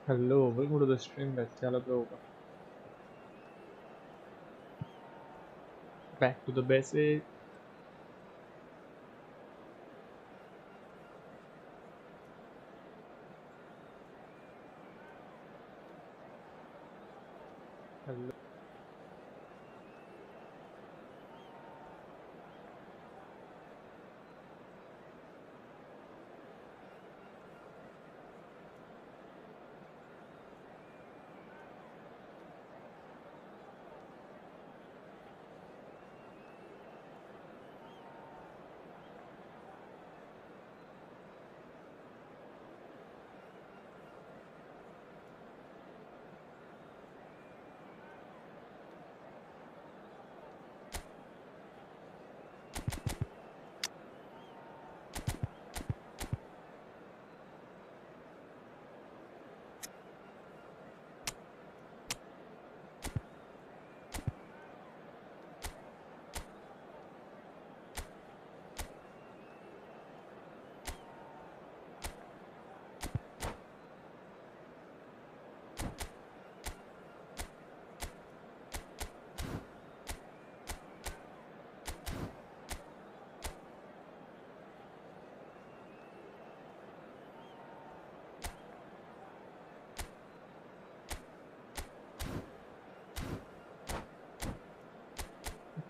Hello, welcome to the stream guys. क्या लग रहा होगा? Back to the basic. Hello.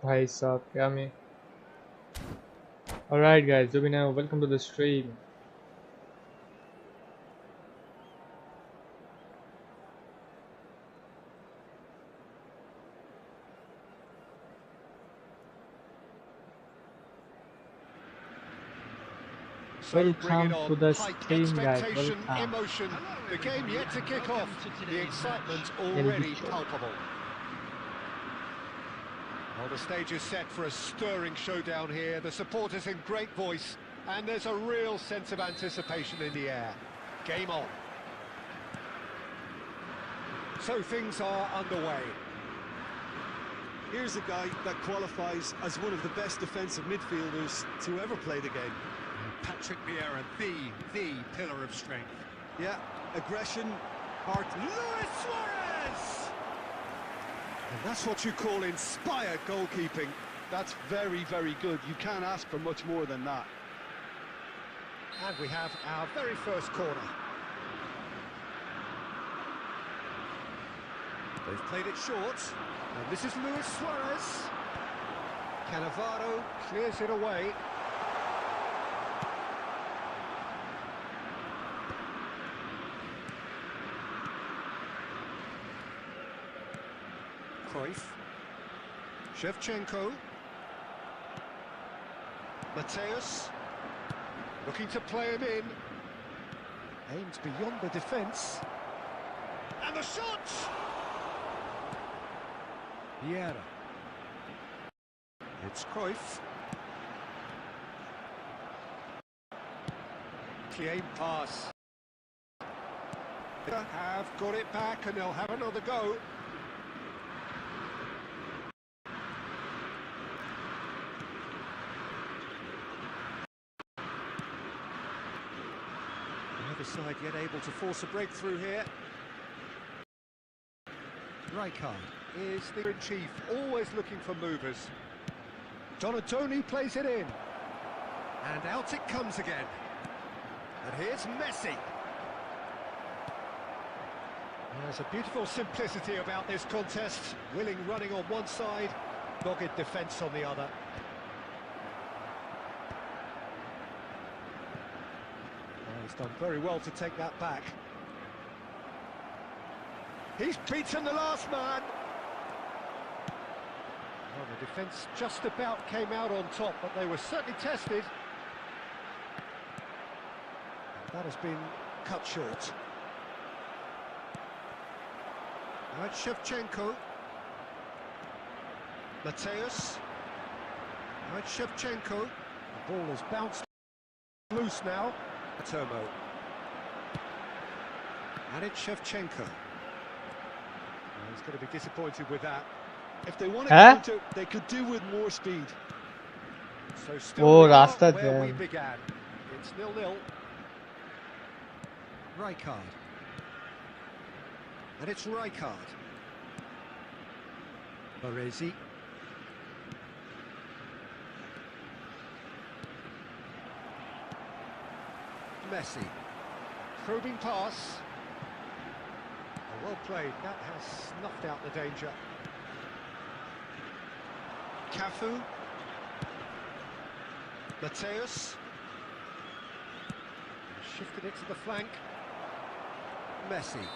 भाई साहब क्या मैं Alright guys, so now welcome to the stream. Welcome to the stream guys. Welcome. Emotion, the game yet to kick off. The excitement already palpable. Well, the stage is set for a stirring showdown here. The supporters in great voice, and there's a real sense of anticipation in the air. Game on. So things are underway. Here's a guy that qualifies as one of the best defensive midfielders to ever play the game. Patrick Vieira, the pillar of strength. Yeah, aggression, heart. Luis Suarez! And that's what you call inspired goalkeeping. That's very, very good. You can't ask for much more than that. And we have our very first corner. They've played it short. And this is Luis Suarez. Cannavaro clears it away. Cruyff. Shevchenko. Mateus. Looking to play him in. Aimed beyond the defence. And the shot! Vieira. It's Cruyff. Clean pass. They have got it back and they'll have another go. Neither side yet able to force a breakthrough here. Rijkaard is the in-chief, always looking for movers. Donatoni plays it in. And out it comes again. And here's Messi. There's a beautiful simplicity about this contest. Willing running on one side, dogged defence on the other. He's done very well to take that back. He's beaten the last man. Well, the defence just about came out on top, but they were certainly tested. That has been cut short. Now it's Shevchenko. Mateus. Now it's Shevchenko. The ball is bounced loose now. Termo. And it's Shevchenko. He's going to be disappointed with that. If they want to counter, they could do with more speed. So still where we began. It's 0-0. Rijkaard. And it's Rijkaard. Baresi. Messi. Probing pass. Oh, well played. That has snuffed out the danger. Cafu. Mateus. Shifted it to the flank. Messi.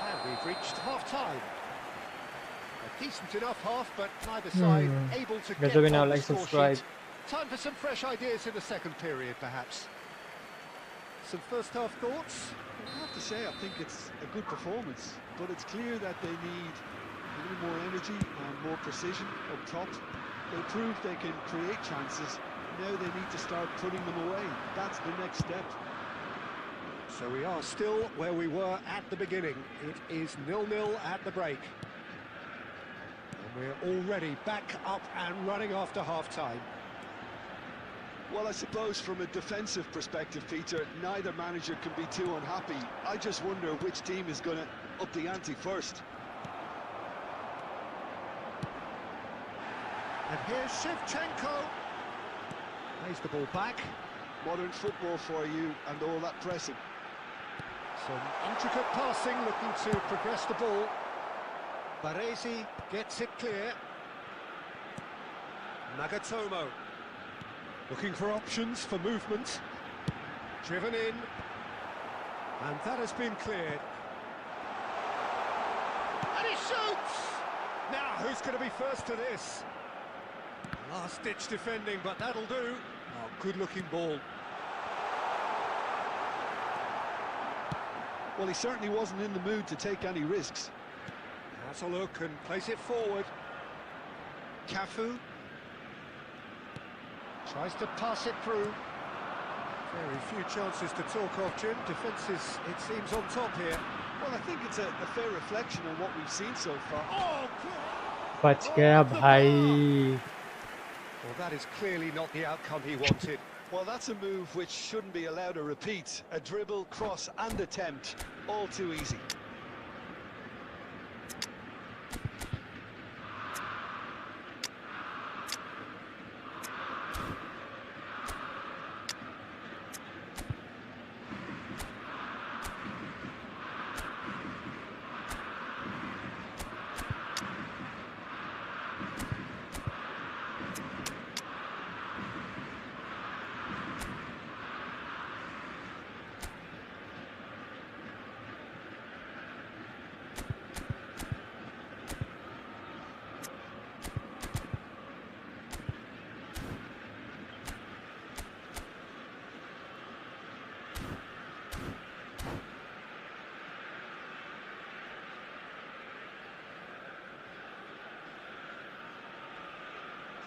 And we've reached half-time. A decent enough half, but neither side able to get on the score sheet. Time for some fresh ideas in the second period, perhaps. Some first-half thoughts? I have to say, I think it's a good performance, but it's clear that they need a little more energy and more precision up top. They proved they can create chances. Now they need to start putting them away. That's the next step. So we are still where we were at the beginning. It is 0-0 at the break. And we're already back up and running after half-time. Well, I suppose from a defensive perspective, Peter, neither manager can be too unhappy. I just wonder which team is going to up the ante first. And here's Shevchenko. Plays the ball back. Modern football for you and all that pressing. Some intricate passing, looking to progress the ball. Baresi gets it clear. Nagatomo. Looking for options for movement. Driven in. And that has been cleared. And he shoots! Now, who's going to be first to this? Last-ditch defending, but that'll do. Oh, good-looking ball. Well, he certainly wasn't in the mood to take any risks. Has a look and plays it forward. Cafu. Tries to pass it through. Very few chances to talk of, Jim. Defence is, it seems, on top here. Well, I think it's a fair reflection on what we've seen so far. Oh, बच गया भाई. Well, that is clearly not the outcome he wanted. Well, that's a move which shouldn't be allowed to repeat. A dribble, cross and attempt, all too easy.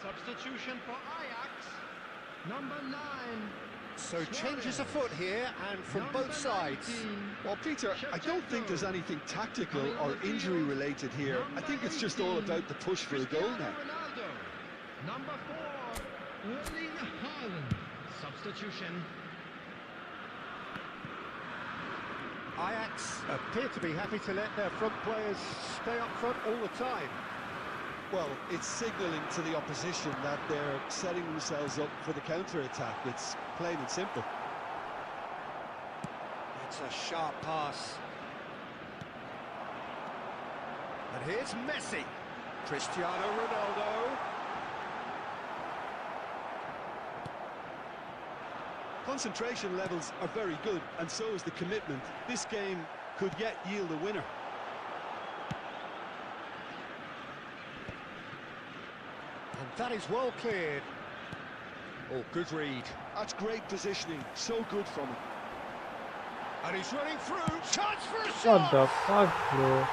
Substitution for Ajax, number 9. So changes afoot here, and from both sides. Well, Peter, I don't think there's anything tactical or injury related here. I think it's just all about the push for a goal now. Number 4, Erling Haaland. Substitution. Ajax appear to be happy to let their front players stay up front all the time. Well, it's signalling to the opposition that they're setting themselves up for the counter-attack. It's plain and simple. It's a sharp pass. And here's Messi. Cristiano Ronaldo. Concentration levels are very good, and so is the commitment. This game could yet yield a winner. And that is well cleared. Oh, good read. That's great positioning. So good from him. And he's running through. Chance for a What shot. the fuck, bro? Goal!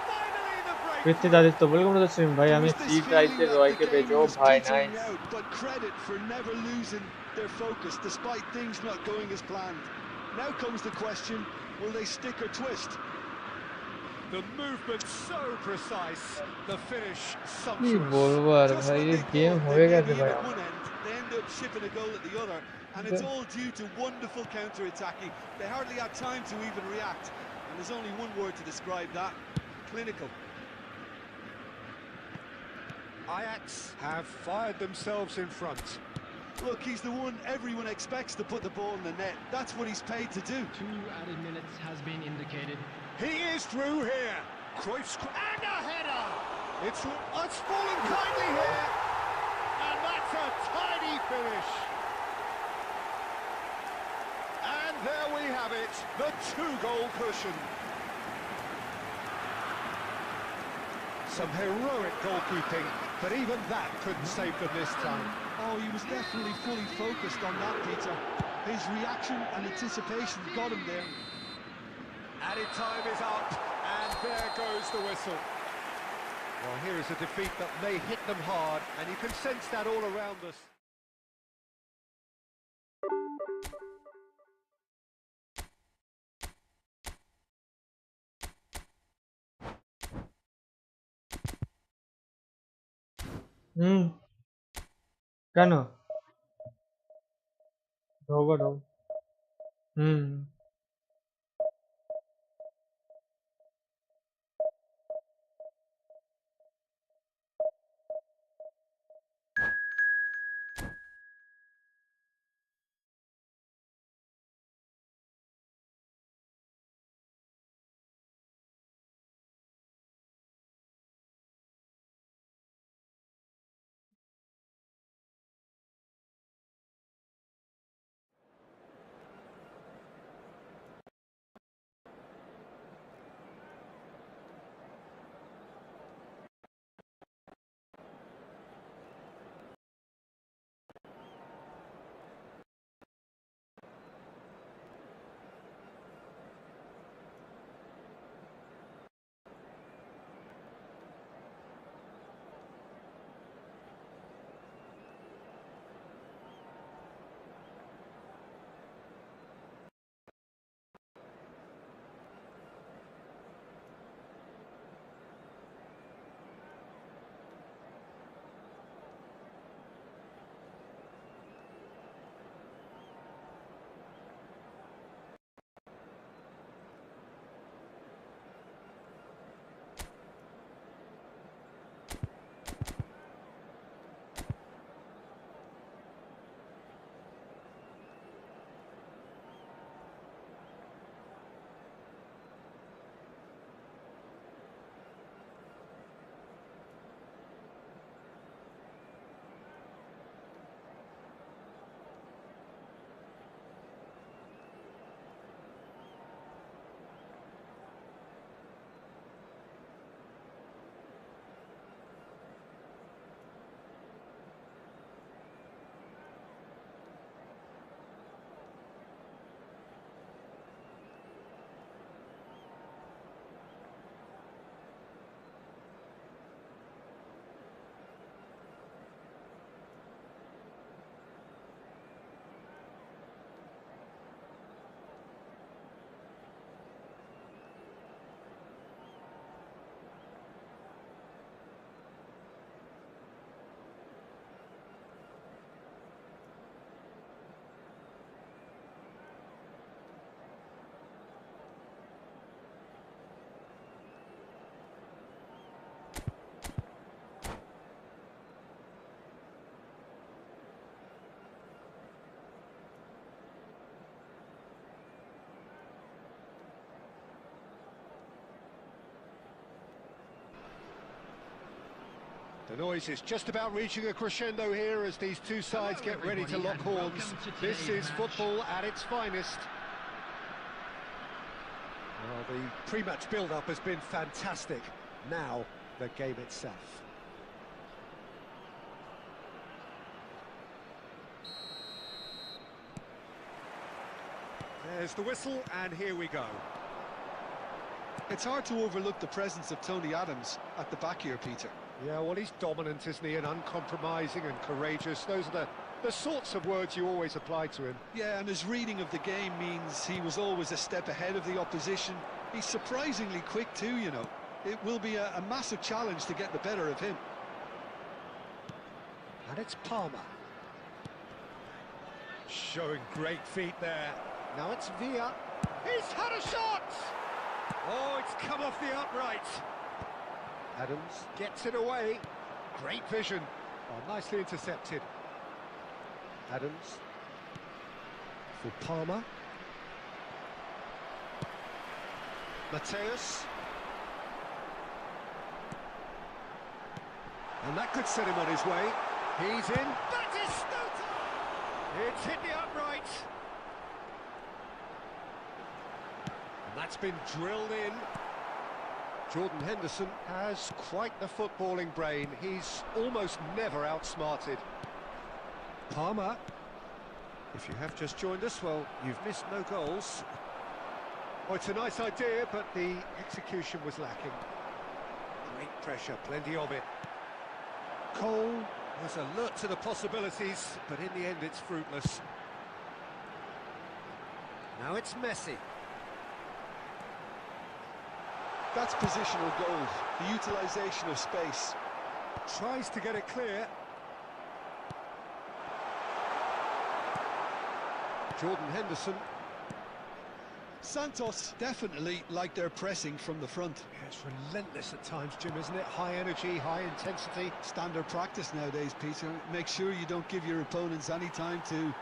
Finally the break. With that, तो welcome to the stream, भाई. हमें seat right से रोई के भेजो, भाई. Nice. But credit for never losing their focus despite things not going as planned. Now comes the question: will they stick or twist? The movement so precise, the finish ये sumptuous. बोलवर भाई, ये game होएगा तो भाई. They end up shipping a goal at the other. And it's all due to wonderful counter-attacking. They hardly had time to even react. And there's only one word to describe that: clinical. Ajax have fired themselves in front. Look, he's the one everyone expects to put the ball in the net. That's what he's paid to do. 2 added minutes has been indicated. He is through here. Cruyff's and a header. It's fallen kindly here, and that's a tidy finish. And there we have it, the 2-goal cushion. Some heroic goalkeeping, but even that couldn't save them this time. Oh, he was definitely fully focused on that, Peter. His reaction and anticipation got him there. Added time is up, and there goes the whistle. Well, here is a defeat that may hit them hard, and you can sense that all around us. কেন ঢোকো ঢোকো The noise is just about reaching a crescendo here as these two sides get ready to lock horns. This is football at its finest. Well, the pre-match build-up has been fantastic. Now, the game itself. There's the whistle, and here we go. It's hard to overlook the presence of Tony Adams at the back here, Peter. Yeah, well, he's dominant, isn't he, and uncompromising and courageous. Those are the sorts of words you always apply to him. Yeah, and his reading of the game means he was always a step ahead of the opposition. He's surprisingly quick too, you know. It will be a massive challenge to get the better of him. And it's Palmer. Showing great feet there. Now it's Villa. He's had a shot! Oh, it's come off the upright. Adams gets it away. Great vision. Oh, nicely intercepted. Adams. For Palmer. Mateus. And that could set him on his way. He's in. Batistuta! It's hit the upright. And that's been drilled in. Jordan Henderson has quite the footballing brain. He's almost never outsmarted. Palmer. If you have just joined us, well, you've missed no goals. Oh, it's a nice idea, but the execution was lacking. Great pressure, plenty of it. Cole was alert to the possibilities, but in the end it's fruitless. Now it's Messi. That's positional goal, the utilisation of space. Tries to get it clear. Jordan Henderson. Santos definitely like their pressing from the front. Yeah, it's relentless at times, Jim, isn't it? High energy, high intensity. Standard practice nowadays, Peter. Make sure you don't give your opponents any time to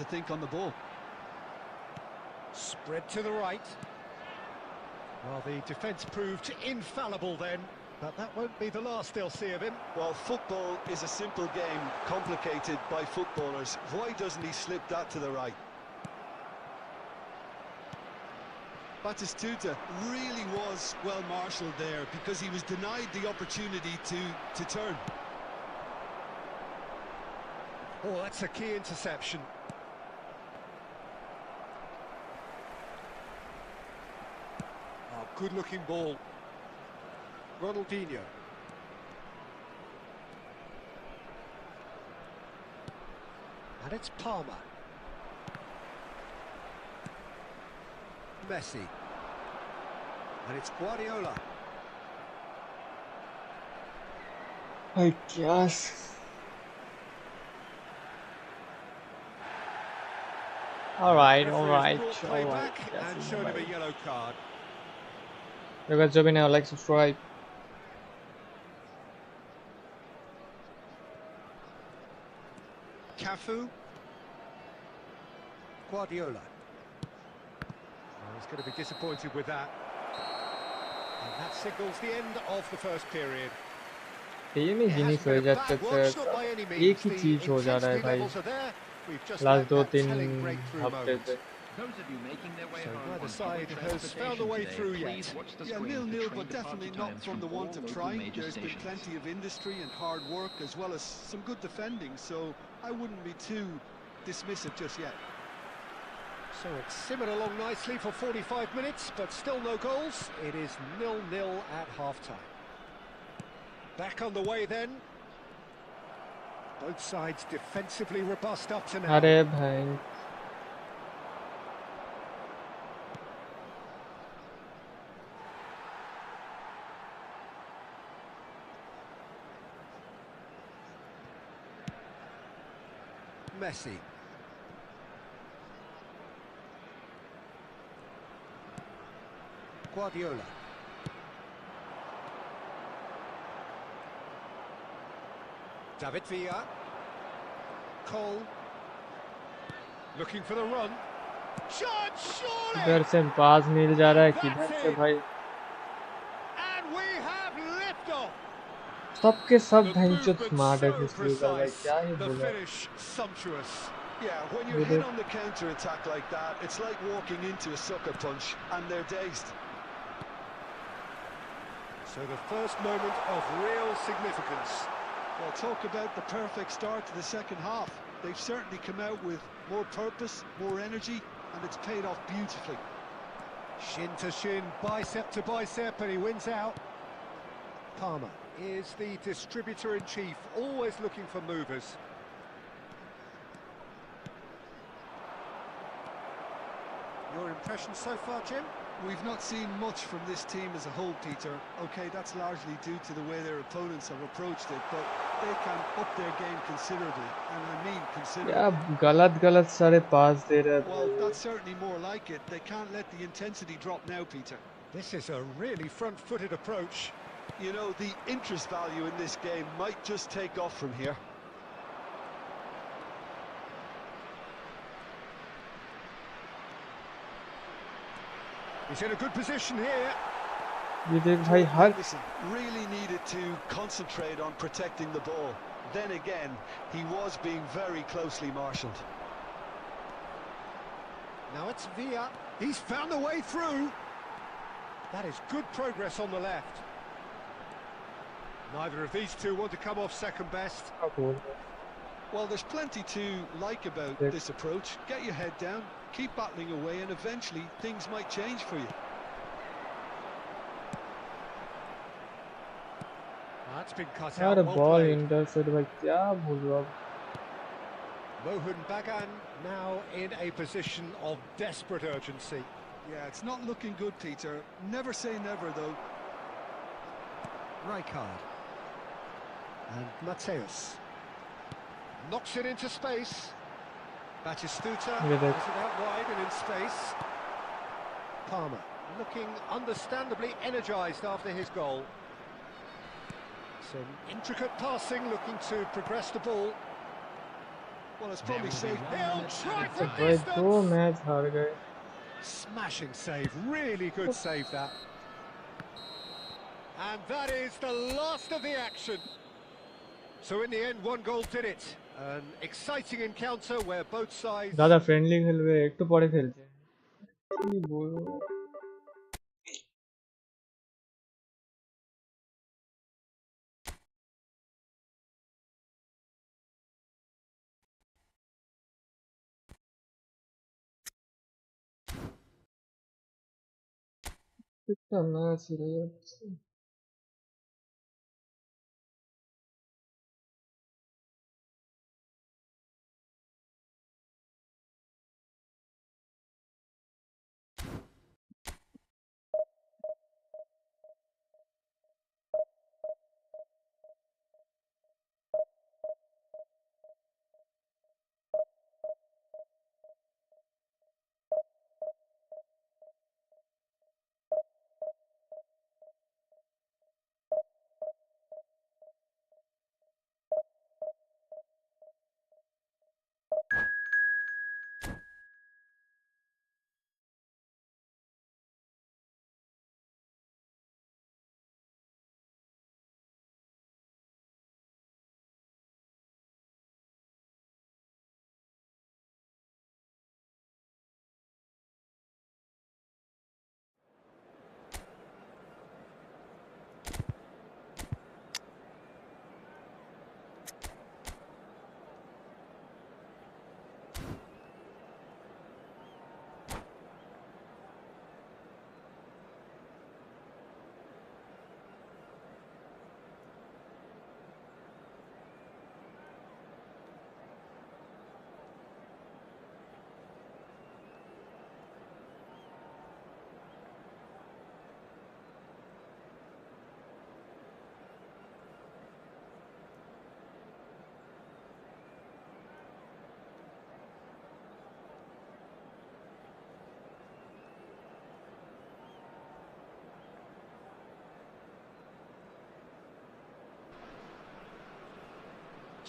think on the ball. Spread to the right. Well, the defence proved infallible then, but that won't be the last they'll see of him. Well, football is a simple game, complicated by footballers. Why doesn't he slip that to the right? Batistuta really was well marshalled there because he was denied the opportunity to turn. Oh, that's a key interception. Oh, good-looking ball. Ronaldinho. And it's Palmer. Messi. And it's Guardiola. भाई क्या all right. And showed him a yellow card. You guys join now, like, subscribe. Cafu. Guardiola. He's going to be disappointed with that. And that signals the end of the first period. ये नहीं जिनिस हो जाता है एक ही चीज हो जा रहा है भाई लास्ट 2-3 हफ्ते से Those of you making their way home neither on side public has found a way transportation through today, yet. please watch the Yeah, screens to 0-0, train but the definitely party not times from the all want of local trying. major There's been stations. plenty of industry and hard work, as well as some good defending, so I wouldn't be too dismissive just yet. So it's simmered along nicely for 45 minutes, but still no goals. It is 0-0 at half-time. Back on the way then. Both sides defensively robust up to now. अरे भाई Messi. Guardiola. David Villa. Cole. Looking for the run. Shot, surely! इधर से पास मिल जा रहा है किधर से भाई And we have liftoff. सबके सब The भाई जो movement स्मार्ट है so इस लीग का भाई precise. क्या ही The बोला finish sumptuous. Yeah, when you're hit on the counter-attack like that, it's like walking into a sucker punch, and they're dazed. So the first moment of real significance. Well, talk about the perfect start to the second half. They've certainly come out with more purpose, more energy, and it's paid off beautifully. Shin to shin, bicep to bicep, and he wins out. Palmer is the distributor-in-chief, always looking for movers. Your impression so far, Jim? We've not seen much from this team as a whole, Peter. Okay, that's largely due to the way their opponents have approached it, but they can up their game considerably, and I mean considerably. क्या गलत सारे पास दे रहा है. Well, that's certainly more like it. They can't let the intensity drop now, Peter. This is a really front-footed approach. You know, the interest value in this game might just take off from here. He's in a good position here. ये देख भाई हर Really needed to concentrate on protecting the ball. Then again, he was being very closely marshalled. Now it's Villa. He's found the way through. That is good progress on the left. Neither of these two want to come off second best. Well, there's plenty to like about this approach. Get your head down, keep battling away, and eventually things might change for you. That's been cut यार out. Well ball played. Intercept भाई क्या बोलूं अब. Mohun Bagan now in a position of desperate urgency. Yeah, it's not looking good, Peter. Never say never, though. Rijkaard. And Mateus. Knocks it into space. Batistuta Yeah, has it out wide and in space. Palmer looking understandably energised after his goal. Some intricate passing, looking to progress the ball. Well, it's probably safe. He'll try तो from भाई 2 distance. Match हार गए. Smashing save, really good save that. And that is the last of the action. So in the end, one goal did it. An exciting encounter where both sides... ज़्यादा friendly खेलवे একটু পরে খেলছে. কি বলবো. कितना match है यार.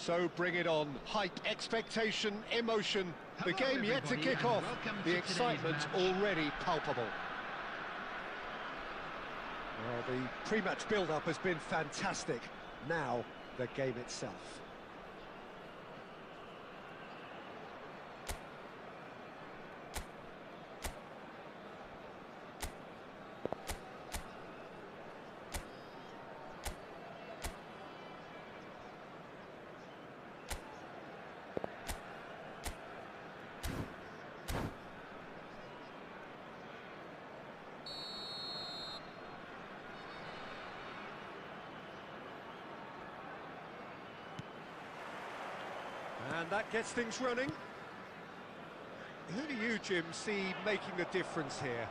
So bring it on. Hype, expectation, emotion. The game yet to kick off. The excitement already palpable. Well, the pre-match build-up has been fantastic. Now, the game itself. And that gets things running. Who do you, Jim, see making a difference here?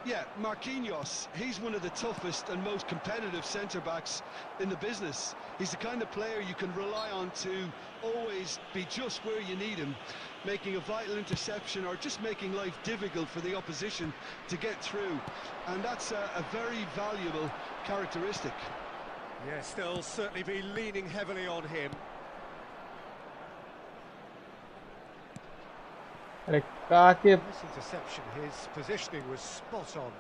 Yeah, Marquinhos, he's one of the toughest and most competitive centre-backs in the business. He's the kind of player you can rely on to always be just where you need him, making a vital interception or just making life difficult for the opposition to get through. And that's a very valuable characteristic. Yes, they'll certainly be leaning heavily on him. अरे काके Nice interception, his positioning was spot on.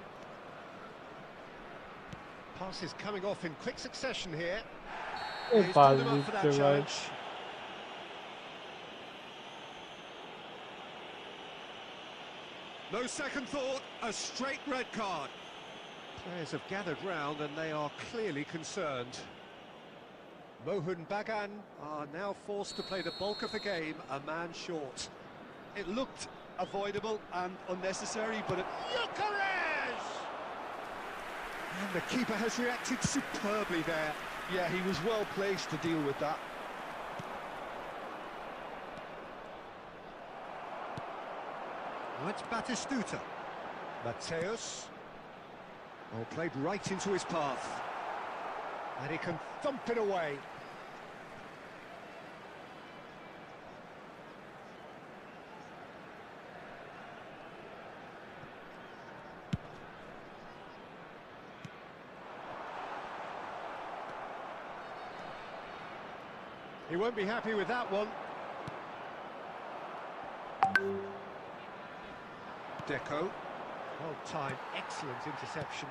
Passes coming off in quick succession here. He's pass stood him up for that जीतते भाई challenge. No second thought, a straight red card. Players have gathered round and they are clearly concerned. Mohun Bagan are now forced to play the bulk of the game, a man short. It looked avoidable and unnecessary, but Gyökeres! And the keeper has reacted superbly there. yeah, he was well placed to deal with that. Now it's Batistuta. Mateus. Oh, played right into his path. And he can thump it away. He won't be happy with that one. Deco. Well timed, excellent interception.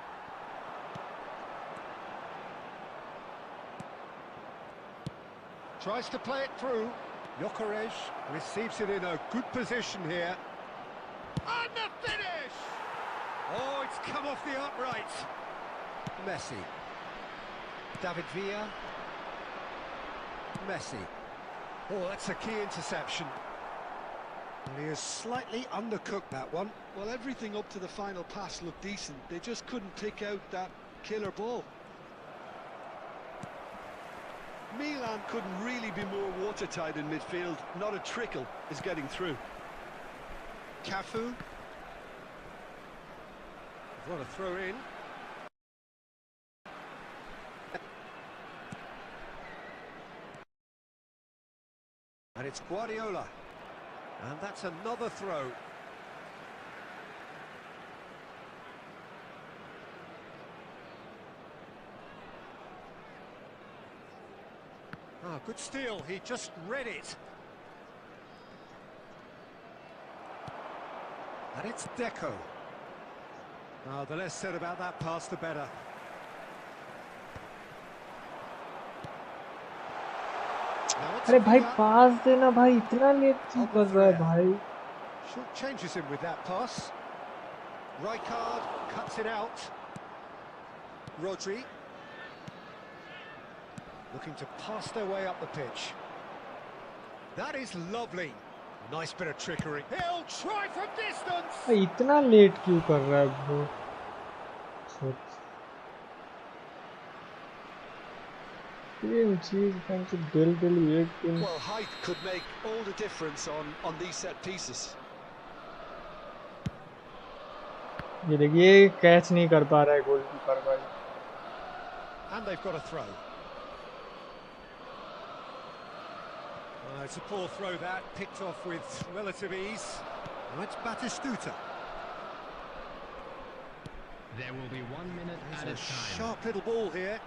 Tries to play it through. Gyökeres receives it in a good position here. And the finish! Oh, it's come off the upright. Messi. David Villa. Messi. Oh, that's a key interception. And he has slightly undercooked that one. Well, everything up to the final pass looked decent. They just couldn't pick out that killer ball. Milan couldn't really be more watertight in midfield. Not a trickle is getting through. Cafu. What a throw in. And it's Guardiola. And that's another throw. Ah, good steal. He just read it. And it's Deco. Ah, the less said about that pass, the better. अरे भाई पास देना भाई इतना late क्यों कर रहा है भाई Short changes him with that pass. Rijkaard cuts it out. Rodri looking to pass their way up the pitch. That is lovely. Nice bit of trickery. He'll try from distance. भाई इतना late क्यों कर रहा है bro ये चीज fancy दिल एक दिन Well, height could make all the difference on these set pieces. ये देखिए कैच नहीं कर पा रहा है गोलकीपर भाई And they've got a throw. It's a poor throw that, picked off with relative ease. Now it's Batistuta. There will be 1 minute at a time. Sharp little ball here.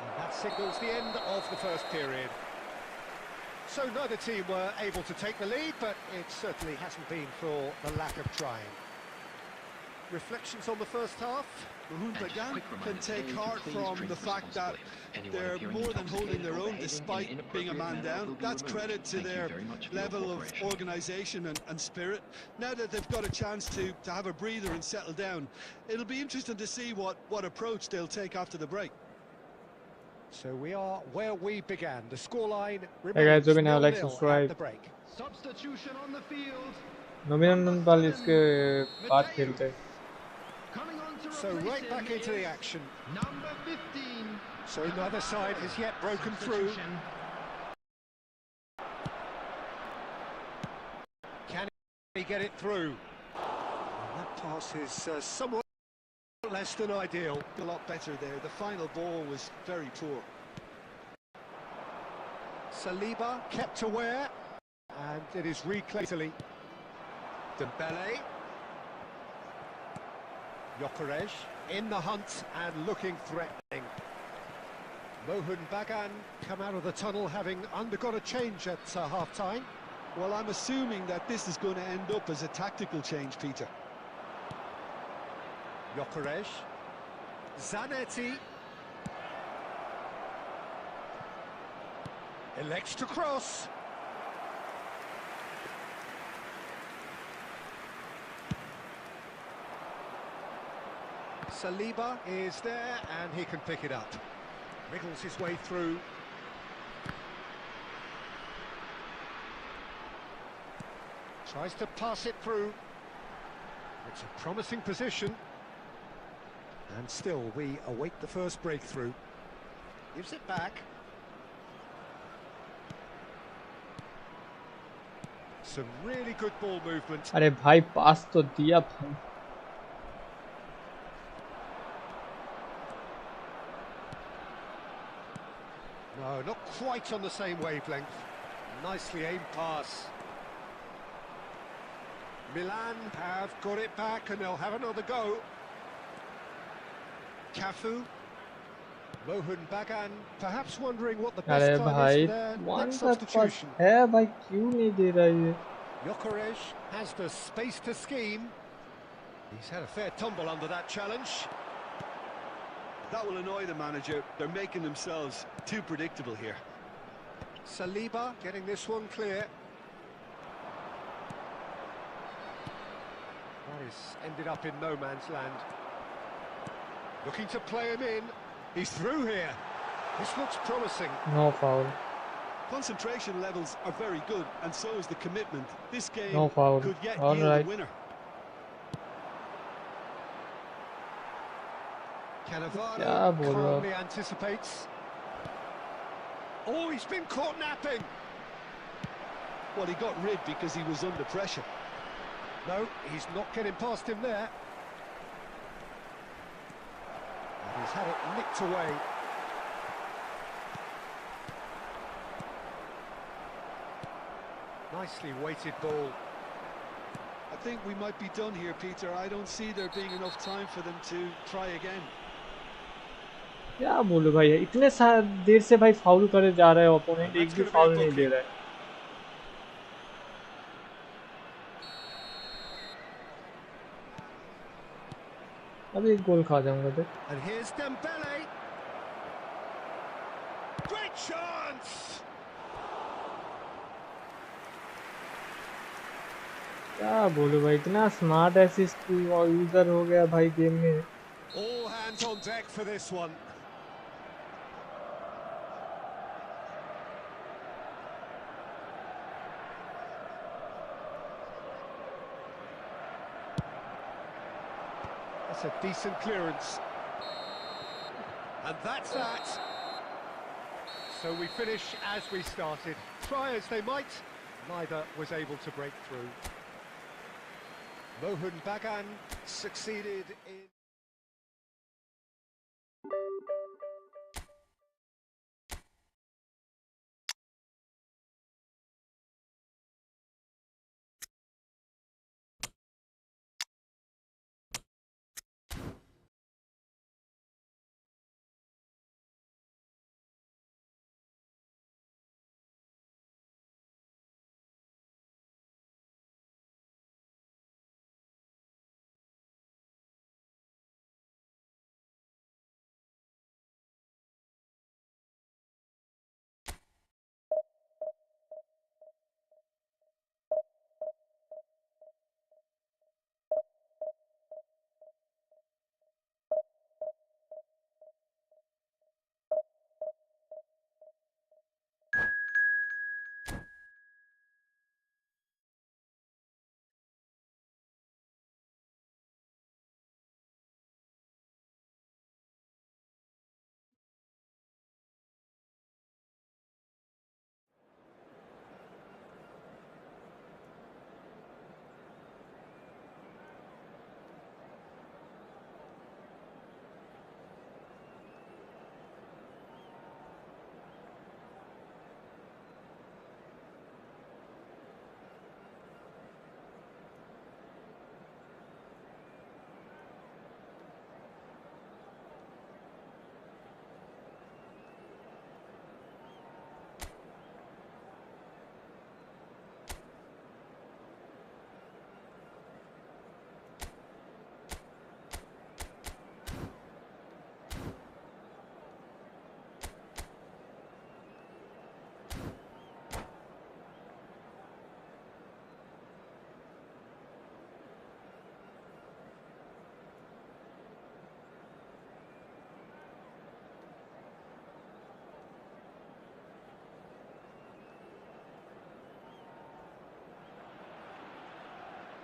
And that signals the end of the first period. So neither team were able to take the lead, but it certainly hasn't been for the lack of trying. Reflections on the first half? Bagan can take heart from the fact that they're more than holding their own despite being a man down. That's credit to their level of organisation and spirit. Now that they've got a chance to have a breather and settle down, it'll be interesting to see what approach they'll take after the break. So we are where we began. The scoreline Hey guys, remains now like 0-0 subscribe. at the break. Substitution on the field. Nomination वाले इसके बाद खेलते हैं Coming on to So replace right back him into the is action. Number 15. So neither side has yet broken through. Substitution. he get it through? And that pass is somewhat less than ideal. A lot better there. The final ball was very poor. Saliba kept aware, and it is reclaimed. Dembele. Gyökeres in the hunt and looking threatening. Mohun Bagan come out of the tunnel having undergone a change at half-time. Well, I'm assuming that this is going to end up as a tactical change, Peter. Gyökeres. Zanetti. Elects to cross. Saliba is there and he can pick it up. Wriggles his way through. Tries to pass it through. It's a promising position. And still we await the first breakthrough. Gives it back. Some really good ball movement. अरे भाई पास तो दिया भाई. No, not quite on the same wavelength. Nicely aimed pass. Milan have got it back and they'll have another go. Cafu. Mohun Bagan perhaps wondering what the best अरे time is भाई for their one next तक पास substitution. है भाई, क्यों नहीं दे रहा ये? Gyökeres has the space to scheme. He's had a fair tumble under that challenge. That will annoy the manager. They're making themselves too predictable here. Saliba getting this one clear. That is ended up in no man's land. Looking to play him in. He's through here. This looks promising. No foul. Concentration levels are very good, and so is the commitment. This game No foul. could yet All yield right. a winner. Cannavaro calmly anticipates. Oh, he's been caught napping. Well, he got rid because he was under pressure. No, he's not getting past him there. And he's had it nicked away. Nicely weighted ball. I think we might be done here, Peter. I don't see there being enough time for them to try again. क्या बोलूं भाई, इतने देर से भाई foul करे जा रहा है ओपोनेंट, एक भी फाउल नहीं दे रहा है. अभी एक गोल खा जाऊंगा तो. And here's Dembele. Great chance. क्या बोलूं भाई, इतना स्मार्ट असिस्ट यूजर हो गया भाई गेम में. All hands on deck for this one. That's a decent clearance. And that's that. So we finish as we started. Try as they might, neither was able to break through. Mohun Bagan succeeded in...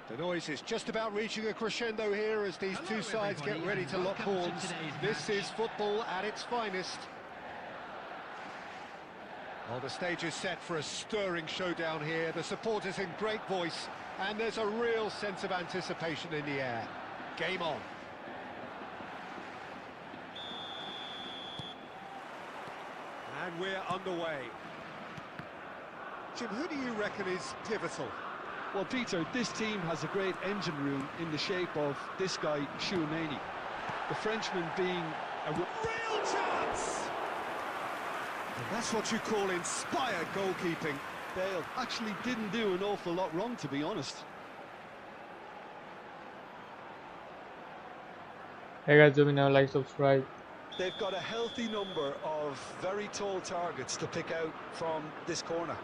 The noise is just about reaching a crescendo here as these two sides get ready to lock horns. This is football at its finest. Well, the stage is set for a stirring showdown here. The supporters in great voice, and there's a real sense of anticipation in the air. Game on. And we're underway. Jim, who do you reckon is pivotal? Well, Peter, this team has a great engine room in the shape of this guy, Chouameni. The Frenchman being a real chance! And that's what you call inspired goalkeeping. Bale actually didn't do an awful lot wrong, to be honest. Hey guys, do me now, like, subscribe. They've got a healthy number of very tall targets to pick out from this corner.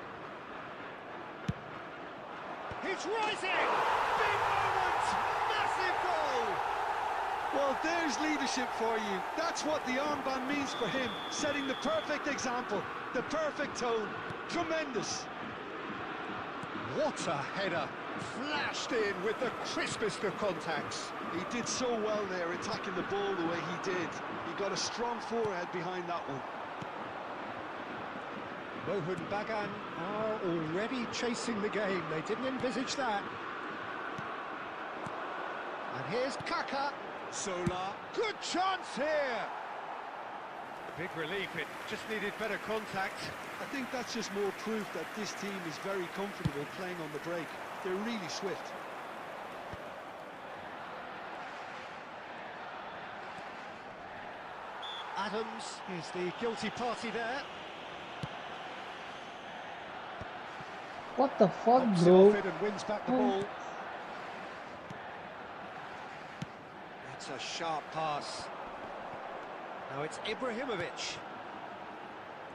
It's RYZEN! Big moment! Massive goal! Well, there's leadership for you. That's what the armband means for him. Setting the perfect example, the perfect tone. Tremendous. What a header! Flashed in with the crispest of contacts. He did so well there, attacking the ball the way he did. He got a strong forehead behind that one. Mohun Bagan are already chasing the game. They didn't envisage that. And here's Kaka. Sola. Good chance here. Big relief. It just needed better contact. I think that's just more proof that this team is very comfortable playing on the break. They're really swift. Adams is the guilty party there. What the fuck, Knocks it bro? off it and wins back the ball. That's a sharp pass. Now it's Ibrahimovic.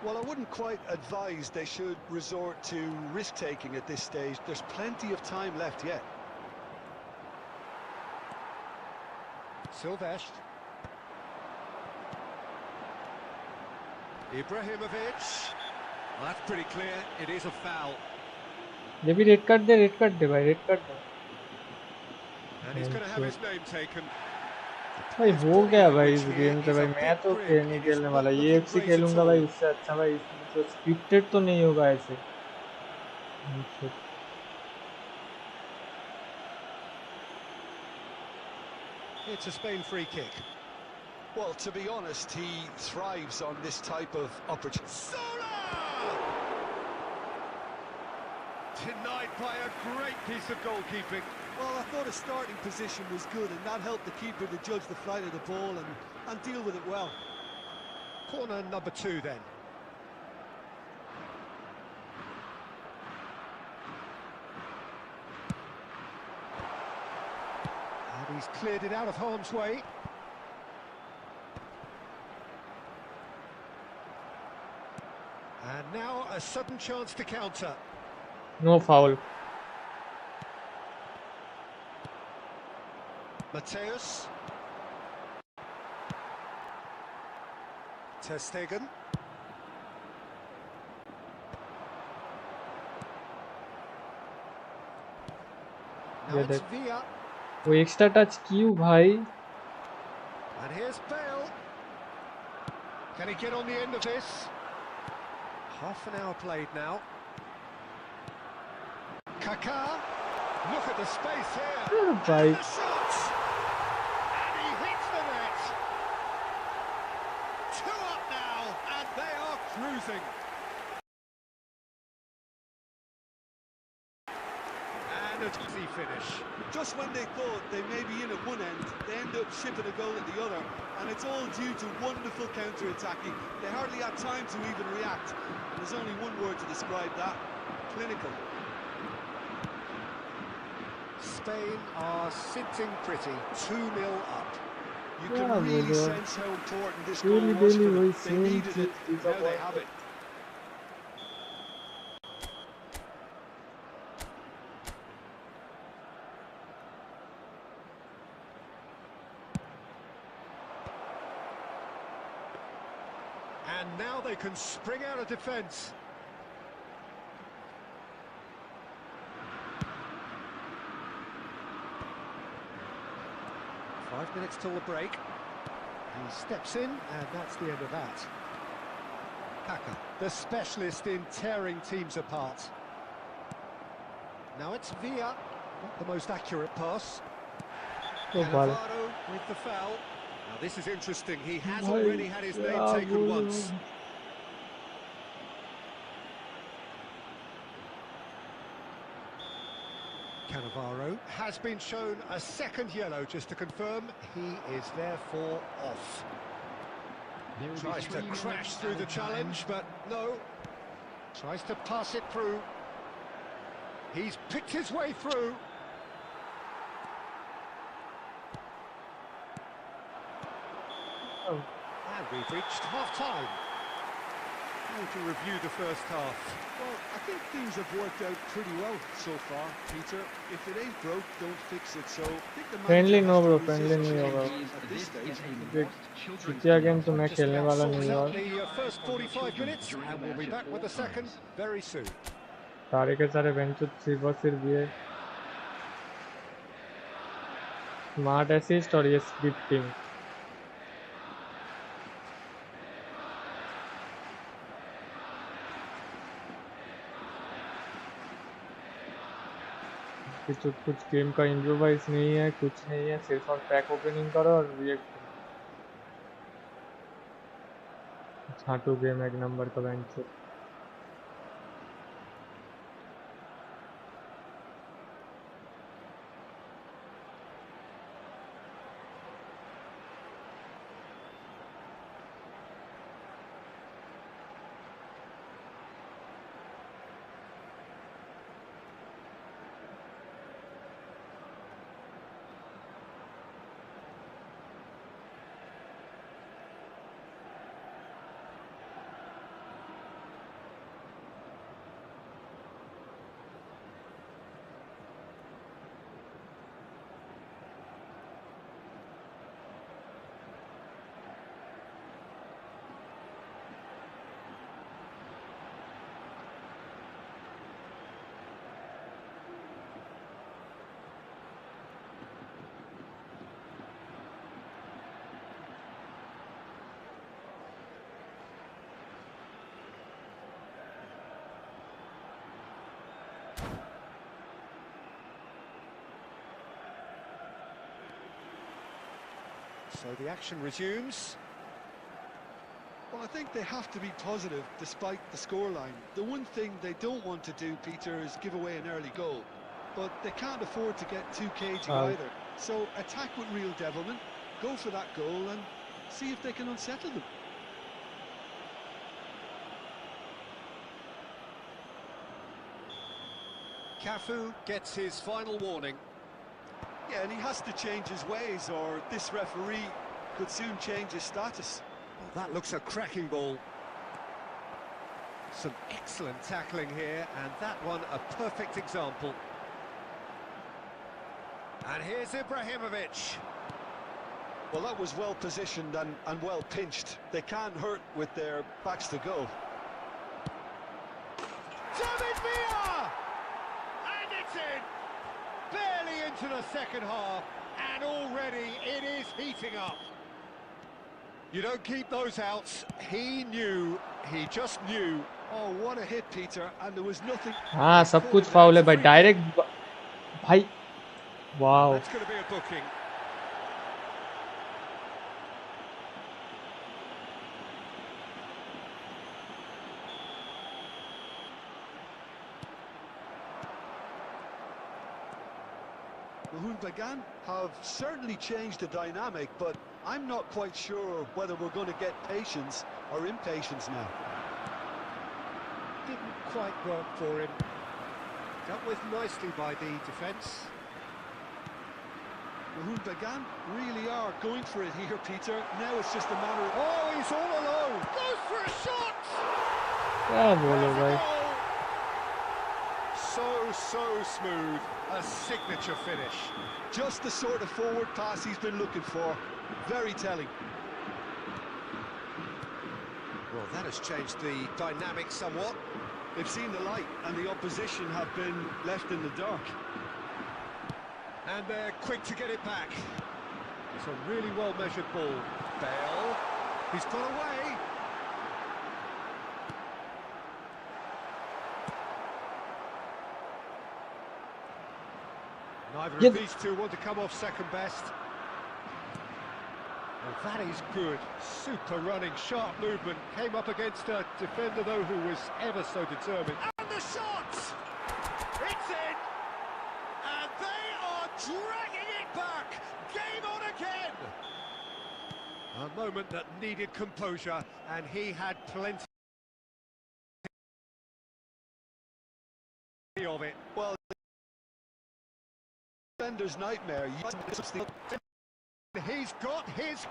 Well, I wouldn't quite advise they should resort to risk-taking at this stage. There's plenty of time left yet. Silvestre. Ibrahimovic. Well, that's pretty clear. It is a foul. ये भी red card दे भाई, red card they. And he's going to have his name taken. भाई हो गया भाई इस game से भाई. मैं तो नहीं खेलने वाला. ये एफसी खेलूंगा भाई, उससे अच्छा भाई. तो स्क्रिप्टेड तो नहीं होगा ऐसे. It's a Spain free kick. Well, to be honest, he thrives on this type of opportunity. Sola! Denied by a great piece of goalkeeping. Well, I thought his starting position was good, and that helped the keeper to judge the flight of the ball and deal with it well. Corner number 2 then. And he's cleared it out of harm's way. And now a sudden chance to counter. No foul. Mateus. Ter Stegen. Now Yeah, it's that- Villa. वो extra touch क्यों भाई? And here's Bale. Can he get on the end of this? Half an hour played now. Kaka. Look at the space here. भाई. And the shot. And he hits the net. 2 up now, and they are cruising. And a easy finish. Just when they thought they may be in at one end, they end up shipping a goal at the other, and it's all due to wonderful counter-attacking. They hardly had time to even react. There's only one word to describe that: clinical. Spain are sitting pretty, 2-0 up. You can Yeah, really brother. sense how important this Really, goal was for really, them. really They needed sense it, it. now they have it. And now they can spring out of defence. 5 minutes till the break. He steps in, and that's the end of that. Kaka, the specialist in tearing teams apart. Now it's Villa, not the most accurate pass. Cannavaro with the foul. Now this is interesting, he has already had his name taken once. Cannavaro has been shown a second yellow, just to confirm he is therefore off. Tries to crash through the challenge, but no. Tries to pass it through. He's picked his way through. Oh. And we've reached half-time. How would you review the first half? Well, I think things have worked out pretty well so far, Peter. If it ain't broke, don't fix it. So I think the Friendly no bro, friendly नहीं होगा. at this stage. GTA game तो मैं खेलने वाला नहीं हूँ. The first 45 minutes, and we'll be back with the second very soon. सारे के सारे बेंचेस सिर्फ दिए. स्मार्ट असिस्ट और ये स्क्रिप्टिंग. कुछ गेम का इम्प्रोवाइज नहीं है, कुछ नहीं है, सिर्फ और पैक ओपनिंग करो और रिएक्ट. छाटू गेम एक नंबर का bench. So the action resumes. Well, I think they have to be positive despite the scoreline. The one thing they don't want to do, Peter, is give away an early goal. But they can't afford to get too cagey either. So attack with real devilment, go for that goal and see if they can unsettle them. Cafu gets his final warning. Yeah, and he has to change his ways or this referee could soon change his status. Well, that looks a cracking ball. Some excellent tackling here, and that one a perfect example. And here's Ibrahimovic. Well, that was well positioned and well pinched. They can't hurt with their backs to goal. David Villa! And it's in! Barely into the second half, and already it is heating up. You don't keep those outs. He knew, he just knew. Oh, what a hit, Peter, and there was nothing... हाँ, सब कुछ foul है भाई, direct भाई, wow. That's going to be a booking. Humbly have certainly changed the dynamic, but I'm not quite sure whether we're going to get patience or impatience now. Didn't quite work for him. Dealt with nicely by the defence. Humbly really are going for it here, Peter. Now it's just a matter of... Oh, he's all alone! Goes for a shot! क्या बोलो भाई. So smooth. A signature finish. Just the sort of forward pass he's been looking for. Very telling. Well, that has changed the dynamic somewhat. They've seen the light and the opposition have been left in the dark. And they're quick to get it back. It's a really well-measured ball. Bale, he's got away. Neither of these two want to come off second best. Well, that is good. Super running, sharp movement. Came up against a defender, though, who was ever so determined. And the shot! It's in! And they are dragging it back! Game on again! A moment that needed composure, and he had plenty of it. Well, defender's nightmare. He's got his...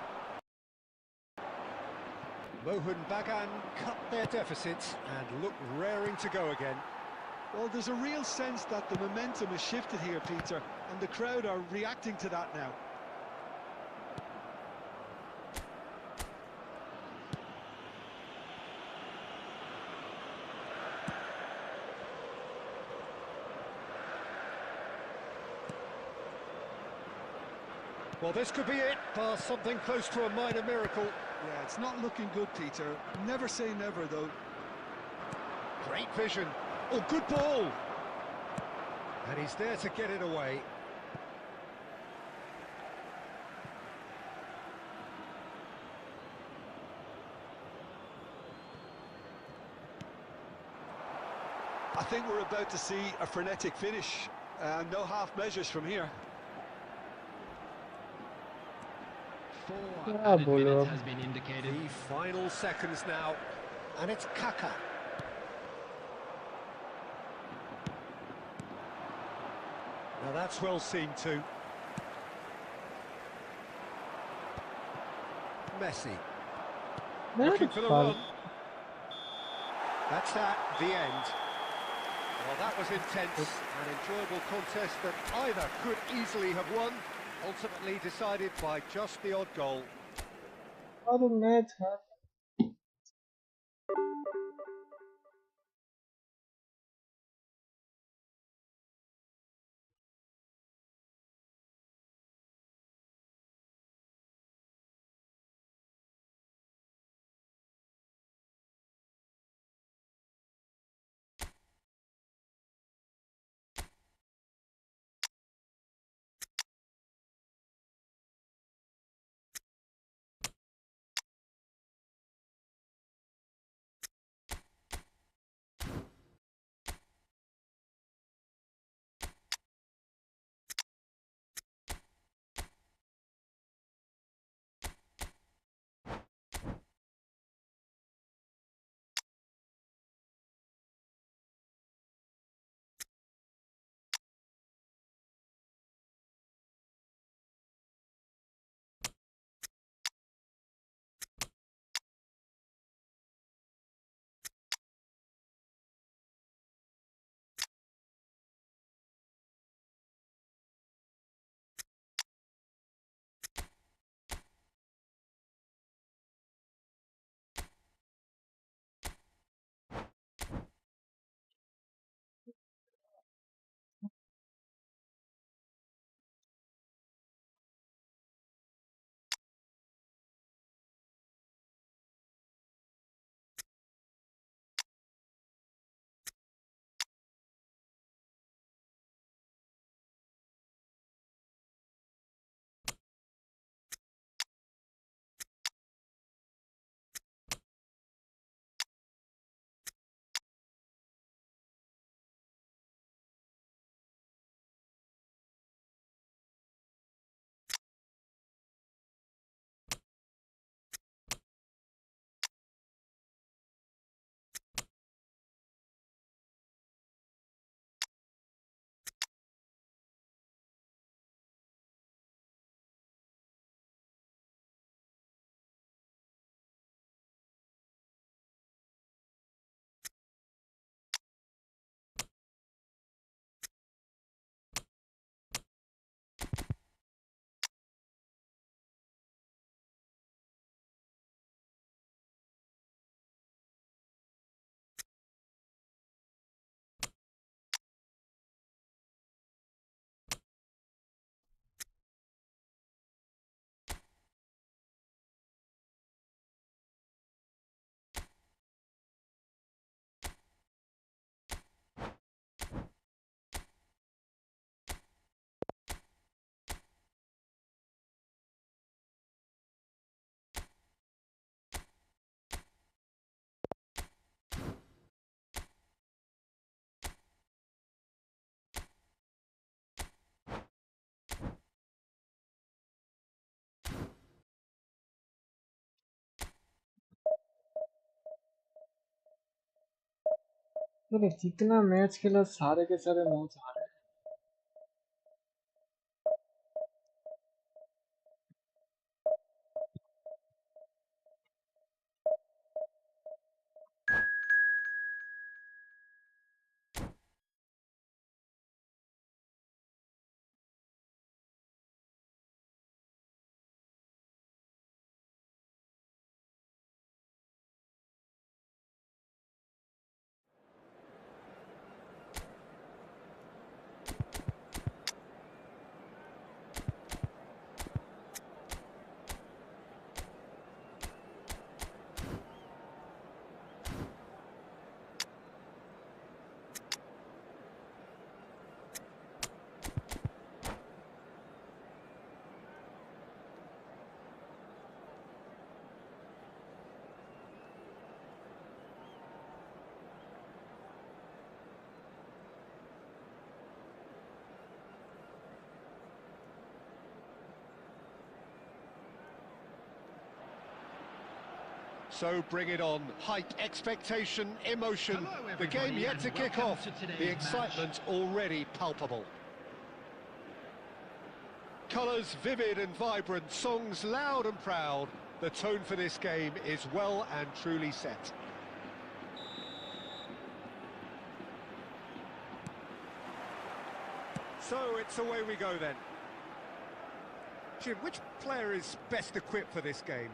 Mohun Bagan cut their deficits and look raring to go again. Well, there's a real sense that the momentum has shifted here, Peter, and the crowd are reacting to that now. Well, this could be it, bar something close to a minor miracle. Yeah, it's not looking good, Peter. Never say never, though. Great vision. Oh, good ball! And he's there to get it away. I think we're about to see a frenetic finish. No half measures from here. 4 Ah, added bolo. minutes has been indicated. The final seconds now, and it's Kaka. Now that's well seen too. Messi. Looking for the run. That's that, the end. Well, that was intense, an enjoyable contest that either could easily have won, ultimately decided by just the odd goal. Other than that, मैंने जितना match खेला सारे के सारे match हारे। So bring it on. Hype, expectation, emotion. Hello, The game everybody, yet to and kick welcome off. to today's The excitement match. already palpable. Colours vivid and vibrant, songs loud and proud. The tone for this game is well and truly set. So it's away we go then. Jim, which player is best equipped for this game?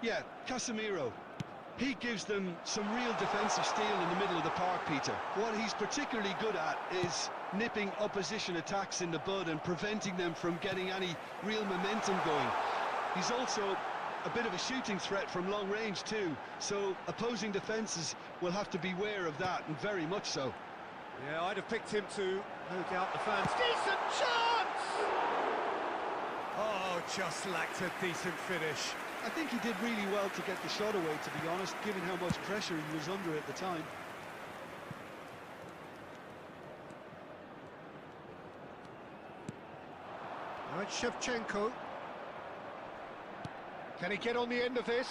Yeah, Casemiro. He gives them some real defensive steel in the middle of the park, Peter. What he's particularly good at is nipping opposition attacks in the bud and preventing them from getting any real momentum going. He's also a bit of a shooting threat from long range too, so opposing defences will have to beware of that, and very much so. Yeah, I'd have picked him too, no doubt the fans. Decent chance! Oh, just lacked a decent finish. I think he did really well to get the shot away, to be honest, given how much pressure he was under at the time. Now it's Shevchenko. Can he get on the end of this?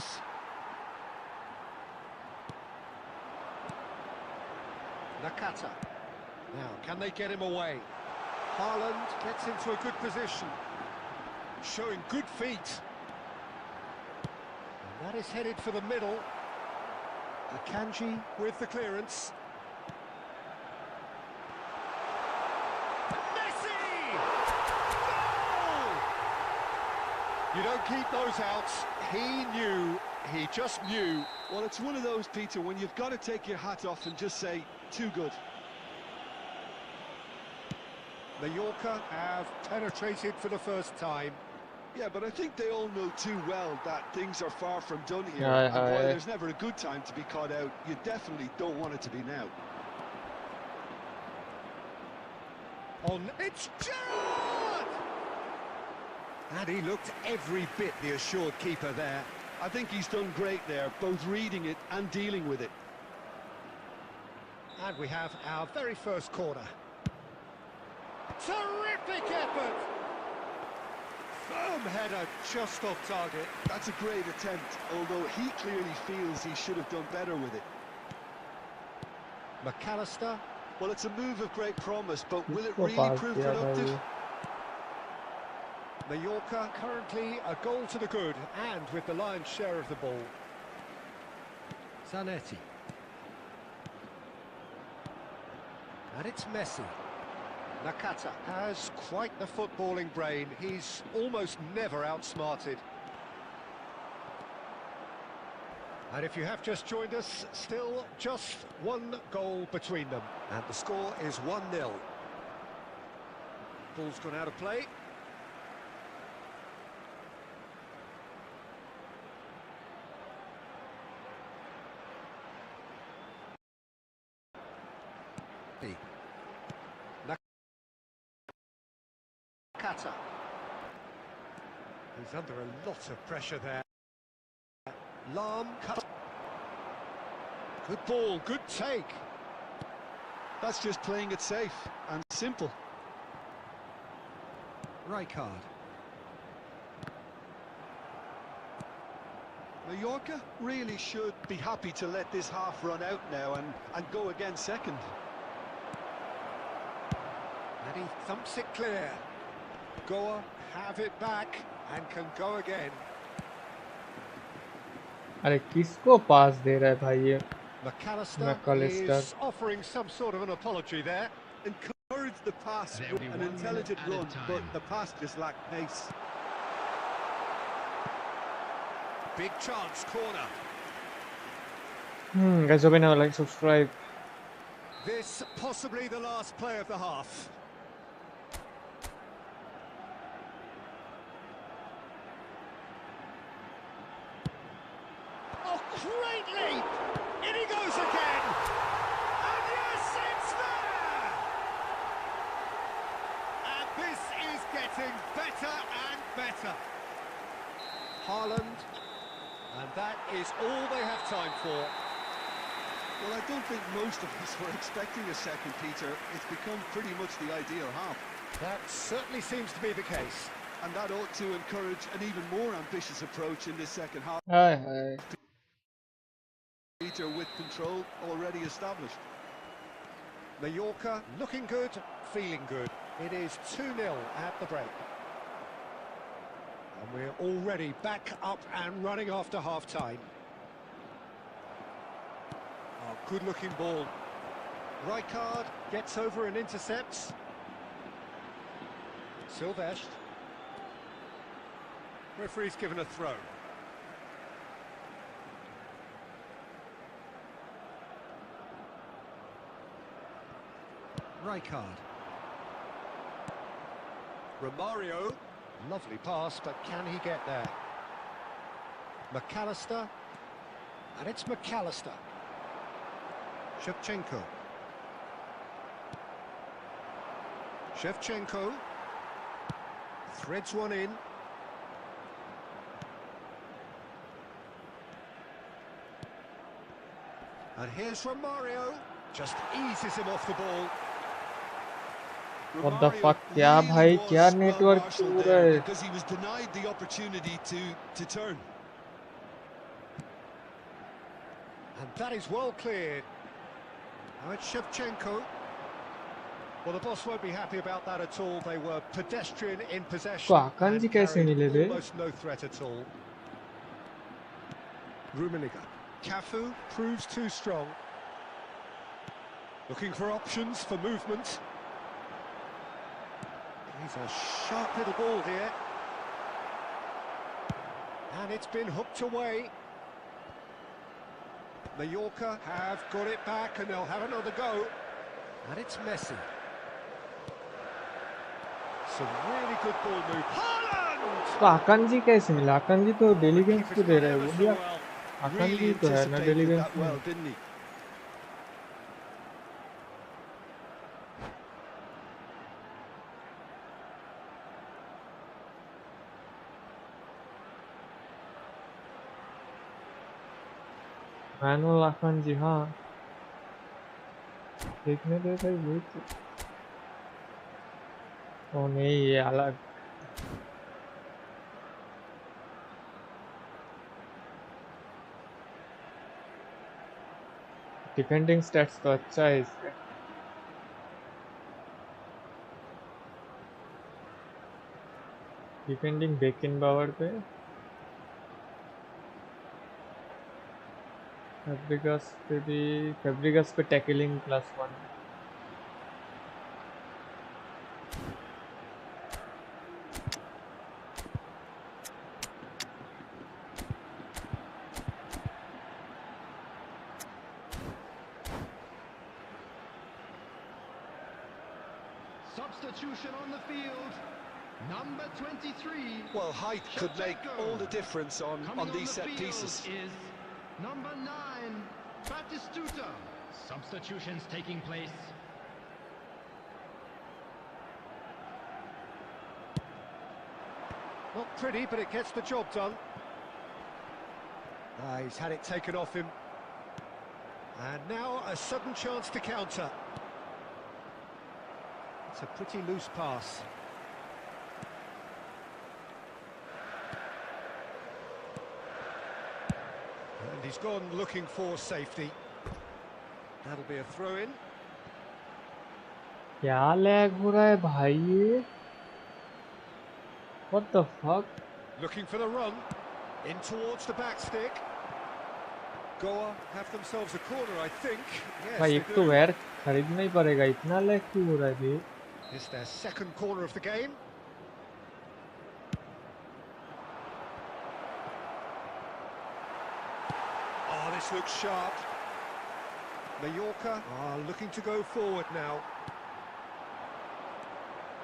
Nakata. Now, can they get him away? Haaland gets into a good position. Showing good feet. And that is headed for the middle. Akanji with the clearance. Messi! Goal! You don't keep those outs. He just knew. Well, it's one of those, Peter, when you've got to take your hat off and just say, too good. Mallorca have penetrated for the first time. Yeah, but I think they all know too well that things are far from done here. Aye, And while aye. there's never a good time to be caught out, you definitely don't want it to be now. On, it's Gerrard! And he looked every bit the assured keeper there. I think he's done great there, both reading it and dealing with it. And we have our very first corner. Terrific effort! Firm header just off target. That's a great attempt, although he clearly feels he should have done better with it. McAllister. Well, it's a move of great promise, but will it इसको really पास prove किया था productive? ये। Mallorca currently a goal to the good and with the lion's share of the ball. Zanetti. And it's Messi. Nakata has quite the footballing brain. He's almost never outsmarted. And if you have just joined us, still just one goal between them. And the score is 1-0. Ball's gone out of play. Nakata. He's under a lot of pressure there. Lam cut. Good ball, good take. That's just playing it safe and simple. Rijkaard. Mallorca really should be happy to let this half run out now and go again second. And he thumps it clear. Goa have it back and can go again. अरे किसको पास दे रहा है भाई ये McAllister is offering some sort of an apology there. Encourage the pass with an intelligent run, but the pass just lacked pace. Big chance, corner. Guys, open now, like, subscribe. This possibly the last play of the half. Oh, great leap! In he goes again! And yes, it's there! And this is getting better and better. Haaland, and that is all they have time for. Well, I don't think most of us were expecting a second, Peter. It's become pretty much the ideal half. That certainly seems to be the case. And that ought to encourage an even more ambitious approach in this second half. Hi. Peter with control already established. Mallorca looking good, feeling good. It is 2-0 at the break. And we're already back up and running after half-time. Oh, good-looking ball. Rijkaard gets over and intercepts. Silvestre. Referee's given a throw. Rijkaard. Romario. Lovely pass, but can he get there? McAllister. And it's McAllister. Shevchenko. Shevchenko. Threads one in. And here's Romario. Just eases him off the ball. What the fuck? क्या भाई क्या network चल रहा है? Because he was denied the opportunity to turn. And that is well cleared. Now it's Shevchenko. Well, the boss won't be happy about that at all. They were pedestrian in possession. Akanji कैसे मिले बे? Almost no threat at all. Rummenigge. Cafu proves too strong. Looking for options for movement. He's a sharp little ball here. And it's been hooked away. Mallorca have got it back and they'll have another go. And it's Messi. Some really good ball move. Haaland! तो आकांजी कैसे मिला? आकांजी तो daily games को दे रहा है वो भी आकांजी तो है ना डेली गेम्स में. मैनुअल आकांजी हाँ देखने दे भाई वेट. ओ नहीं ये अलग. डिफेंडिंग स्टैट्स तो अच्छा है इसका. डिफेंडिंग बेकिनबावर पे फैब्रिगस पे tackling +1. Substitution on the field. Number 23. Well, height could make all the difference on these set pieces. Is number 9, Batistuta. Substitutions taking place. Not pretty, but it gets the job done. He's had it taken off him. And now a sudden chance to counter. It's a pretty loose pass. And he's gone looking for safety. That'll be a throw-in. क्या lag हो रहा है भाई ये? What the fuck? Looking for the run. In towards the back stick. Goa have themselves a corner, I think. Yes, भाई they एक तो do. वैर खरीदना ही पड़ेगा, इतना लैग क्यों हो रहा है बे? It's their second corner of the game. Oh, this looks sharp. Mallorca are looking to go forward now.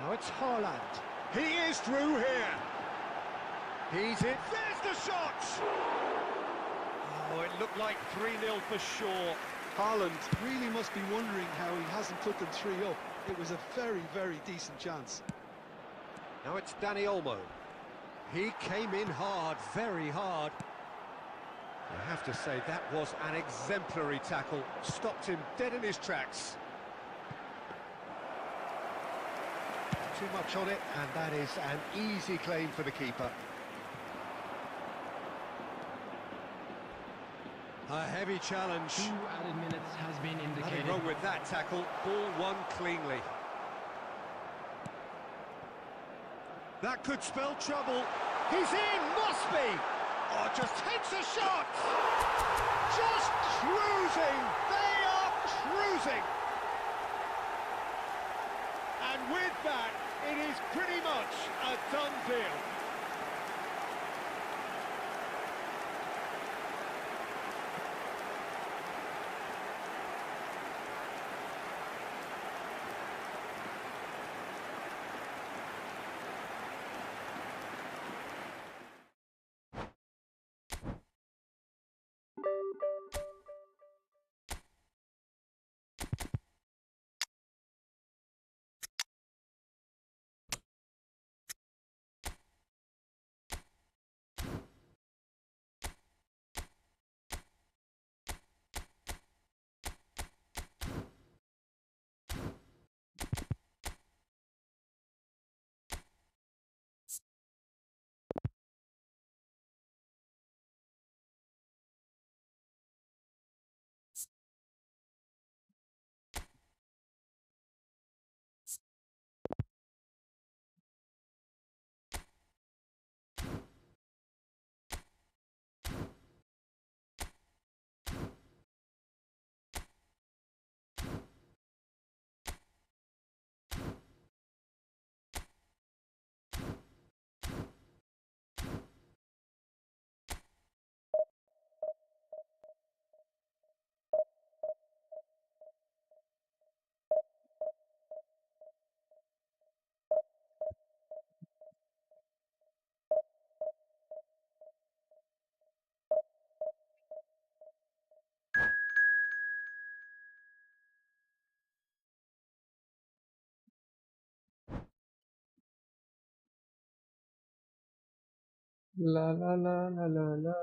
Now it's Haaland. He is through here. He's it. There's the shot! Oh, it looked like 3-0 for sure. Haaland really must be wondering how he hasn't put them 3 up. It was a very, very decent chance. Now it's Dani Olmo. He came in hard, very hard. I have to say, that was an exemplary tackle. Stopped him dead in his tracks. Too much on it, and that is an easy claim for the keeper. A heavy challenge. 2 added minutes has been indicated. Nothing wrong with that tackle. Ball won cleanly. That could spell trouble. He's in, must be! Oh, just takes a shot! Just cruising! They are cruising! And with that, it is pretty much a done deal. La la la la la la.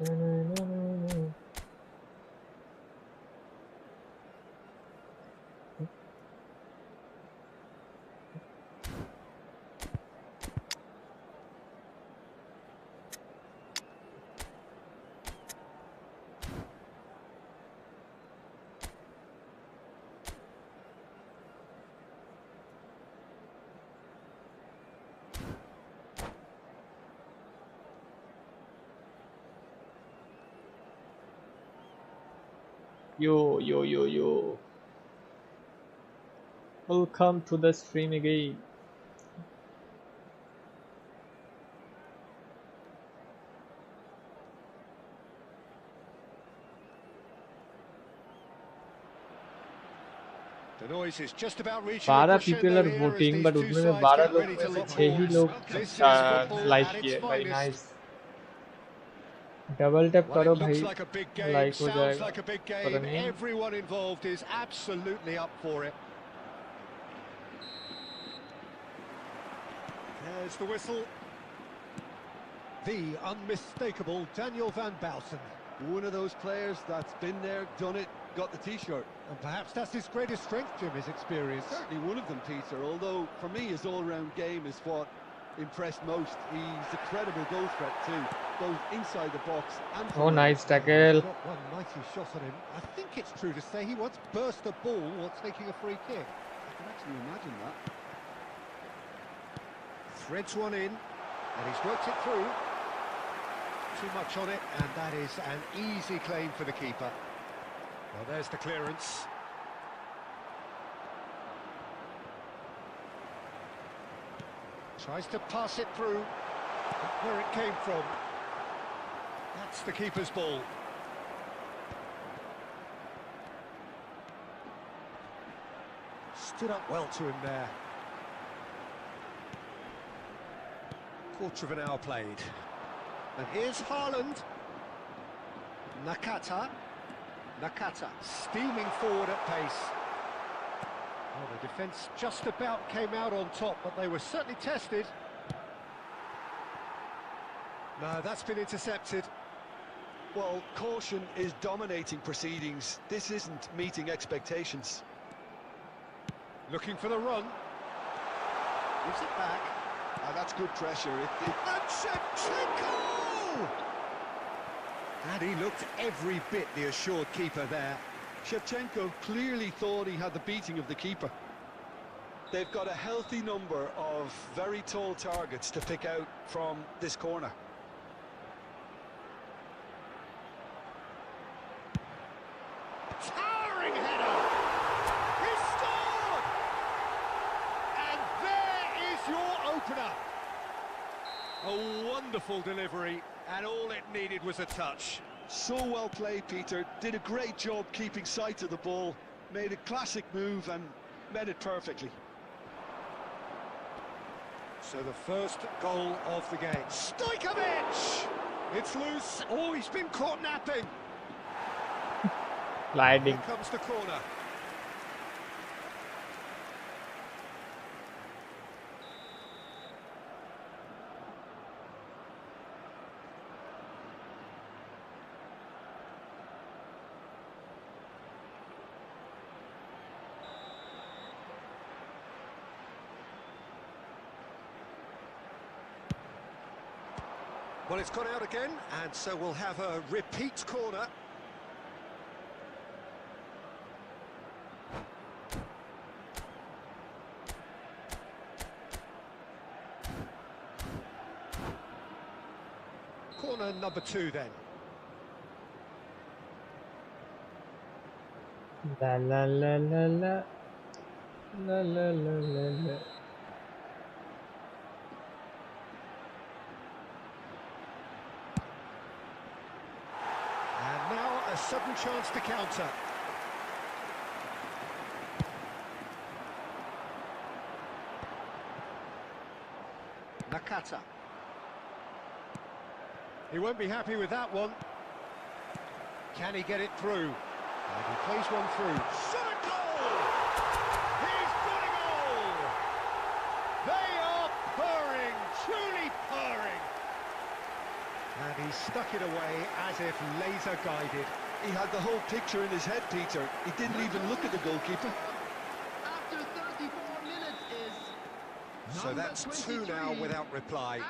Na, na, na, na, na. Yo. Welcome to the stream again. The noise is just about reaching 12 a people crescendo are here as voting, these but two उसमें से sides 12 get लोग ready में to से lock 6 ही horns. लोग This is football like at किए its भाई. finest. Nice. Double tap Well, करो it भाई, looks like a big game, like हो sounds जाएगा. like a big पता game. नहीं. Everyone involved is absolutely up for it. There's the whistle. The unmistakable Daniel van Bouten. One of those players that's been there, done it, got the t-shirt. And perhaps that's his greatest strength, Jim, his experience. Certainly one of them, Peter, although for me his all-round game is what impressed most. He's a credible goal threat too, both inside the box and from Oh, nice tackle. Got one mighty shot on him. I think it's true to say he once burst the ball while taking a free kick. I can actually imagine that. Threads one in, and he's worked it through. Too much on it, and that is an easy claim for the keeper. Well, there's the clearance. Tries to pass it through. Where it came from. That's the keeper's ball. Stood up well to him there. Quarter of an hour played. And here's Haaland. Nakata, steaming forward at pace. Well, the defence just about came out on top, but they were certainly tested. No, that's been intercepted. Well, caution is dominating proceedings. This isn't meeting expectations. Looking for the run. Gives it back. That's good pressure. And Shevchenko! And he looked every bit the assured keeper there. Shevchenko clearly thought he had the beating of the keeper. They've got a healthy number of very tall targets to pick out from this corner. Towering header! He scored! And there is your opener. A wonderful delivery, and all it needed was a touch. So well played, Peter. Did a great job keeping sight of the ball. Made a classic move and met it perfectly. So the first goal of the game. Stojkovic! It's loose. Oh, he's been caught napping. Sliding. Here comes the corner. Well, it's gone out again, and so we'll have a repeat corner. Corner number 2 then. La la la la la. La la la la la. And now a sudden chance to counter. Nakata. He won't be happy with that one. Can he get it through? And he plays one through. Shot a goal! He's got a goal! They are purring, truly purring. And he stuck it away as if laser guided. He had the whole picture in his head, Peter. He didn't even look at the goalkeeper. After 34 minutes is So that's 2 now without reply.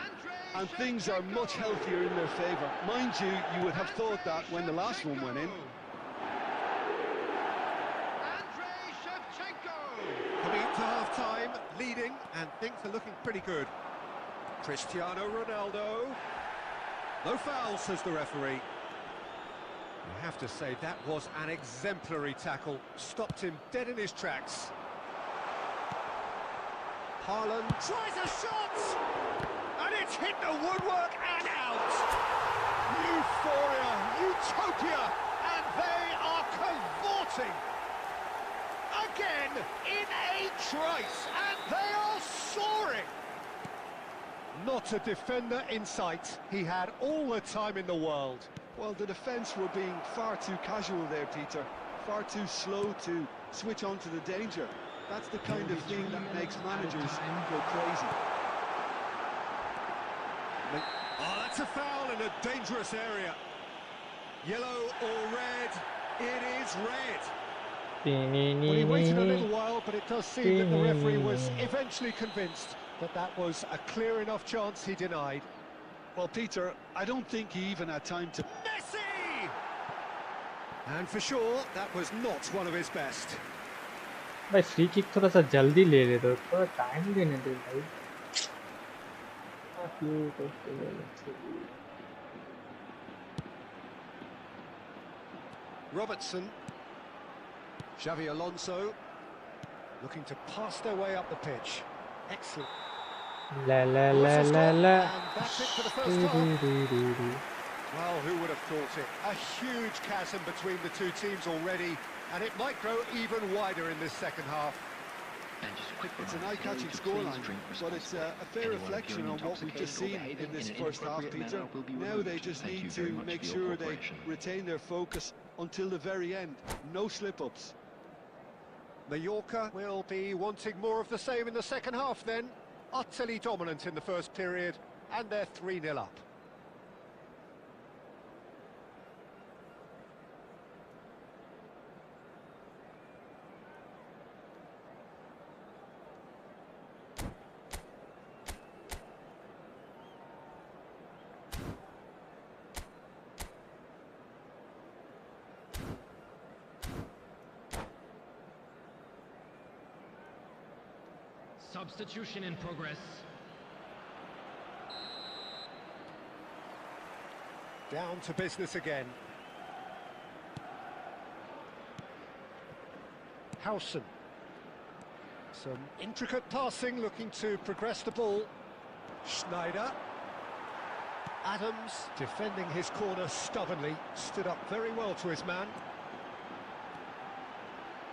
And things are much healthier in their favour. Mind you, you would have thought that when the last one went in. Coming up to half-time, leading, and things are looking pretty good. Cristiano Ronaldo. No foul, says the referee. You have to say that was an exemplary tackle. Stopped him dead in his tracks. Haaland tries a shot! And it's hit the woodwork and out! Euphoria, utopia, and they are cavorting! Again, in a trice, and they are soaring! Not a defender in sight. He had all the time in the world. Well, the defence were being far too casual there, Peter. Far too slow to switch on to the danger. That's the kind of thing that makes managers go crazy. Oh, that's a foul in a dangerous area. Yellow or red? It is red. Well, he waited a little while, but it does seem that the referee was eventually convinced that that was a clear enough chance he denied. Well, Peter, I don't think he even had time to... Messi! And for sure, that was not one of his best. भाई free kick थोड़ा सा जल्दी ले ले दो, थोड़ा time देने दो भाई। Robertson, Xavi Alonso, looking to pass their way up the pitch. Excellent. La la la la la. And that's it for the first half. Well, who would have thought it? A huge chasm between the two teams already, and it might grow even wider in this second half. It's an eye-catching scoreline, but it's a fair reflection on what we've just seen in this first half, Peter. Now they just need to make sure they retain their focus until the very end. No slip-ups. Mallorca will be wanting more of the same in the second half then. Utterly dominant in the first period, and they're 3-0 up. Substitution in progress. Down to business again. Howson. Some intricate passing, looking to progress the ball. Schneider. Adams, defending his corner stubbornly, stood up very well to his man.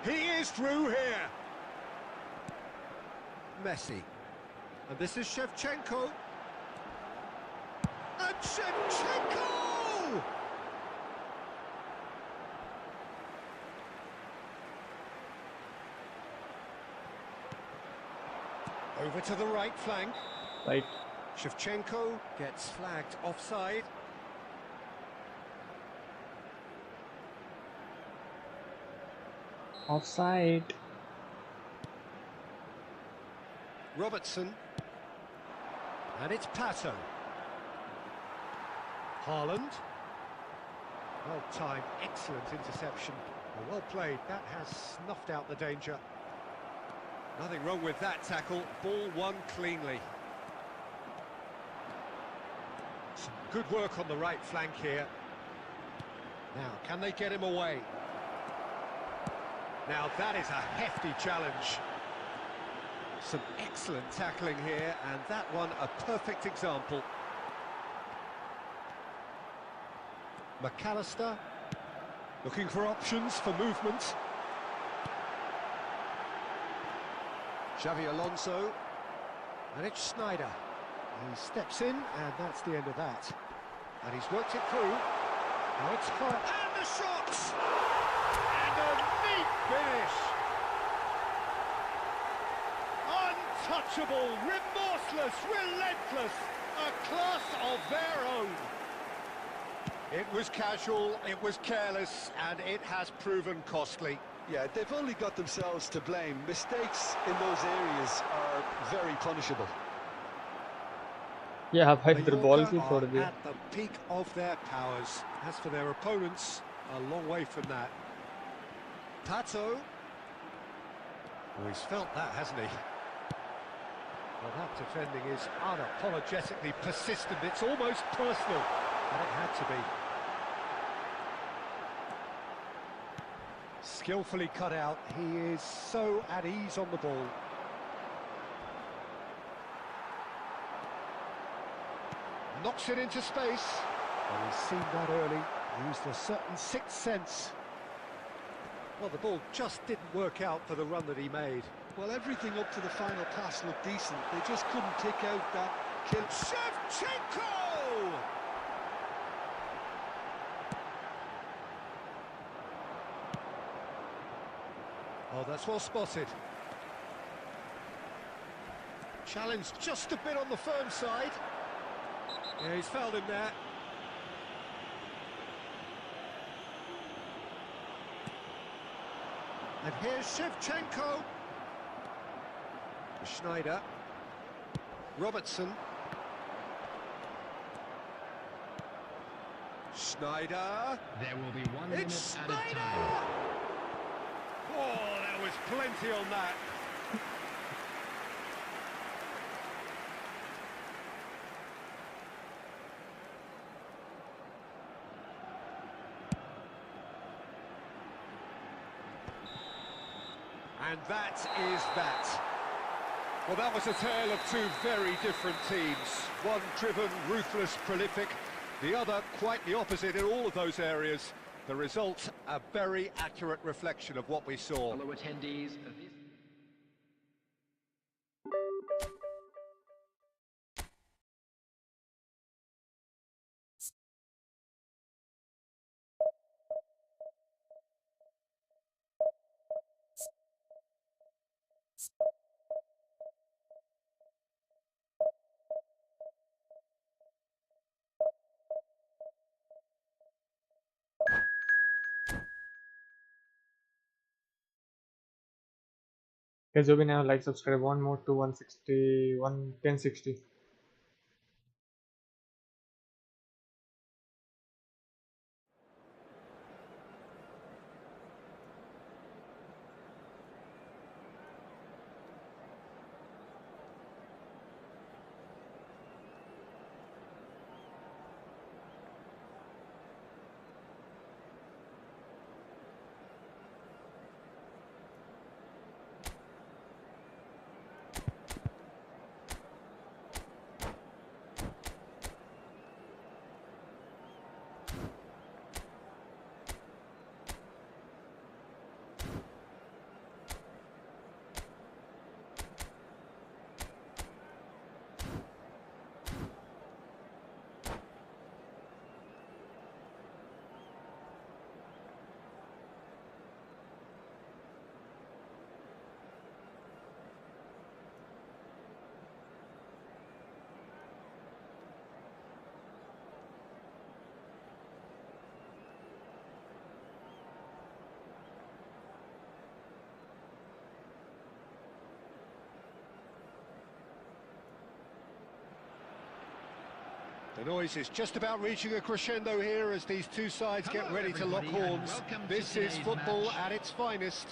He is through here. Messi. And this is Shevchenko. And Shevchenko! Over to the right flank. Right. Shevchenko gets flagged offside. Offside. Robertson. And it's Pato. Haaland. Well timed, excellent interception. Well played, that has snuffed out the danger. Nothing wrong with that tackle, ball won cleanly. Some good work on the right flank here. Now, can they get him away? Now that is a hefty challenge. Some excellent tackling here, and that one a perfect example. McAllister, looking for options for movement. Xavi Alonso, and it's Schneider. He steps in, and that's the end of that. And he's worked it through. Now it's hot. And the shot! And a neat finish! Untouchable, remorseless, relentless, a class of their own. It was casual, it was careless, and it has proven costly. Yeah, they've only got themselves to blame. Mistakes in those areas are very punishable. Yeah, भाई फिर ball Mallorca की छोड़ are दिया. at the peak of their powers. As for their opponents, a long way from that. Pato. Oh, he's felt that, hasn't he? Well, that defending is unapologetically persistent. It's almost personal, and it had to be. Skillfully cut out. He is so at ease on the ball. Knocks it into space. Well, he's seen that early. Used a certain sixth sense. Well, the ball just didn't work out for the run that he made. Well, everything up to the final pass looked decent. They just couldn't take out that kill. Shevchenko! Oh, that's well spotted. Challenge just a bit on the firm side. Yeah, he's fouled him there. And here's Shevchenko. Schneider. Robertson. Schneider. There will be 1 minute It's at a Schneider! time. Oh, there was plenty on that. And that is that. Well, that was a tale of two very different teams. One driven, ruthless, prolific. The other quite the opposite in all of those areas. The result, a very accurate reflection of what we saw. Fellow attendees of this... Guys, you can now like, subscribe, one more to 160, 1060. The noise is just about reaching a crescendo here as these two sides get Hello, ready to lock everybody, and horns. welcome to This is today's football match. at its finest.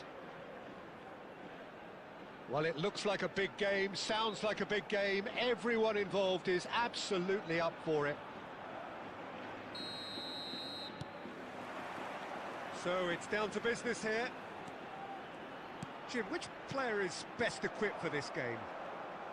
Well, it looks like a big game, sounds like a big game. Everyone involved is absolutely up for it. So it's down to business here. Jim, which player is best equipped for this game?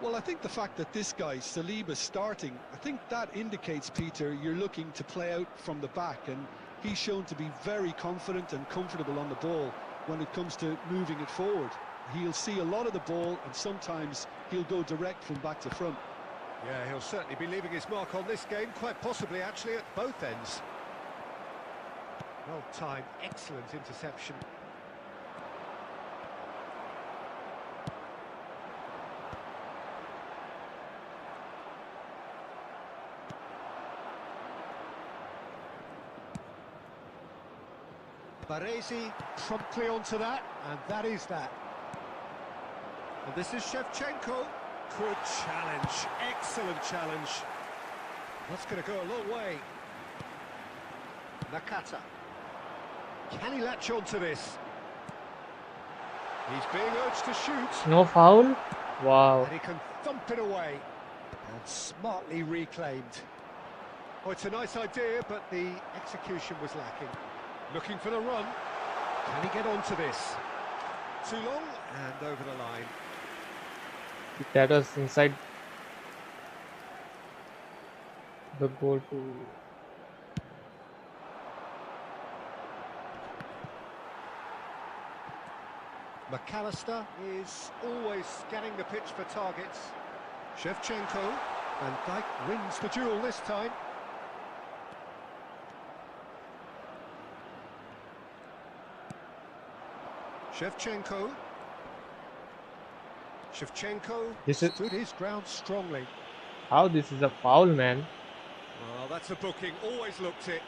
Well, I think the fact that this guy, Saliba's starting, I think that indicates, Peter, you're looking to play out from the back, and he's shown to be very confident and comfortable on the ball when it comes to moving it forward. He'll see a lot of the ball, and sometimes he'll go direct from back to front. Yeah, he'll certainly be leaving his mark on this game, quite possibly actually at both ends. Well timed, excellent interception. Baresi promptly onto that, and that is that. And this is Shevchenko. Good challenge, excellent challenge. That's going to go a long way. Nakata. Can he latch onto this? He's being urged to shoot. No foul? Wow. And he can thump it away. And smartly reclaimed. Oh, it's a nice idea, but the execution was lacking. Looking for the run. Can he get onto this? Too long and over the line. That was inside the goal to. McAllister is always scanning the pitch for targets. Shevchenko, and Dyke wins the duel this time. Shevchenko This is stood his ground strongly. how this is a foul, man. Well, that's a booking, always looked it.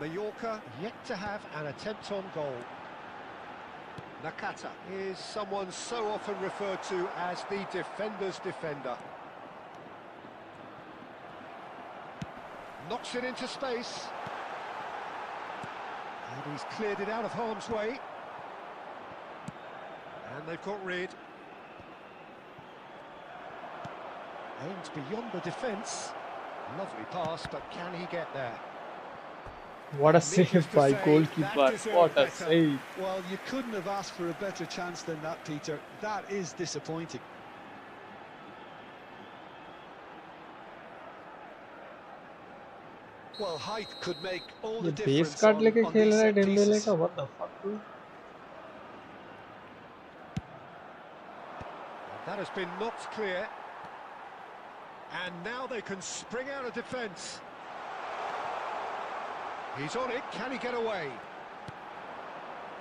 Mallorca yet to have an attempt on goal. Nakata is someone so often referred to as the defender's defender. Knocks it into space. And he's cleared it out of harm's way. And they've got rid. Aims beyond the defence. Lovely pass, but can he get there? What a save by goalkeeper. What a save. Well, you couldn't have asked for a better chance than that, Peter. That is disappointing. Well, height could make all the ये difference base card लेके on खेल these रहा है set Dembélé pieces. का. What the fuck, dude? That has been knocked clear. And now they can spring out of defence. He's on it, can he get away?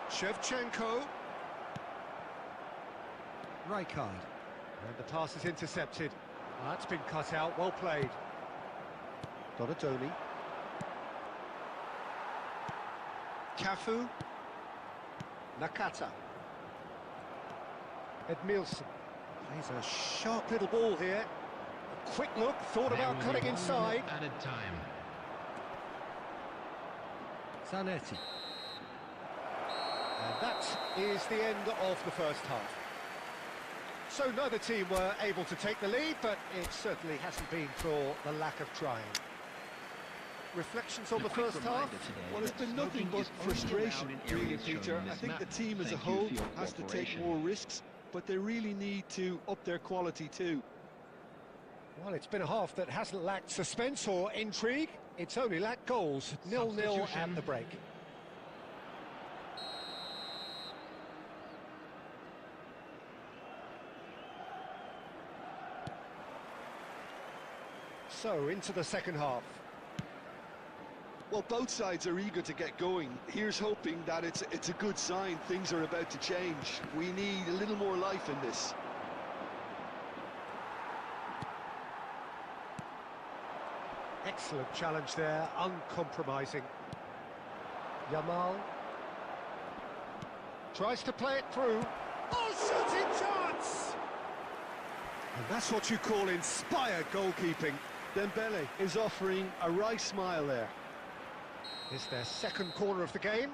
Shevchenko. Rijkaard. And the pass is intercepted. That's been cut out, well played. Donadoni. Cafu. Nakata. Edmilson. Plays a sharp little ball here. A quick look, thought about cutting inside. Added time. Zanetti. And that is the end of the first half. So neither team were able to take the lead, but it certainly hasn't been for the lack of trying. Reflections on the first half? Well, it's been nothing but frustration, really, Peter. I think the team as a whole has to take more risks, but they really need to up their quality too. Well, it's been a half that hasn't lacked suspense or intrigue. It's only lacked goals. 0-0 at the break. So, into the second half. Well, both sides are eager to get going. Here's hoping that it's a good sign. Things are about to change. We need a little more life in this. Excellent challenge there, uncompromising. Yamal tries to play it through. Oh, shooting chance! And that's what you call inspired goalkeeping. Dembele is offering a right smile there. It's their second corner of the game.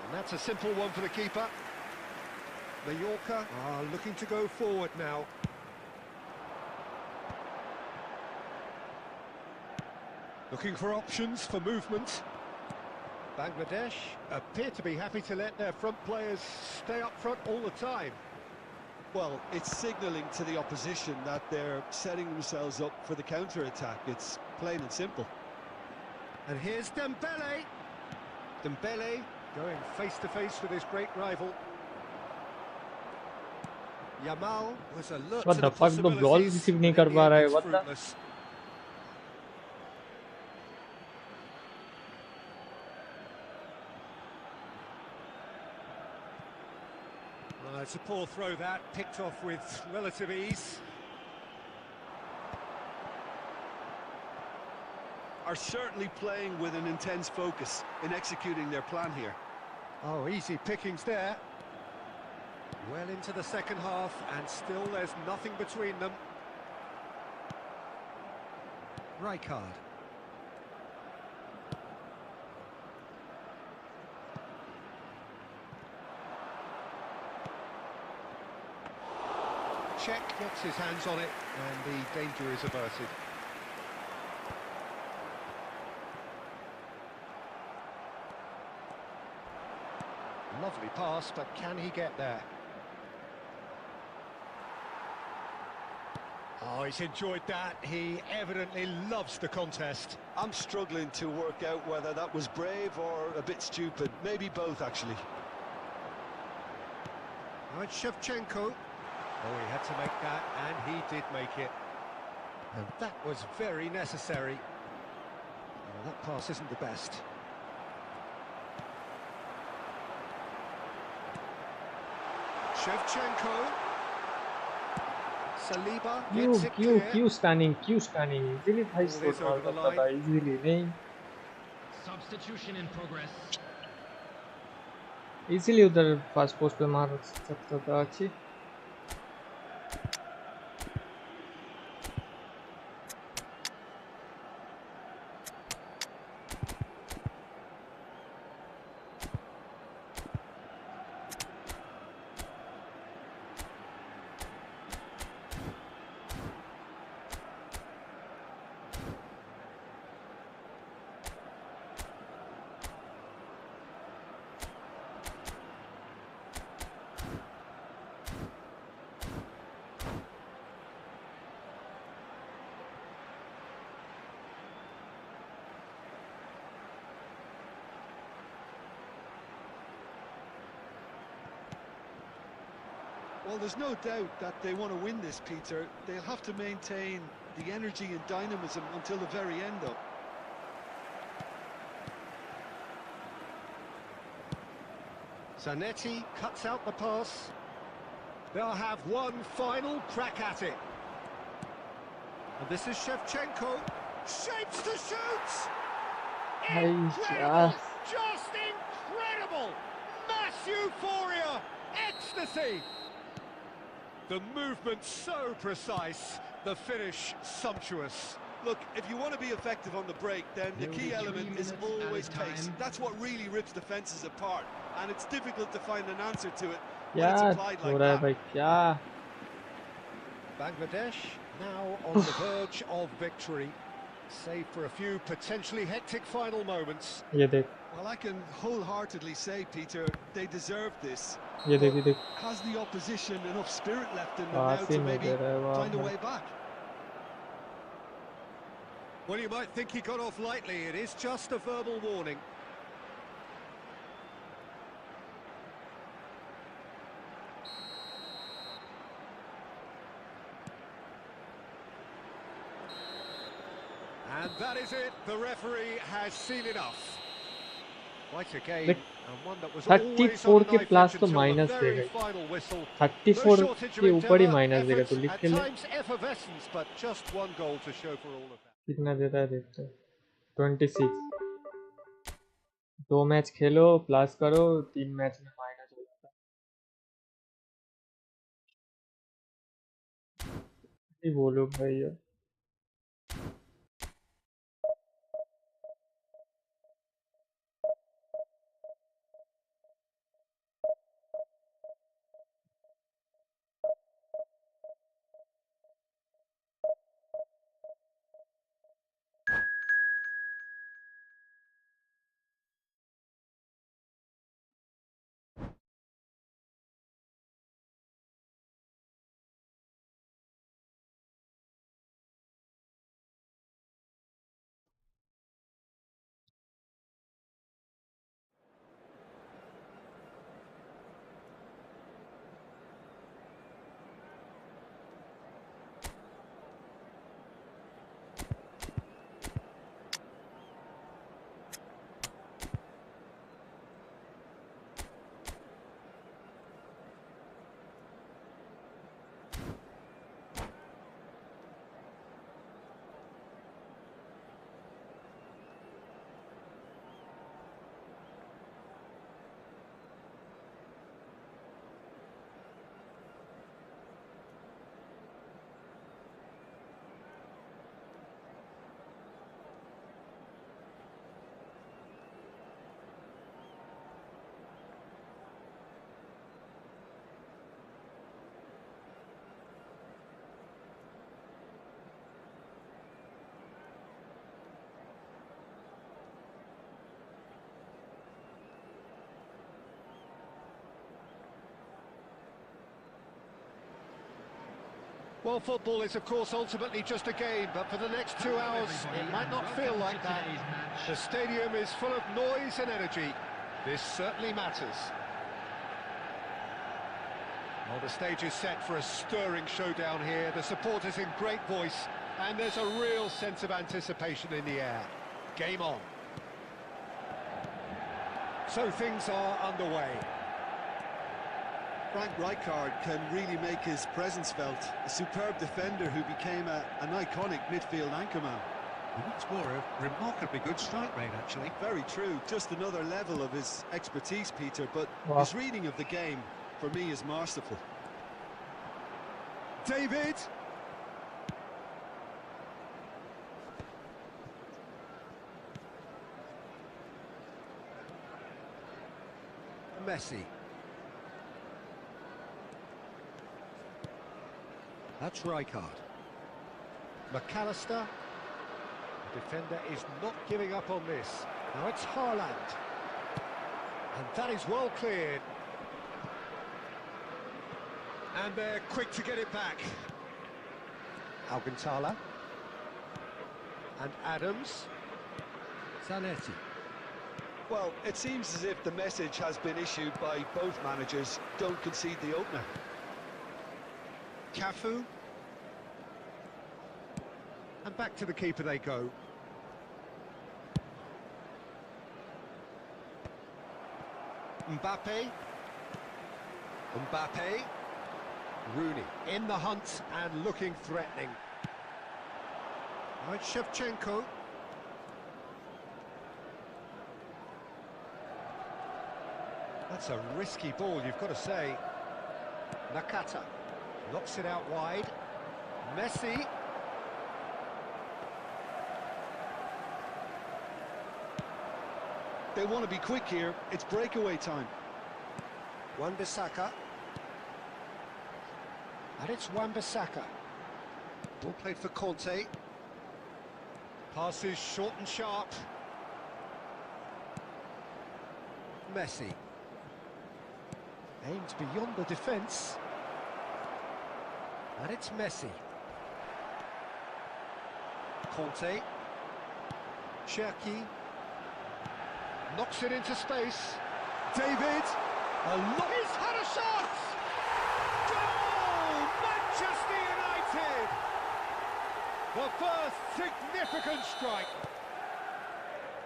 And that's a simple one for the keeper. Mallorca are looking to go forward now. Looking for options for movement. Bangladesh appear to be happy to let their front players stay up front all the time. Well, it's signalling to the opposition that they're setting themselves up for the counter-attack. It's plain and simple. And here's Dembele. Dembele going face-to-face with his great rival. Yamal was alert What to the fuck, the ball receive नहीं कर पा रहा है. What the? It's a poor throw that, picked off with relative ease. are certainly playing with an intense focus in executing their plan here. Oh, easy pickings there. Well into the second half, and still there's nothing between them. Rijkaard. Czech gets his hands on it, and the danger is averted. Lovely pass, but can he get there? Oh, he's enjoyed that. He evidently loves the contest. I'm struggling to work out whether that was brave or a bit stupid. Maybe both, actually. Right, Shevchenko. Oh, he had to make that, and he did make it. And that was very necessary. Well, that pass isn't the best. Shevchenko. Saliba gets it clear. क्यों stunning easily भाई Ball is shot मार over the सकता था line. easily नहीं Substitution in progress. easily उधर fast post पे मार सकता था अच्छी Well, there's no doubt that they want to win this, Peter. They'll have to maintain the energy and dynamism until the very end, though. Zanetti cuts out the pass. They'll have one final crack at it. And this is Shevchenko. Shapes to shoot! Incredible! Just incredible! Mass euphoria! Ecstasy! The movement so precise, the finish sumptuous. Look, if you want to be effective on the break, then the key element is always pace. That's what really rips defenses apart, and it's difficult to find an answer to it when it's applied like that. भाई क्या Bangladesh now on the verge of victory, save for a few potentially hectic final moments. ये देख Well, I can wholeheartedly say, Peter, they deserve this. ये देख Has the opposition enough spirit left in them now pass he to नहीं maybe दे रहा है वहाँ find a पर way back? Well, you might think he got off lightly. It is just a verbal warning. And that is it. The referee has seen enough. Quite a game, and one that was always on 34 a के knife plus edge तो until the minus very देगा final whistle. 34 No shortage of के ऊपर ही endeavour, minus देगा तो efforts, लिख at के ले times effervescence, but just one goal to show for all of that. कितना देता है देखते हैं 26 2 मैच खेलो प्लस करो 3 मैच में माइनस हो जाता है बोलो भाई यार Well, football is, of course, ultimately just a game, but for the next 2 hours, it might not feel like that. The stadium is full of noise and energy. This certainly matters. Well, the stage is set for a stirring showdown here. The supporters in great voice, and there's a real sense of anticipation in the air. Game on. So things are underway. Frank Rijkaard can really make his presence felt. A superb defender who became an iconic midfield anchorman. What's more, a remarkably good strike rate, actually. Very true. Just another level of his expertise, Peter, but Wow. his reading of the game, for me, is masterful. David! Messi. That's Rijkaard. McAllister. The defender is not giving up on this. Now it's Haaland. And that is well cleared. And they're quick to get it back. Alcantara. And Adams. Zanetti. Well, it seems as if the message has been issued by both managers. Don't concede the opener. Cafu. And back to the keeper they go. Mbappe. Rooney in the hunt and looking threatening. Right, Shevchenko. That's a risky ball, you've got to say. Nakata knocks it out wide. Messi. They want to be quick here. It's breakaway time. Wan-Bissaka. And it's Wan-Bissaka. Ball played for Conte. Passes short and sharp. Messi. Aimed beyond the defence. And it's Messi. Conte. Cherki. Knocks it into space. David. He's had a shot! Goal! Manchester United! The first significant strike.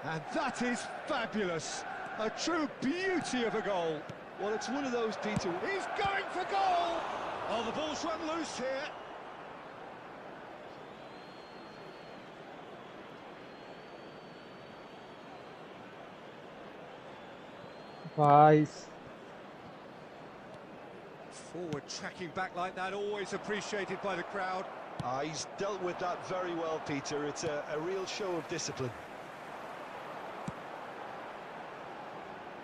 And that is fabulous. A true beauty of a goal. Well, it's one of those, Peter. He's going for goal! Oh, the ball's run loose here. Nice. Forward tracking back like that, always appreciated by the crowd. He's dealt with that very well, Peter. It's a real show of discipline.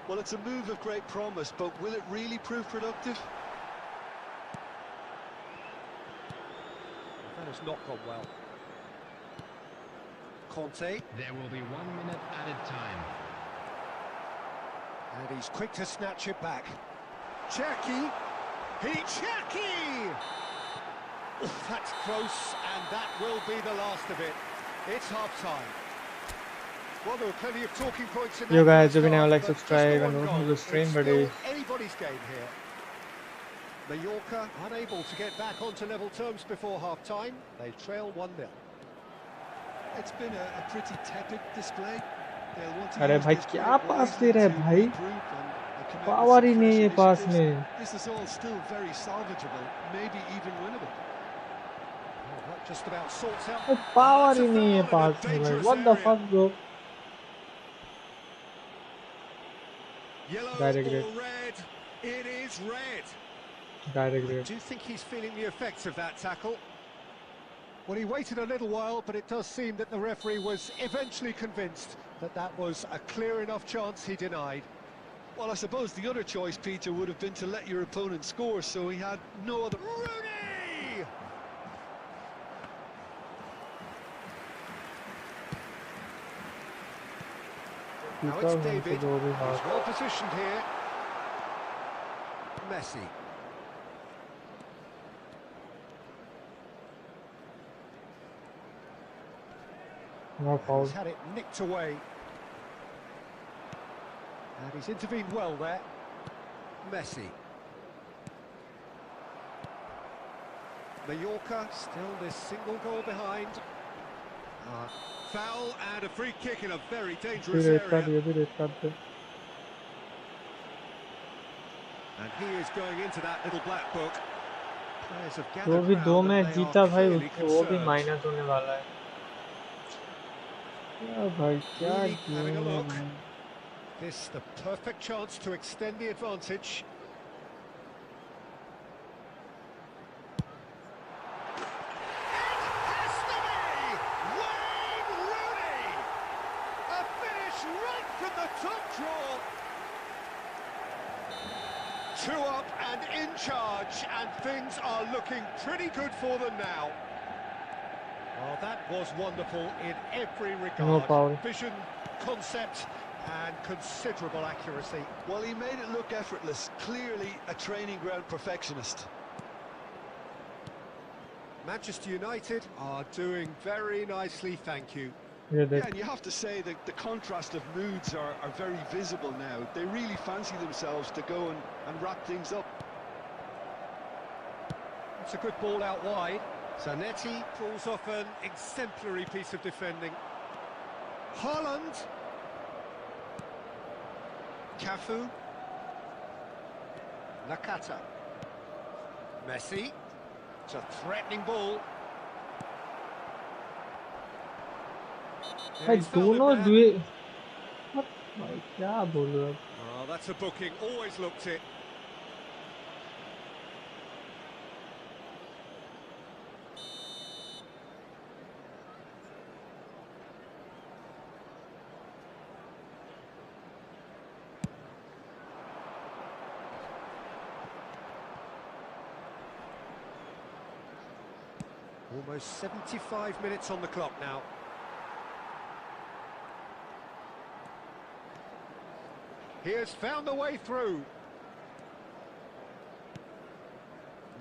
Well, it's a move of great promise, but will it really prove productive? That has not gone well. Conte. There will be 1 minute added time. And he's quick to snatch it back. Cherki. Cherki! That's close, and that will be the last of it. It's half-time. Well, there were plenty of talking points in that. You guys, first if you never half, like, but subscribe just and one welcome to goal. the stream, It's buddy. still anybody's game here. Mallorca unable to get back onto level terms before half-time. They trail 1-0. It's been a pretty tepid display. They'll want to अरे use भाई this क्या break पास wisely दे रहा है to भाई? regroup and come out with power some ही नहीं है fresh पास initiatives. में. This is all still very salvageable, maybe even winnable. Well, that just about sorts out. Power That's he a नहीं है foul in a पास में भाई. dangerous What the area. fuck, bro? Yellow Direct or red. red? It is red. Direct I red. do think he's feeling the effects of that tackle. Well, he waited a little while, but it does seem that the referee was eventually convinced that that was a clear enough chance he denied. Well, I suppose the other choice, Peter, would have been to let your opponent score, so he had no other... Rooney! Now it's David. He's well positioned here. Messi. No And foul. he's had it nicked away. And he's intervened well there. Messi. Mallorca still this single goal behind. Foul and a free kick in a very ये dangerous red card, area. ये भी red card थे. And he is going into that little black book. Players have जो gathered भी 2 round and match they are जीता भाई clearly उसके वो भी concerned. माइनस होने वाला है. क्या भाई क्या Really having a गेम है look. भाई. This the perfect chance to extend the advantage. Has to be Wayne Rooney! A finish right from the top draw. 2 up and in charge, and things are looking pretty good for them now. Well, that was wonderful in every regard. No foul. Vision, concept, and considerable accuracy. Well, he made it look effortless. Clearly a training ground perfectionist. Manchester United are doing very nicely, thank you. ये Yeah, देख. and you have to say that the contrast of moods are very visible now. They really fancy themselves to go and wrap things up. It's a good ball out wide. Zanetti pulls off an exemplary piece of defending. Haaland. Cafu. Nakata. Messi. It's a threatening ball. भाई He's fouled him दोनों there. दुए भाई क्या बोलूं अब. Oh, that's a booking. Always looked it. Almost 75 minutes on the clock now. He has found the way through.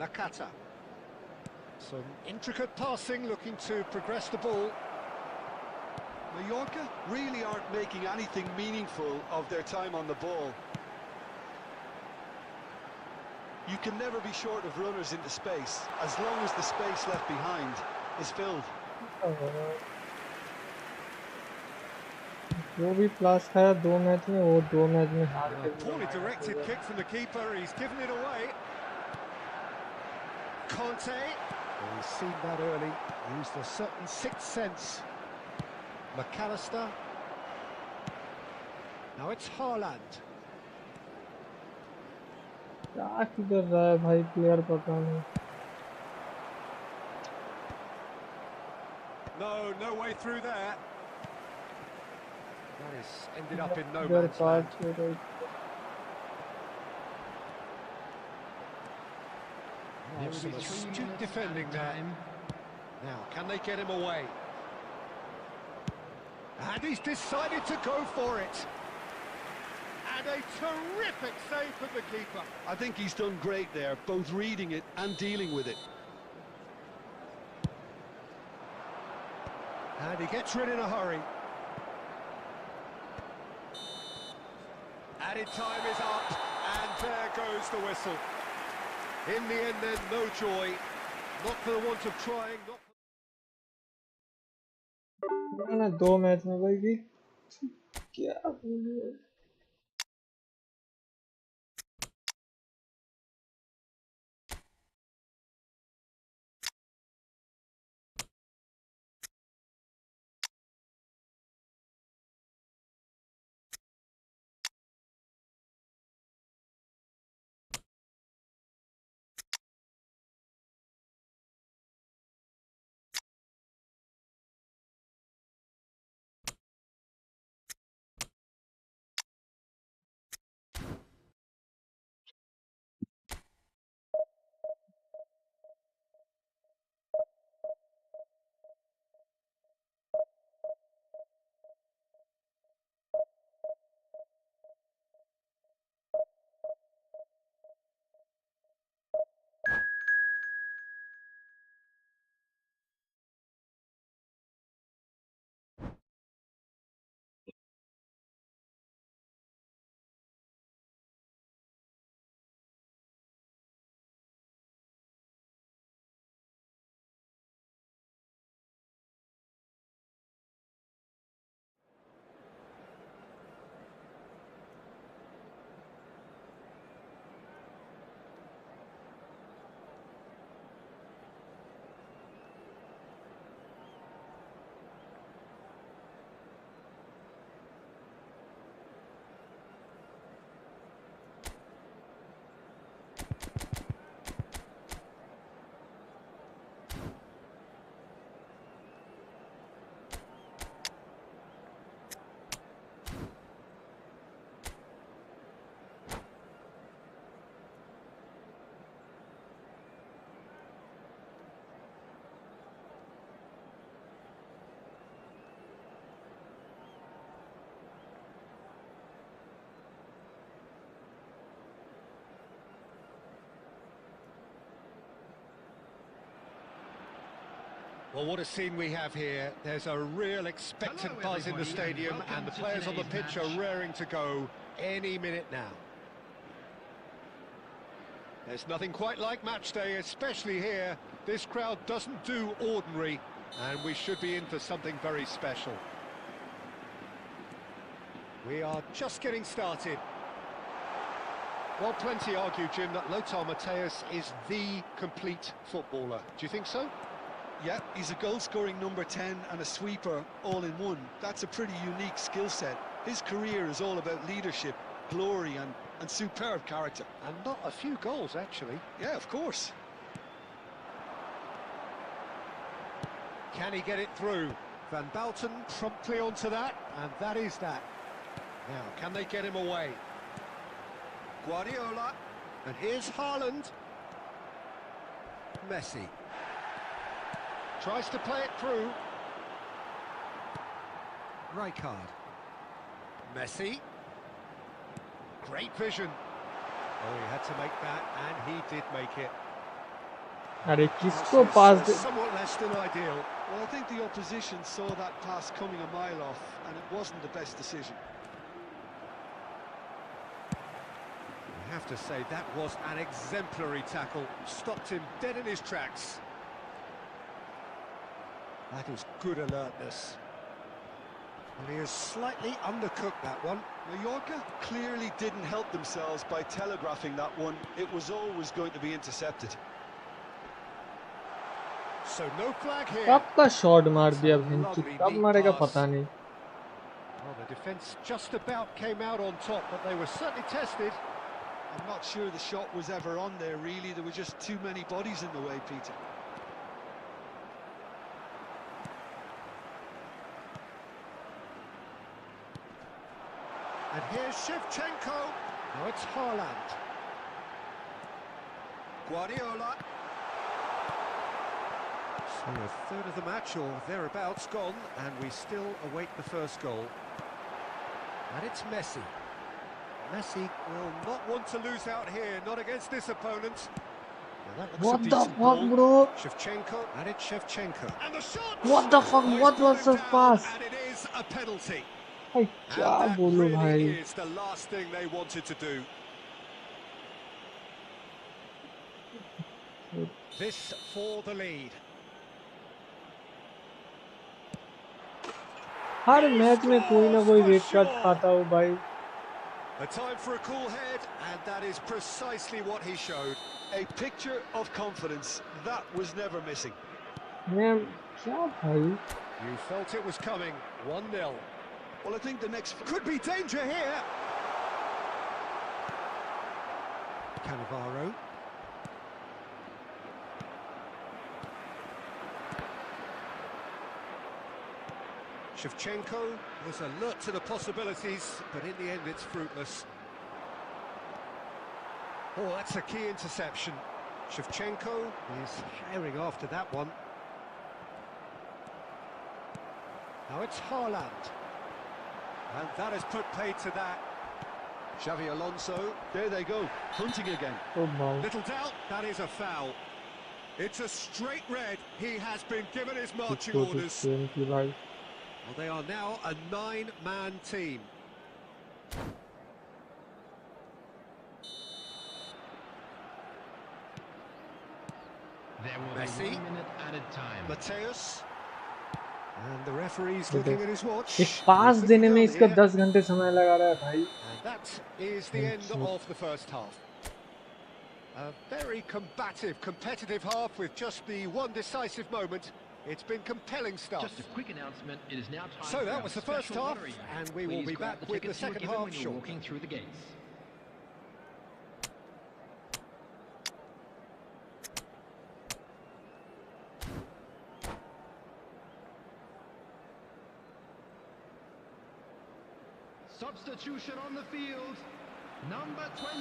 Nakata. Some intricate passing, looking to progress the ball. Mallorca really aren't making anything meaningful of their time on the ball. You can never be short of runners into space, as long as the space left behind is filled. जो भी plus है 2 match में वो 2 match में हार के भी Poorly minus हो directed गया. kick from the keeper, he's given it away. Conte. Well, he's seen that early, used a certain sixth sense. McAllister. Now it's Haaland. क्या किधर रहा है भाई प्लेयर पता नहीं. No way through there. That has ended up in no इधर man's पास land. हो रही. Oh, some astute defending there. Now, can they get him away? And he's decided to go for it. And a terrific save from the keeper. I think he's done great there, both reading it and dealing with it. And he gets rid in a hurry. Added time is up, and there goes the whistle. In the end then, no joy. Not for the want of trying, not for... ना 2 match में भाई भी क्या बोलूं. Well, what a scene we have here. There's a real expectant buzz in the stadium, and the players on the pitch are raring to go any minute now. There's nothing quite like match day, especially here. This crowd doesn't do ordinary, and we should be in for something very special. We are just getting started. Well, plenty argue, Jim, that Lothar Matthäus is the complete footballer. Do you think so? Yeah, he's a goal-scoring number 10 and a sweeper all in one. That's a pretty unique skill set. His career is all about leadership, glory and superb character. And not a few goals, actually. Yeah, of course. Can he get it through? Van Balten promptly onto that, and that is that. Now, can they get him away? Guardiola, and here's Haaland. Messi. Tries to play it through. Rijkaard. Messi. Great vision. Oh, he had to make that, and he did make it. अरे किसको पास दे Somewhat less than ideal. Well, I think the opposition saw that pass coming a mile off, and it wasn't the best decision. I have to say, that was an exemplary tackle. Stopped him dead in his tracks. That is good alertness. Well, he has slightly undercooked that one. Mallorca clearly didn't help themselves by telegraphing that one. It was always going to be intercepted. So no flag here. कब का shot मार दिया भिंचू कब मारेगा पता नहीं. Well, the defence just about came out on top, but they were certainly tested. I'm not sure the shot was ever on there, really. There were just too many bodies in the way, Peter. And here's Shevchenko. Now it's Haaland. Guardiola. So a third of the match or thereabouts gone, and we still await the first goal. And it's Messi. Messi will not want to lose out here, not against this opponent. Now that looks What a the decent fuck, ball. bro? Shevchenko, and it's Shevchenko. And the shot! What the fuck? Oh, What was the down, pass? And it is a penalty. भाई And क्या that बोलूं really भाई. is the last thing they wanted to do. This for the lead. Her match में कोई ना कोई red card खाता हो भाई. A time for a cool head, and that is precisely what he showed. A picture of confidence. That was never missing. मैं क्या भाई. You felt it was coming. 1-0. Well, I think the next... Could be danger here. Cannavaro. Shevchenko was alert to the possibilities, but in the end it's fruitless. Oh, that's a key interception. Shevchenko is herring after that one. Now it's Haaland. And that has put paid to that. Xavi Alonso, there they go, hunting again. Oh wow. Little doubt, that is a foul. It's a straight red. He has been given his marching orders. भाई. Well, they are now a 9-man team. There will Messi. be 1 minute added time. Matthäus. And the referee's looking at his watch. एक पास देने में इसका 10 घंटे समय लगा रहा है भाई. And that is the end of the first half. A very combative, competitive half with just the one decisive moment. It's been compelling stuff. Just a quick announcement, it is now time So for that our was the first special half, lottery. and we will Please be grab back the with the tickets you were second given half when you were shortly. walking through the gates. Substitution on the field, number 20,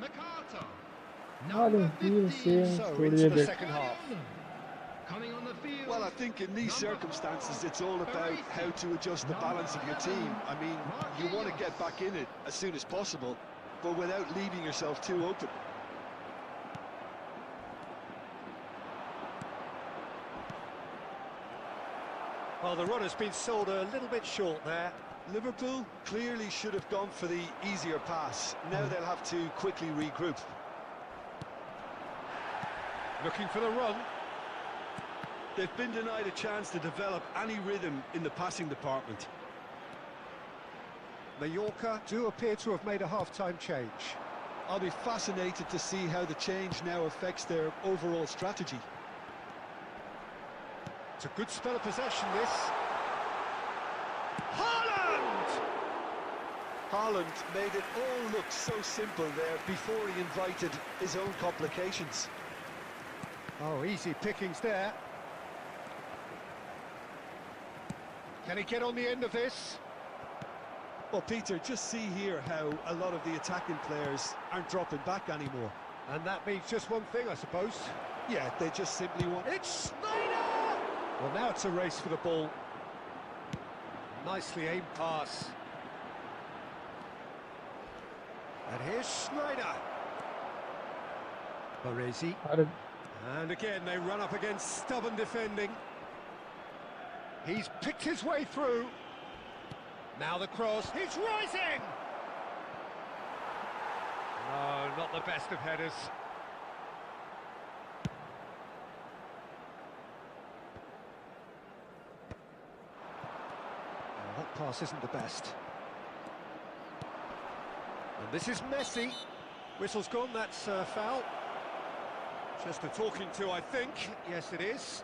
McCarter. Number 15, So into the second half. coming on the field. Well, I think in these circumstances, it's all about how to adjust the balance of your team. I mean, you want to get back in it as soon as possible, but without leaving yourself too open. Well, the run has been sold a little bit short there. Liverpool clearly should have gone for the easier pass. Now they'll have to quickly regroup. Looking for the run. They've been denied a chance to develop any rhythm in the passing department. Mallorca do appear to have made a half-time change. I'll be fascinated to see how the change now affects their overall strategy. It's a good spell of possession, this. Haaland! Haaland made it all look so simple there before he invited his own complications. Oh, easy pickings there. Can he get on the end of this? Well, Peter, just see here how a lot of the attacking players aren't dropping back anymore. And that means just one thing, I suppose. Yeah, they just simply want... It's Snyder! Well, now it's a race for the ball. Nicely aimed pass. And here's Snyder. Baresi. And again, they run up against stubborn defending. He's picked his way through. Now the cross. It's RYZEN! No, not the best of headers. Oh, that pass isn't the best. And this is Messi. Whistle's gone, that's foul. Just a talking to, I think. Yes, it is.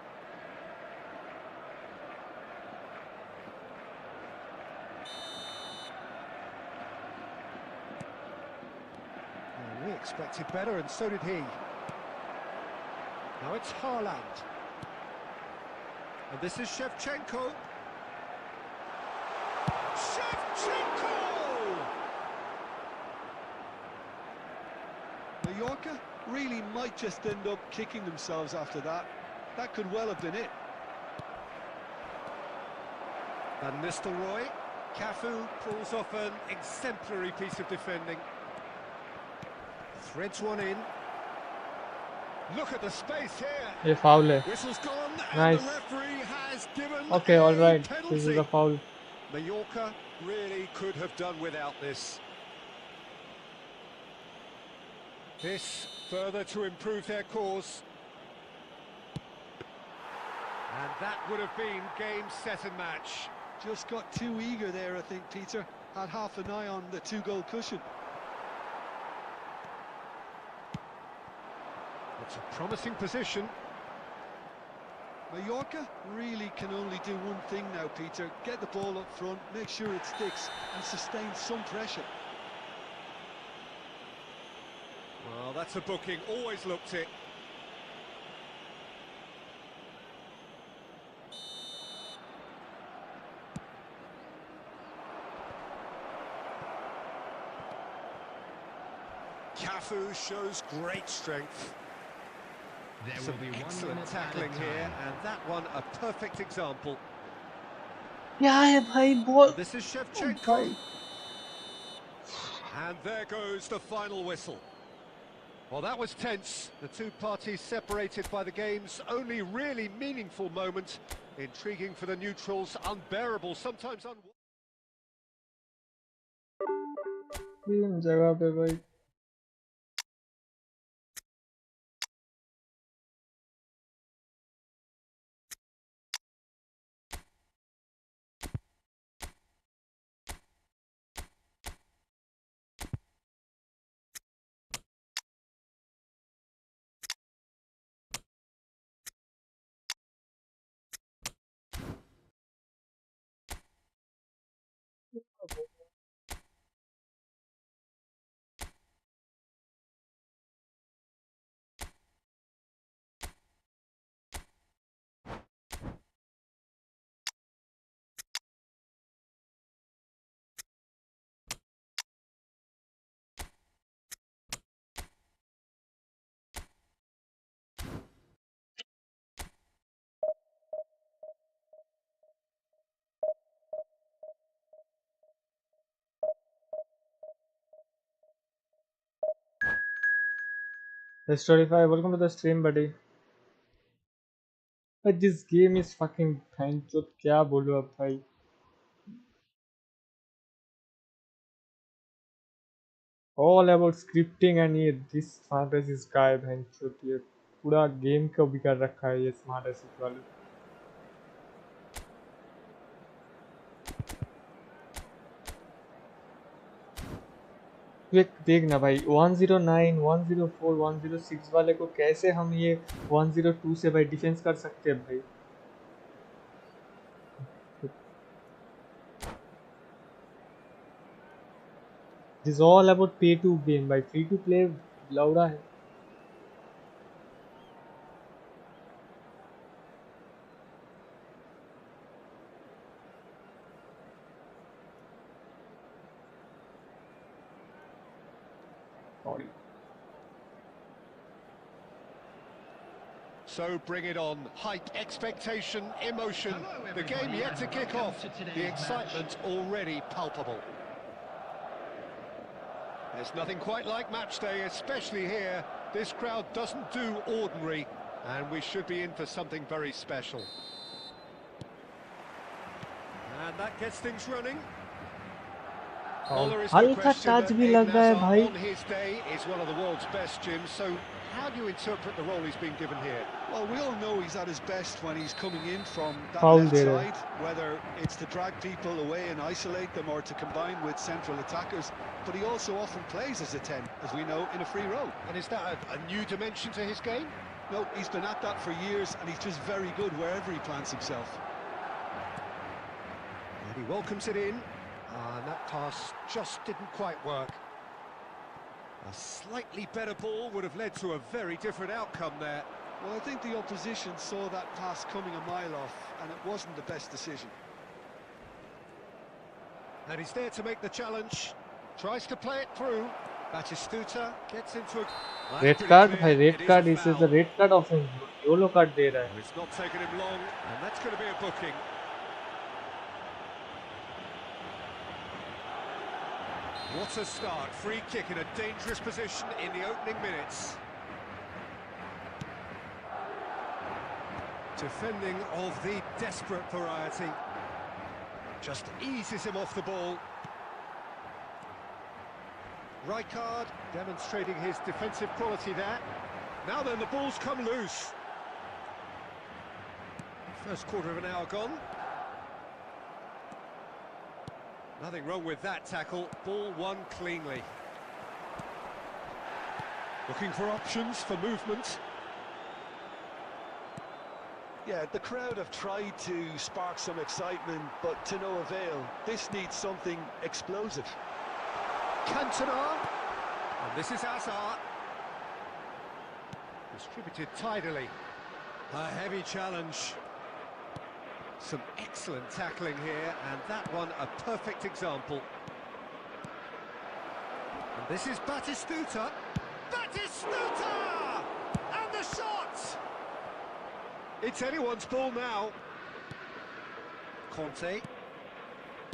We expected better, and so did he. Now it's Haaland. And this is Shevchenko. Shevchenko! Mallorca really might just end up kicking themselves after that. That could well have been it. And Nistelrooy. Cafu pulls off an exemplary piece of defending. Threads one in. Look at the space here. ये foul है. Whistle's gone. Nice. And the referee has given Okay, all right. penalty. This is a foul. Mallorca really could have done without this. This further to improve their cause. And that would have been game, set and match. Just got too eager there, I think, Peter. Had half an eye on the two-goal cushion. It's a promising position. Mallorca really can only do one thing now, Peter. Get the ball up front, make sure it sticks, and sustain some pressure. Well, that's a booking. Always looked it. Cafu shows great strength. There Some will be 1 excellent minute tackling added here, time. and that one a perfect example. क्या है भाई बहुत. This is Shevchenko. भाई. And there goes the final whistle. Well, that was tense. The two parties separated by the game's only really meaningful moment. Intriguing for the neutrals, unbearable, sometimes तीन जगह पे भाई. Story 5, welcome to the stream, buddy. But this game is fucking bhaincod, क्या बोलूं अब भाई. All about scripting and ये this smart assist guy bhaincod, ये पूरा गेम को बिगाड़ रखा है ये smart assist वाले. देख ना भाई 109, 104, 106 वाले को कैसे हम ये 102 से भाई डिफेंस कर सकते हैं भाई. This is all about pay to game भाई. Free to play लौड़ा है. So bring it on. Hype, expectation, emotion. The game yet to kick off. The excitement already palpable. There's nothing quite like match day, especially here. This crowd doesn't do ordinary, and we should be in for something very special. And that gets things running. हल्का touch भी लग रहा है भाई. On his day is one of the world's best gyms, so how do you interpret the role he's been given here? Well, we all know he's at his best when he's coming in from that Foul left there. side, whether it's to drag people away and isolate them or to combine with central attackers. But he also often plays as a 10, as we know, in a free role. And is that a new dimension to his game? No, he's been at that for years, and he's just very good wherever he plants himself. And he welcomes it in. And that pass just didn't quite work. A slightly better ball would have led to a very different outcome there. Well, I think the opposition saw that pass coming a mile off, and it wasn't the best decision. And he's there to make the challenge. Tries to play it through. Batistuta gets into a... Red card भाई, red card. This is the red card offense. Yellow card दे रहा है. It's not taken him long, and that's going to be a booking. What a start. Free kick in a dangerous position in the opening minutes. Defending of the desperate variety. Just eases him off the ball. Rijkaard demonstrating his defensive quality there. Now then, the ball's come loose. First quarter of an hour gone. Nothing wrong with that tackle. Ball won cleanly. Looking for options for movement. Yeah, the crowd have tried to spark some excitement, but to no avail. This needs something explosive. Cantona. And this is Hazard. Distributed tidily. A heavy challenge. Some excellent tackling here, and that one a perfect example. And this is Batistuta. Batistuta! And the shot! It's anyone's ball now. Conte.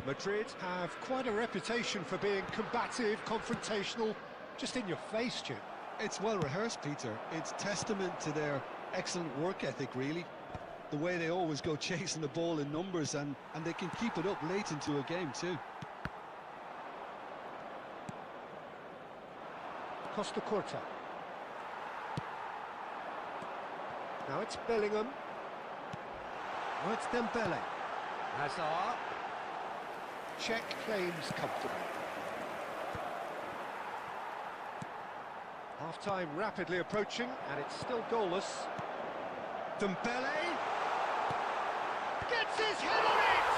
Madrid have quite a reputation for being combative, confrontational, just in your face, Jim. It's well rehearsed, Peter. It's testament to their excellent work ethic, really. The way they always go chasing the ball in numbers, and they can keep it up late into a game too. Costa Curta. Now it's Bellingham. Oh, it's Dembele. Hazard. Check claims comfortably. Half-time rapidly approaching, and it's still goalless. Dembele. Gets his head on it!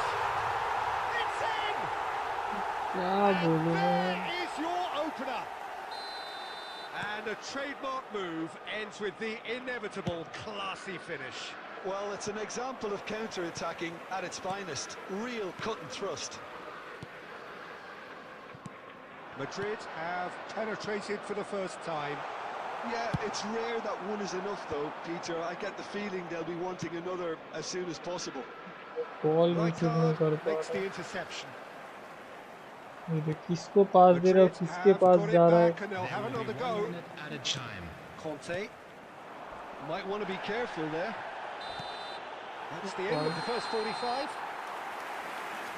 It's in! क्या बोलूं मैं? There is your opener. And a trademark move ends with the inevitable classy finish. Well, it's an example of counter-attacking at its finest. Real cut and thrust. Madrid have penetrated for the first time. Yeah, it's rare that one is enough, though, Peter. I get the feeling they'll be wanting another as soon as possible. Ball miss नहीं कर पा Makes the रहा. interception. ये देख किसको पास दे रहा है, किसके पास got it जा रहा back है. and they'll have another go. Added time. Conte. Might want to be careful there. That's the end of the first 45.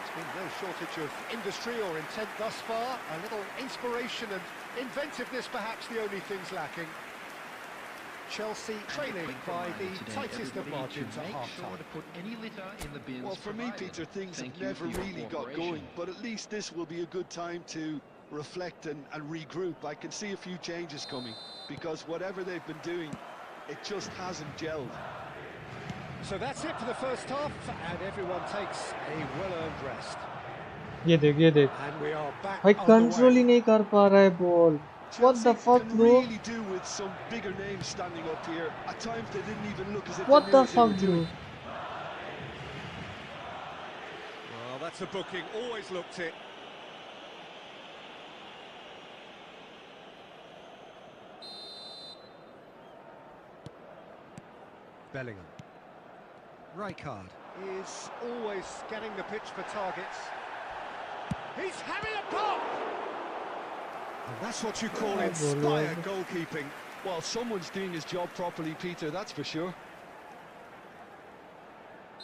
There's been no shortage of industry or intent thus far. A little inspiration and inventiveness perhaps the only things lacking. Chelsea trailing by the tightest of margins at half-time. Well, for me, Peter, things have never really got going, but at least this will be a good time to reflect and regroup. I can see a few changes coming, because whatever they've been doing, it just hasn't gelled. So that's it for the first half, and everyone takes a well-earned rest. ये देख And we are back भाई on the control he way. नहीं कर पा रहा है ball. What the fuck, can bro? really do with some bigger names standing up here. At times they didn't even look as if What they the knew what they were fuck, bro? doing. Well, that's a booking, always looked it. Bellingham. Rijkaard is always scanning the pitch for targets. He's having a pop! And that's what you call inspired goalkeeping. Well, someone's doing his job properly, Peter, that's for sure.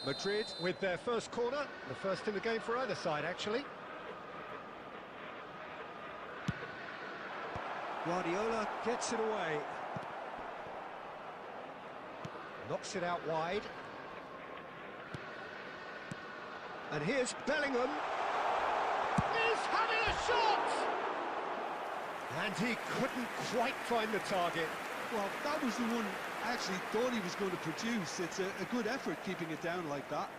Madrid with their first corner, the first in the game for either side, actually. Guardiola gets it away. Knocks it out wide. And here's Bellingham. He's having a shot! And he couldn't quite find the target. Well, that was the one I actually thought he was going to produce. It's a good effort keeping it down like that.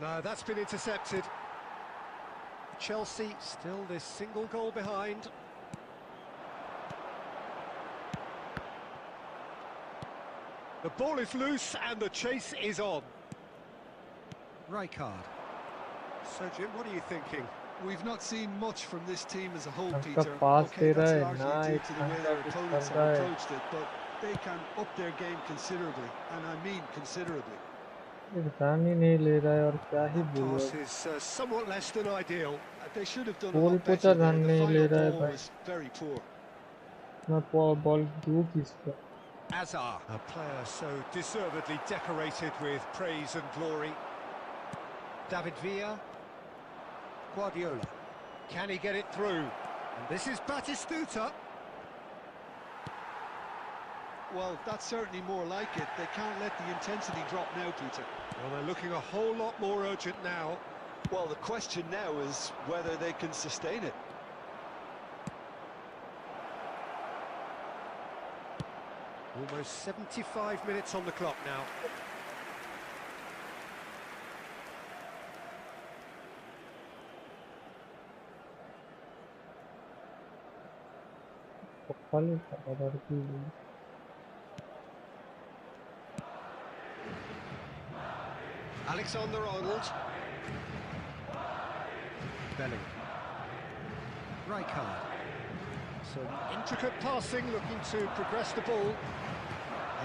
No, that's been intercepted. Chelsea still this single goal behind. The ball is loose and the chase is on. Rijkaard. So, Jim, what are you thinking? We've not seen much from this team as a whole, उसका Peter. पास Okay, दे रहा that's है, largely ना due to the way their कुछ opponents कर have रहा है. approached it, but they can up their game considerably, and I mean considerably. Exam ही नहीं ले रहा है और क्या ही Pass बोलूं. is somewhat less than ideal. They should have done a Ball lot को better तो there. run The नहीं ले final रहा है ball भाई. was very poor. ना बॉल दो किसका. Azar, a player so deservedly decorated with praise and glory. David Villa. Guardiola. Can he get it through? And this is Batistuta. Well, that's certainly more like it. They can't let the intensity drop now, Peter. Well, they're looking a whole lot more urgent now. Well, the question now is whether they can sustain it. Almost 75 minutes on the clock now. Alexander-Arnold. Bellingham. Rijkaard. Some intricate passing, looking to progress the ball.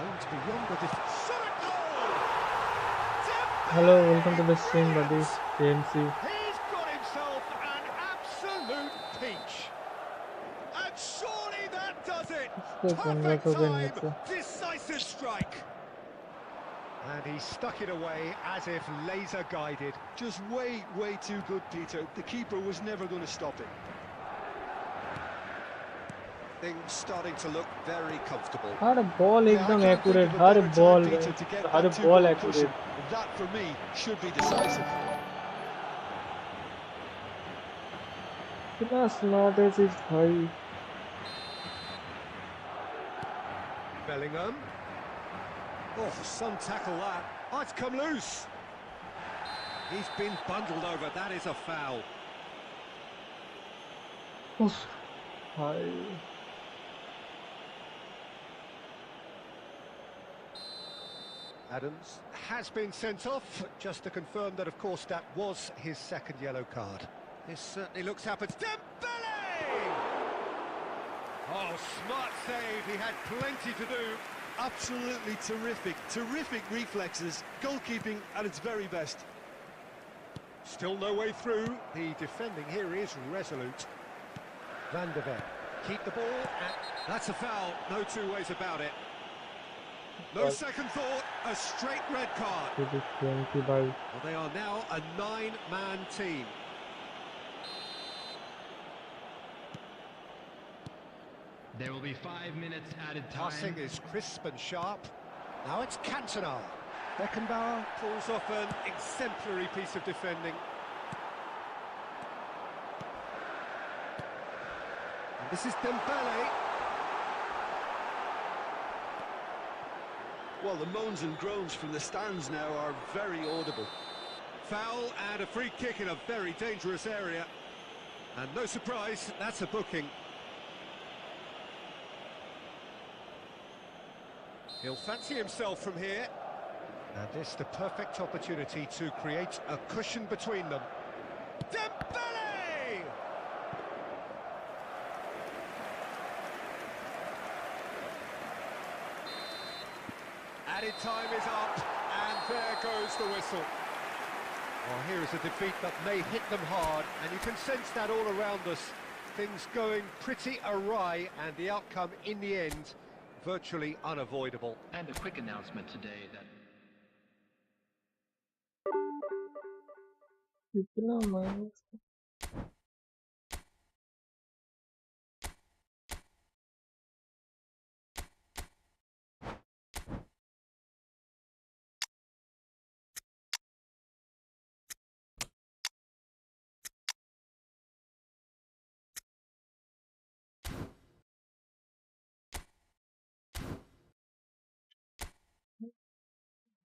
Aimed beyond the defence. Hello, welcome to the stream, buddy. KMC. He's got himself an absolute peach. And surely that does it. Perfect time, decisive strike. And he stuck it away as if laser guided. Just way too good, Peter. The keeper was never going to stop it. Things starting to look very comfortable. Her ball I एकदम can't think accurate. of a her better ball time, Peter, to get her that ball two-goal accurate. cushion. That, for me, should be decisive. कितना smart है इस भाई. Bellingham. Oh, some tackle that. Oh, it's come loose. He's been bundled over. That is a foul. उफ, भाई. Adams has been sent off, just to confirm that, of course, that was his second yellow card. This certainly looks happy. Dembele! Oh, smart save. He had plenty to do. Absolutely terrific reflexes. Goalkeeping at its very best. Still no way through. The defending here is resolute. Van der Ven. Keep the ball, and that's a foul, no two ways about it. No second thought, a straight red card. Well, they are now a 9-man team. There will be 5 minutes added time. Passing is crisp and sharp. Now it's Cantona. Beckenbauer pulls off an exemplary piece of defending. And this is Dembele. Well, the moans and groans from the stands now are very audible. Foul and a free kick in a very dangerous area. And no surprise, that's a booking. He'll fancy himself from here. And this the perfect opportunity to create a cushion between them. Dembele! Added time is up, and there goes the whistle. Well, here is a defeat that may hit them hard, and you can sense that all around us. Things going pretty awry, and the outcome in the end, virtually unavoidable. And a quick announcement today that इतना minus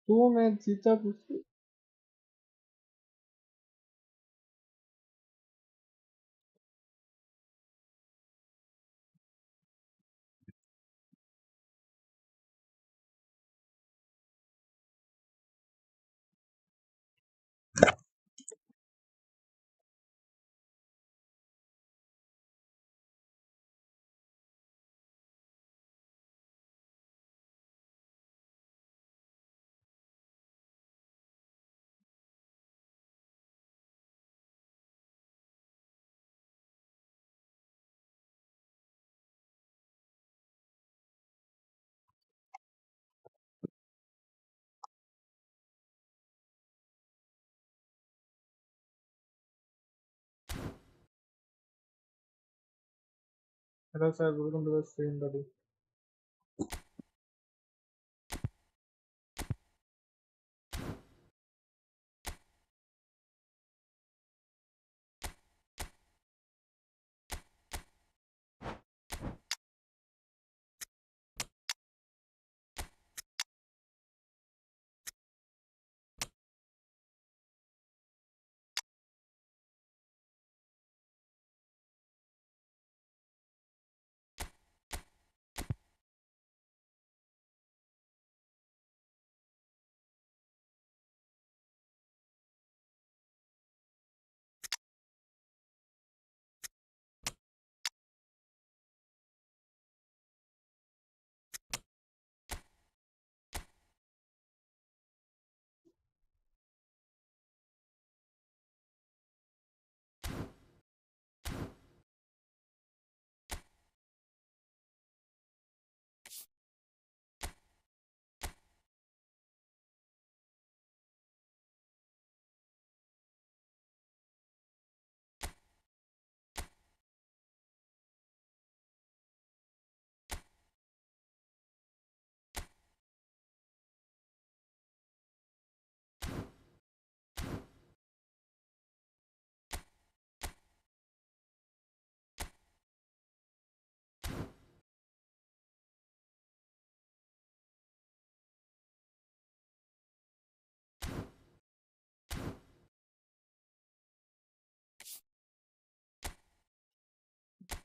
तो match जीता कुछ Hello sir, welcome to the stream, buddy.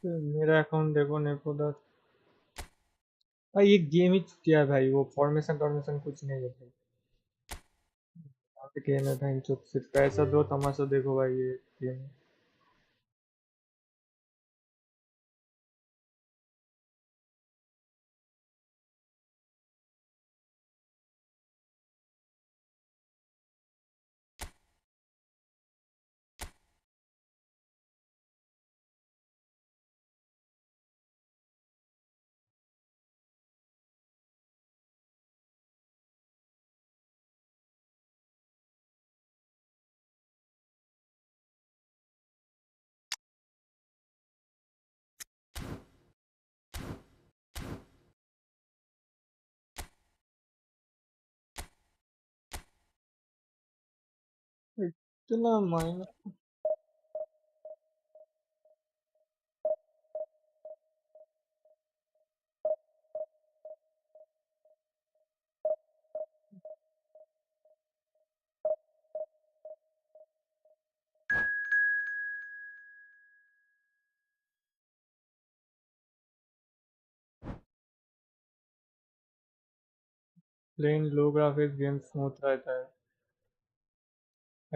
मेरा account देखो नेको दा भाई ये game ही चुतिया है भाई वो फॉर्मेशन कुछ नहीं है भाई यहाँ पे गेम है भाई जो सिर्फ पैसा दो तमाशा देखो भाई ये गेम इतना मायना प्लेन लो ग्राफिक्स गेम स्मूथ रहता है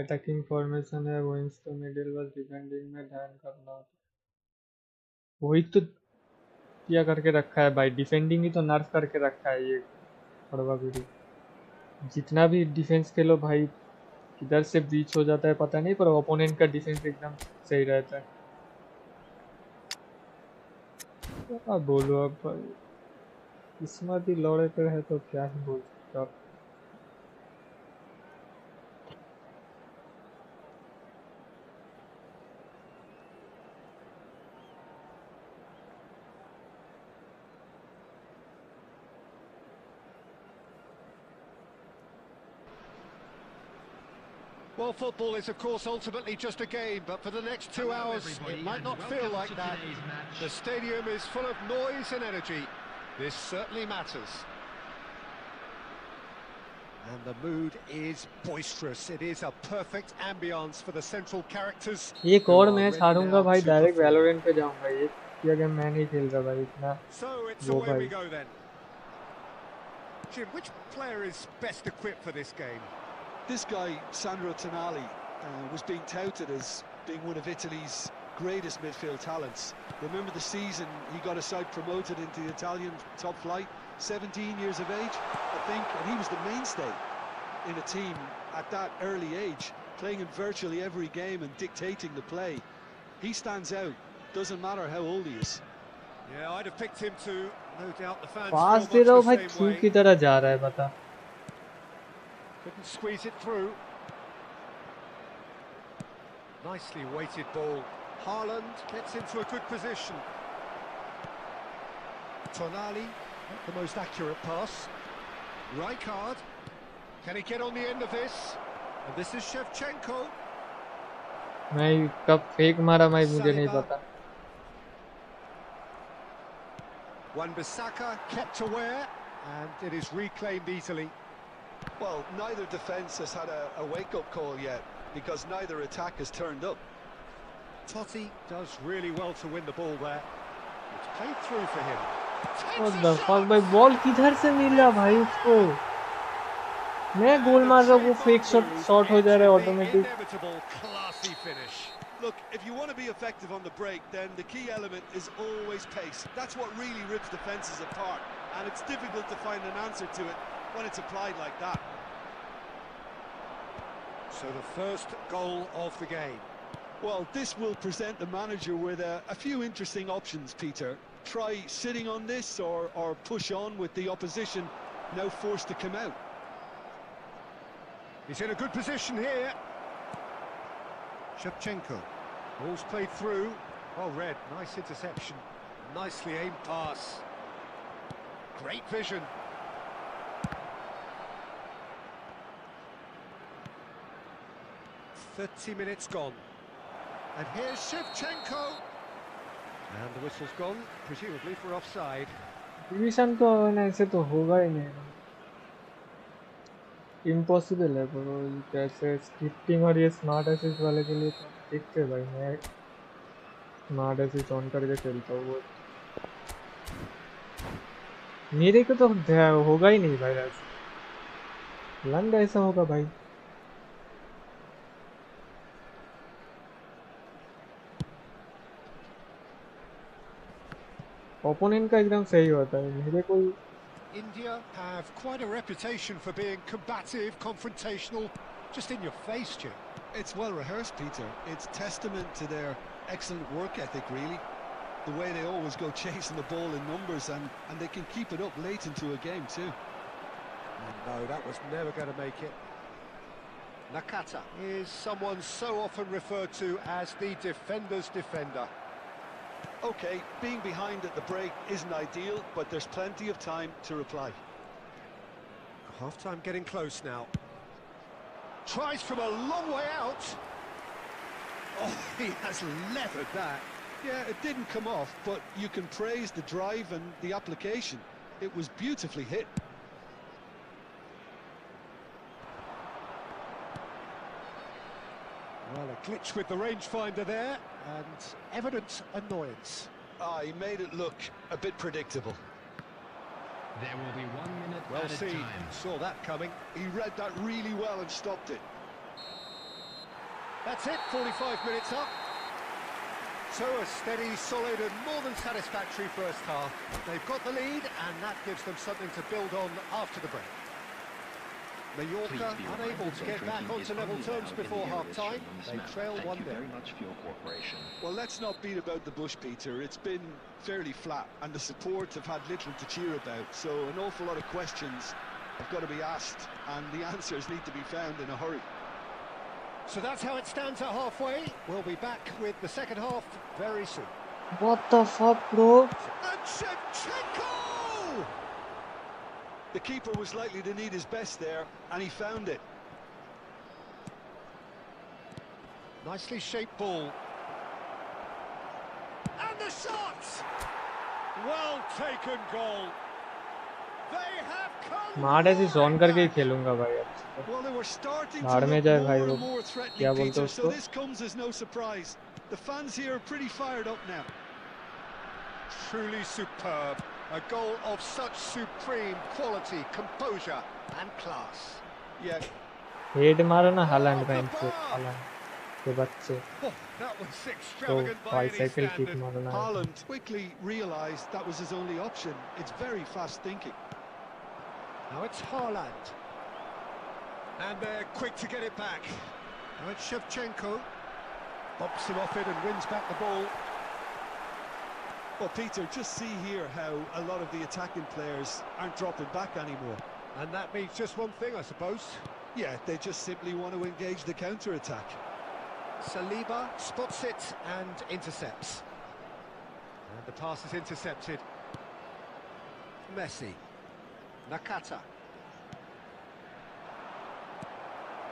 अटैकिंग फॉर्मेशन है विंग्स तो मिडिल बस डिफेंडिंग में ध्यान करना होता है वही तो क्या करके रखा है भाई डिफेंडिंग ही तो नर्फ करके रखा है ये पड़वा पीढ़ी जितना भी डिफेंस खेलो भाई किधर से ब्रीच हो जाता है पता नहीं पर ओपोनेंट का डिफेंस एकदम सही रहता है क्या बोलो अब भाई किस्मत ही लौड़े पे है तो क्या ही बोल सकते आप Well, football is, of course, ultimately just a game, but for the next 2 hours, it might not feel like that. The stadium is full of noise and energy. This certainly matters. And the mood is boisterous. It is a perfect ambience for the central characters. एक और match हारूंगा भाई direct Valorant पे जाऊंगा ये game मैं नहीं खेल रहा भाई इतना So it's वो away भाई we go then. Jim, which player is best equipped for this game? This guy, Sandro Tonali, was being touted as being one of Italy's greatest midfield talents. Remember the season he got a side promoted into the Italian top flight, 17 years of age, I think, and he was the mainstay in a team at that early age, playing in virtually every game and dictating the play. He stands out, doesn't matter how old he is. Yeah, I'd have picked him too. No doubt the fans pass feel दे रहा हूँ much भाई the same क्यों way. की तरह जा रहा है बता Couldn't squeeze it through. Nicely weighted ball. Haaland gets into a good position. Tonali, not the most accurate pass. Rijkaard, can he get on the end of this? And this is Shevchenko. मैं कब fake मारा मैं मुझे नहीं Saliba. पता Wan-Bissaka kept aware, and it is reclaimed easily. Well, neither defence has had a wake-up call yet, because neither attack has turned up. Totti does really well to win the ball there. It's played through for him. What the fuck भाई ball किधर से मिल रहा भाई उसको मैं गोल मार रहा हूँ वो फेक शॉट हो जा रहा है automatic Inevitable classy finish. Look, if you want to be effective on the break, then the key element is always pace. That's what really rips defences apart, and it's difficult to find an answer to it when it's applied like that. So the first goal of the game. Well, this will present the manager with a few interesting options, Peter. Try sitting on this or push on with the opposition now forced to come out. He's in a good position here. Shevchenko. Ball's played through. Oh, Red, nice interception. Nicely aimed pass. Great vision. "30 minutes gone. And here's Shevchenko. And the whistle's gone, presumably for offside. Division तो ऐसे तो होगा ही नहीं impossible है bro कैसे scripting और ये smart assist वाले के लिए तो देखते भाई मैं स्मार्ट असिस्ट ऑन करके खेलता हूँ वो मेरे को तो होगा ही नहीं भाई ऐसा लंग ऐसा होगा भाई ओपोनेंट का एकदम सही होता है मेरे को India have quite a reputation for being combative, confrontational, just in your face, Jim. It's well rehearsed, Peter. It's testament to their excellent work ethic, really. The way they always go chasing the ball in numbers, and they can keep it up late into a game too. No, that was never going to make it. Nakata is someone so often referred to as the defender's defender. Okay, being behind at the break isn't ideal, but there's plenty of time to reply. Half-time getting close now. Tries from a long way out. Oh, he has levered that. Yeah, it didn't come off, but you can praise the drive and the application. It was beautifully hit. Well, a glitch with the rangefinder there, and evident annoyance. He made it look a bit predictable. There will be 1 minute Well added seen, time. saw that coming. He read that really well and stopped it. That's it, 45 minutes up. So a steady, solid and more than satisfactory first half. They've got the lead and that gives them something to build on after the break. Mallorca unable to get back onto level terms before half-time. They trail 1-0. Very much for your cooperation. Well, let's not beat about the bush, Peter. It's been fairly flat and the support have had little to cheer about. So an awful lot of questions have got to be asked and the answers need to be found in a hurry. So that's how it stands at halfway. We'll be back with the second half very soon. What the fuck, bro? And Shevchenko! The keeper was likely to need his best there, and he found it. Nicely shaped ball. And the shot! Well taken goal. They have come. मार ऐसी zone करके ही खेलूंगा भाई अब से। Well, they were starting to भाड़ में look जाए more भाई वो and more threatening, क्या बोलते Peter, हैं so उसको? this comes as no surprise. The fans here are pretty fired up now. Truly superb. A goal of such supreme quality, composure and class. Yeah, head मारो ना Holland bank से Holland के बच्चे Oh, that was तो extravagant by any bicycle kick standard. मारना है। Haaland quickly realised that was his only option. It's very fast thinking. Now it's Haaland. And they're quick to get it back. Now it's Shevchenko. Bumps him off it and wins back the ball. Well, Peter, just see here how a lot of the attacking players aren't dropping back anymore. And that means just one thing, I suppose. Yeah, they just simply want to engage the counter-attack. Saliba spots it and intercepts. And the pass is intercepted. Messi. Nakata.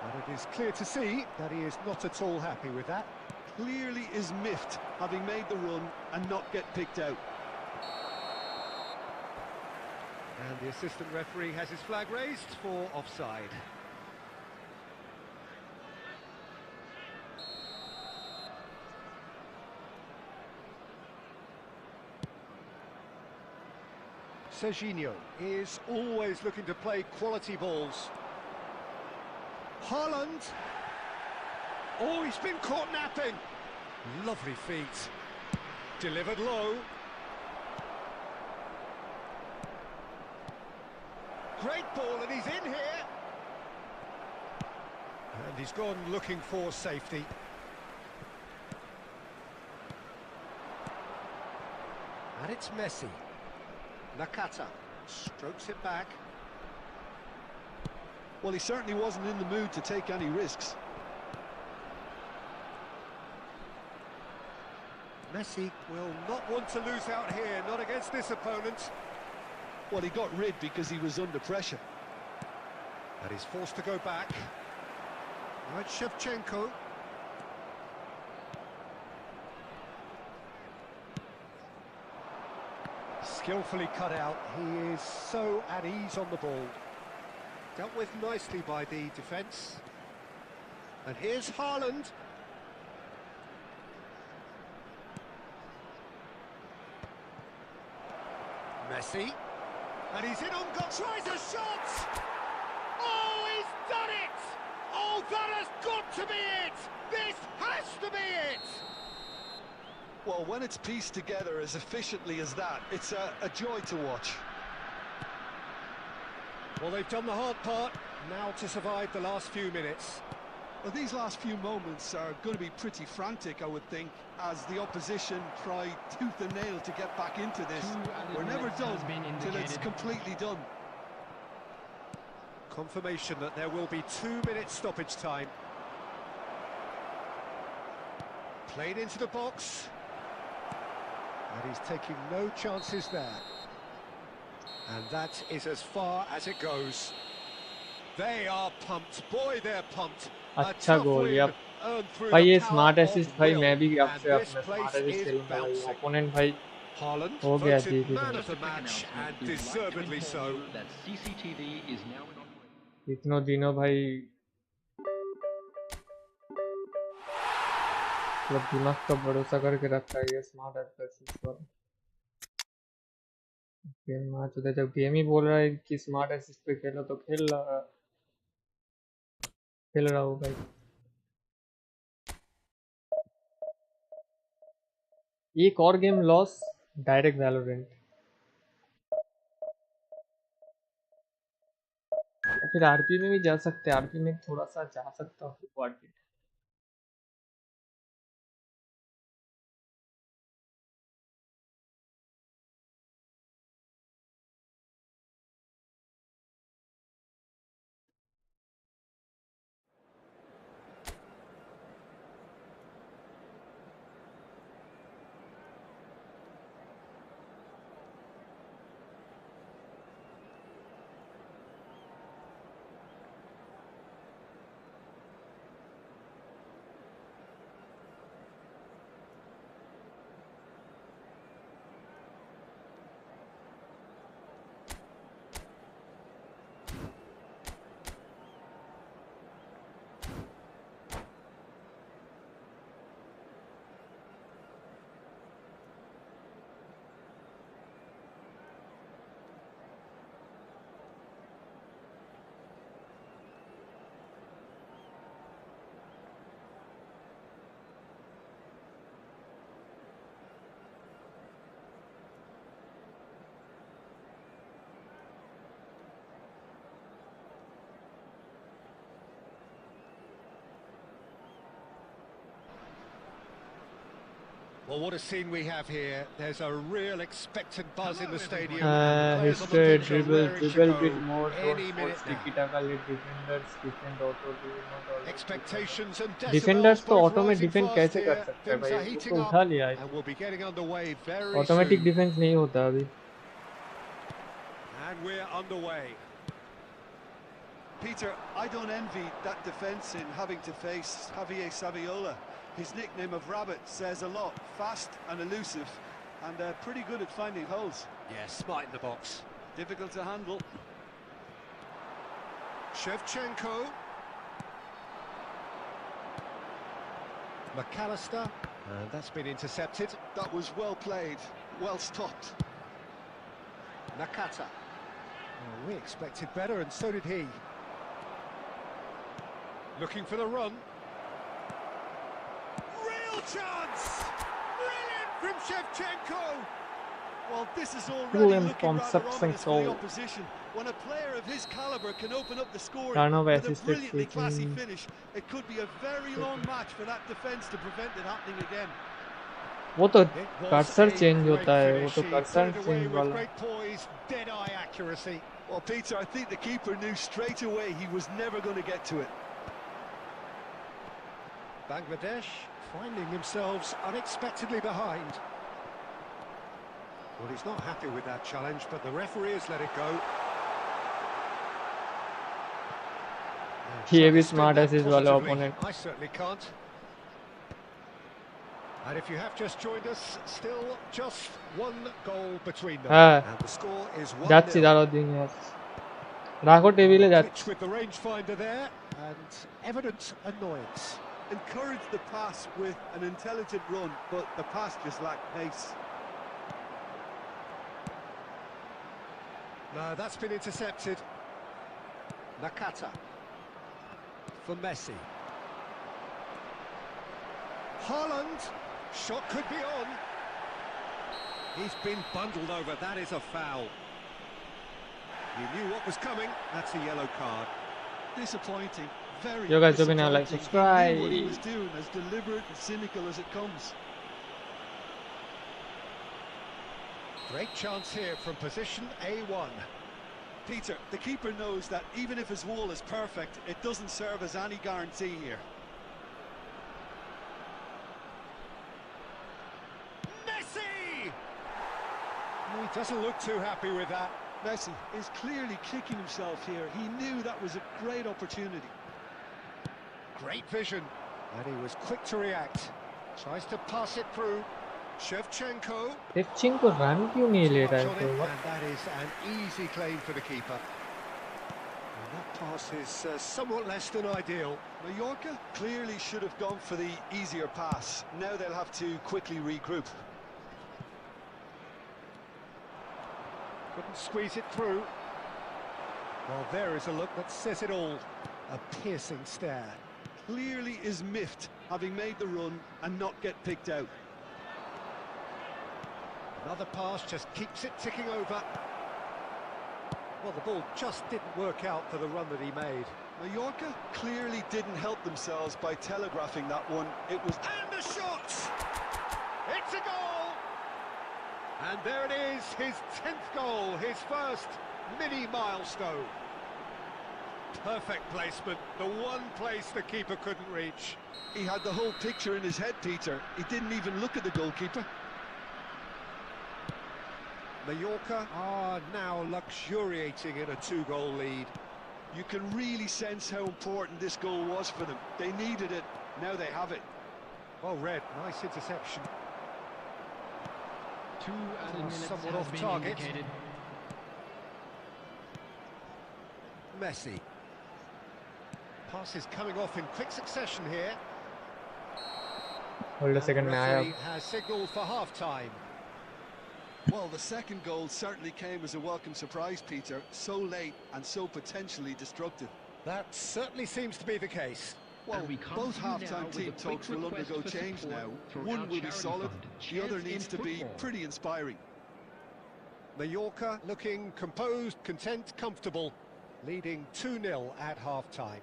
And it is clear to see that he is not at all happy with that. Clearly is miffed, having made the run and not get picked out. And the assistant referee has his flag raised for offside. Serginho is always looking to play quality balls. Haaland. Oh, he's been caught napping. Lovely feet. Delivered low. Great ball, and he's in here. And he's gone looking for safety. And it's Messi. Nakata strokes it back. Well, he certainly wasn't in the mood to take any risks. Messi will not want to lose out here, not against this opponent. Well, he got rid because he was under pressure. And he's forced to go back. Right, Shevchenko. Skillfully cut out. He is so at ease on the ball. Dealt with nicely by the defence. And here's Haaland. Messi. And he's in on goal. Tries a shot! Oh, he's done it! Oh, that has got to be it! This has to be it! Well, when it's pieced together as efficiently as that, it's a joy to watch. Well, they've done the hard part, now to survive the last few minutes. Well, these last few moments are going to be pretty frantic, I would think, as the opposition try tooth and nail to get back into this. We're never done till it's completely done. Confirmation that there will be 2 minutes stoppage time. Played into the box. And he's taking no chances there. And that is as far as it goes. They are pumped. Boy, they're pumped. A अच्छा tough गोल win यार earned through भाई, the ये power smart of assist भाई will, मैं भी and आपसे this अपना smart place assist is खेलूंगा भाई, bouncing. ओपोनेंट भाई Haaland हो गया voted जीत ही man गया। of the match, and deservedly so. इतनों दिनों भाई मतलब दिमाग का भरोसा करके रखा है ये स्मार्ट असिस्ट पर। गेम मैच होता है, जब गेम ही बोल रहा है कि स्मार्ट असिस्ट पे खेलो तो खेल रहा हूँ भाई। एक और गेम लॉस, डायरेक्ट वैलोरेंट, या फिर आरपी में भी जा सकते हैं। आरपी में थोड़ा सा जा सकता हूँ। Well, what a scene we have here. There's a real expectant buzz in the stadium. History, dribble bit more, don't Any force minute tiki now. taka, let defenders defend auto, do not always Expectations and defenders decibels तो both auto में rising defend fast कैसे कर here. सकता है Things भाई, are वो heating तो up, उठा लिया। and we'll be getting underway very automatic soon. Defence नहीं होता अभी। And we're underway. Peter, I don't envy that defence in having to face Javier Saviola. His nickname of Rabbit says a lot. Fast and elusive, and pretty good at finding holes. Yeah, smart in the box. Difficult to handle. Shevchenko. McAllister. And that's been intercepted. That was well played, well stopped. Nakata. Well, we expected better, and so did he. Looking for the run. Real chance! Brilliant from Shevchenko! Well, this is already Fluent looking from rather Substance ominous for the Soul. opposition. When a player of his calibre can open up the scoring Turnover with a assisted brilliantly classy shooting. finish, it could be a very long match for that defence to prevent it happening again. वो तो It was cursor a change great होता है, वो finish. तो He cursor put it away change with वाला। great poise, dead-eye accuracy. Well, Peter, I think the keeper knew straight away he was never going to get to it. Bangladesh finding themselves unexpectedly behind. Well, he's not happy with that challenge, but the referee has let it go. ये भी Trying to smart spin that assist वाला positively. Opponent. I certainly can't. And if you have just joined us, still just one goal between them. हाँ, And the score is 1-0. যাচ্ছি দাঁড়াও দিন यार, রাখো টেবিলে Glitch যাচ্ছি। with the rangefinder there, and evident annoyance. Encouraged the pass with an intelligent run, but the pass just lacked pace. No, that's been intercepted. Nakata. For Messi. Haaland. Shot could be on. He's been bundled over. That is a foul. You knew what was coming. That's a yellow card. Disappointing. Very Yo guys, disappointing. now like, He subscribe. knew what he was doing, as deliberate and cynical as it comes. Great chance here from position A1. Peter, the keeper knows that even if his wall is perfect, it doesn't serve as any guarantee here. Messi! He doesn't look too happy with that. Messi is clearly kicking himself here. He knew that was a great opportunity. Great vision, and he was quick to react. Tries to pass it through. Shevchenko. Shevchenko run क्यों नहीं ले रहा Touch on है? it, तो and that is an easy claim for the keeper. And that pass is somewhat less than ideal. Mallorca clearly should have gone for the easier pass. Now they'll have to quickly regroup. Couldn't squeeze it through. Well, there is a look that says it all. A piercing stare. Clearly is miffed, having made the run and not get picked out. Another pass just keeps it ticking over. Well, the ball just didn't work out for the run that he made. Mallorca clearly didn't help themselves by telegraphing that one. It was... And the shot! It's a goal! And there it is, his 10th goal, his first mini milestone. Perfect placement, the one place the keeper couldn't reach. He had the whole picture in his head, Peter. He didn't even look at the goalkeeper. Mallorca are now luxuriating in a 2-goal lead. You can really sense how important this goal was for them. They needed it, now they have it. Well read, nice interception. 2 added minutes somewhat has off been target. indicated. Messi. Passes coming off in quick succession here. Hold a second में आया. Referee has signalled for half-time. Well, the second goal certainly came as a welcome surprise, Peter. So late and so potentially destructive. That certainly seems to be the case. Well, And we come both to you now half-time with team a quick talks will request undergo for change support now. through One our will be charity solid, fund, the other Chance in needs to be Football. pretty inspiring. Mallorca looking composed, content, comfortable, leading 2-0 at half-time.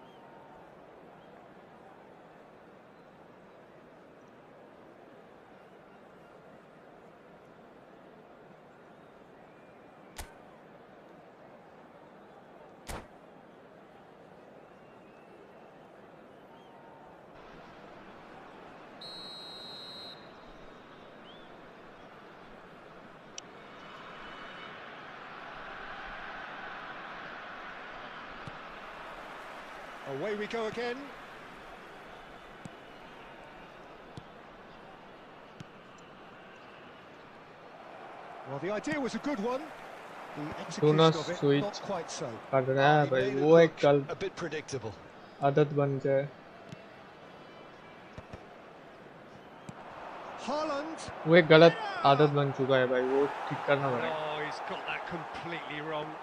Away we go again. Well, the idea was a good one. The execution of it, switch. not quite so. कर रहा है He भाई. made it वो एक look कल a bit predictable. आदत बन जाए. Haaland. वो एक गलत आदत बन चुका है भाई. वो ठीक करना पड़ेगा. Oh, he's got that completely wrong.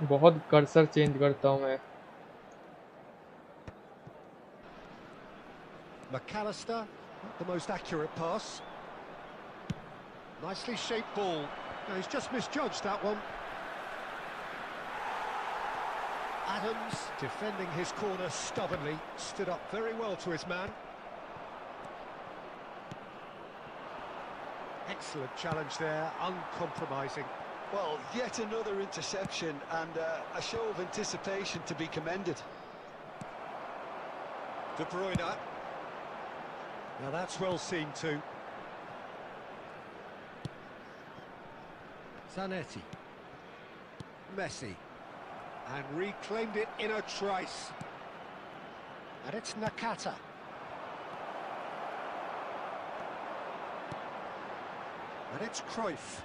बहुत कर्सर चेंज करता हूँ मैं. McAllister, not the most accurate pass. Nicely shaped ball. No, he's just misjudged that one. Adams, defending his corner stubbornly, stood up very well to his man. Excellent challenge there, uncompromising. Well, yet another interception and a show of anticipation to be commended. De Bruyne. Now that's well seen too. Zanetti. Messi. And reclaimed it in a trice. And it's Nakata. And it's Cruyff.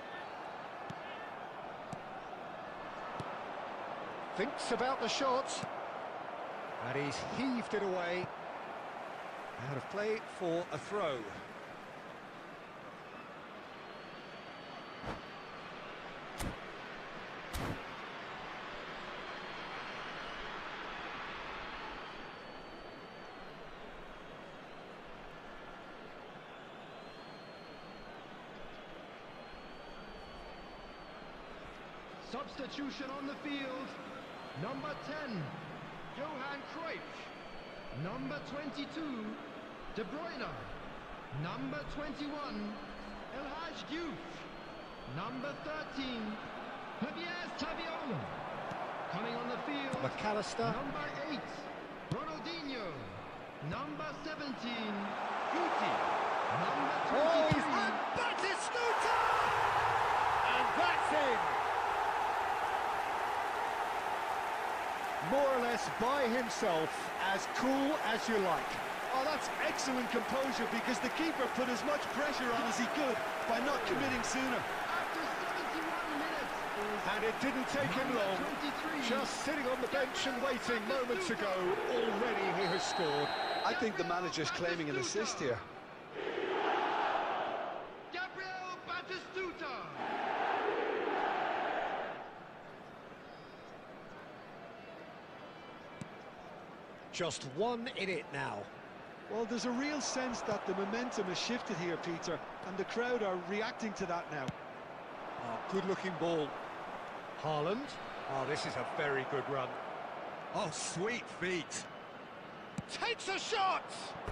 Thinks about the shot. And he's heaved it away. Out of play for a throw. Substitution on the field. Number 10, Johan Cruyff. Number 22, De Bruyne. Number 21, HEADPHONE. Number 13, Javier Tabiolo. Coming on the field, McAllister. number 8, Ronaldinho. Number 17, Guti. Number 23. Oh, he's had Batistuta! And that's in! more or less by himself, as cool as you like. Oh, that's excellent composure, because the keeper put as much pressure on as he could by not committing sooner. After 71 minutes is And it didn't take him long. 23. Just sitting on the bench and waiting moments ago, already he has scored. I think the manager's claiming an assist here. Gabriel Batistuta. Just one in it now. Well, there's a real sense that the momentum has shifted here, Peter, and the crowd are reacting to that now. Oh, good-looking ball. Haaland. Oh, this is a very good run. Oh, sweet feet. Takes a shot!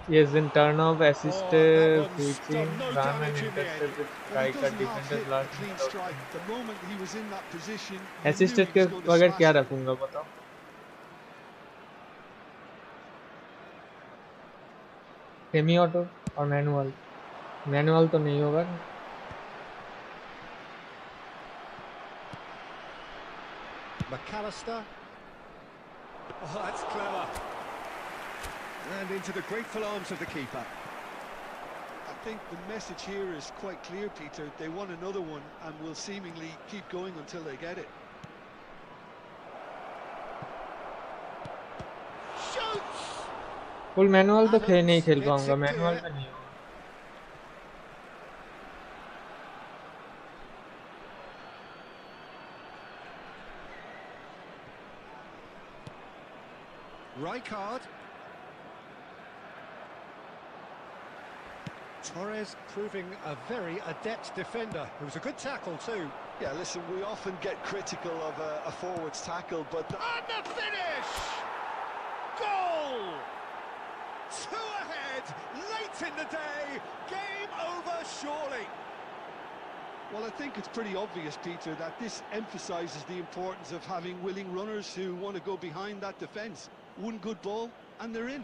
Yes, in turnover, assist, that one's switching, done no run and damage in the end. intercept with Well, he striker, doesn't half defender, hit last a clean strike. The moment he was in that position, he assist knew he के was going to बगैर smash क्या it. रखूंगा बताओ? Semi auto और manual? Manual तो नहीं होगा ना? McAllister. Oh, that's clever. And into the grateful arms of the keeper. I think the message here is quite clear, Peter. They want another one and will seemingly keep going until they get it. Shoots! Full manual तो खेल नहीं खेल Gets पाऊंगा, it manual clear. में नहीं होगा. Rijkaard. Torres proving a very adept defender. It was a good tackle too. Yeah, listen, we often get critical of a forward's tackle, but... And the finish! Goal! 2 ahead, late in the day, game over surely. Well, I think it's pretty obvious, Peter, that this emphasises the importance of having willing runners who want to go behind that defence. One good ball, and they're in.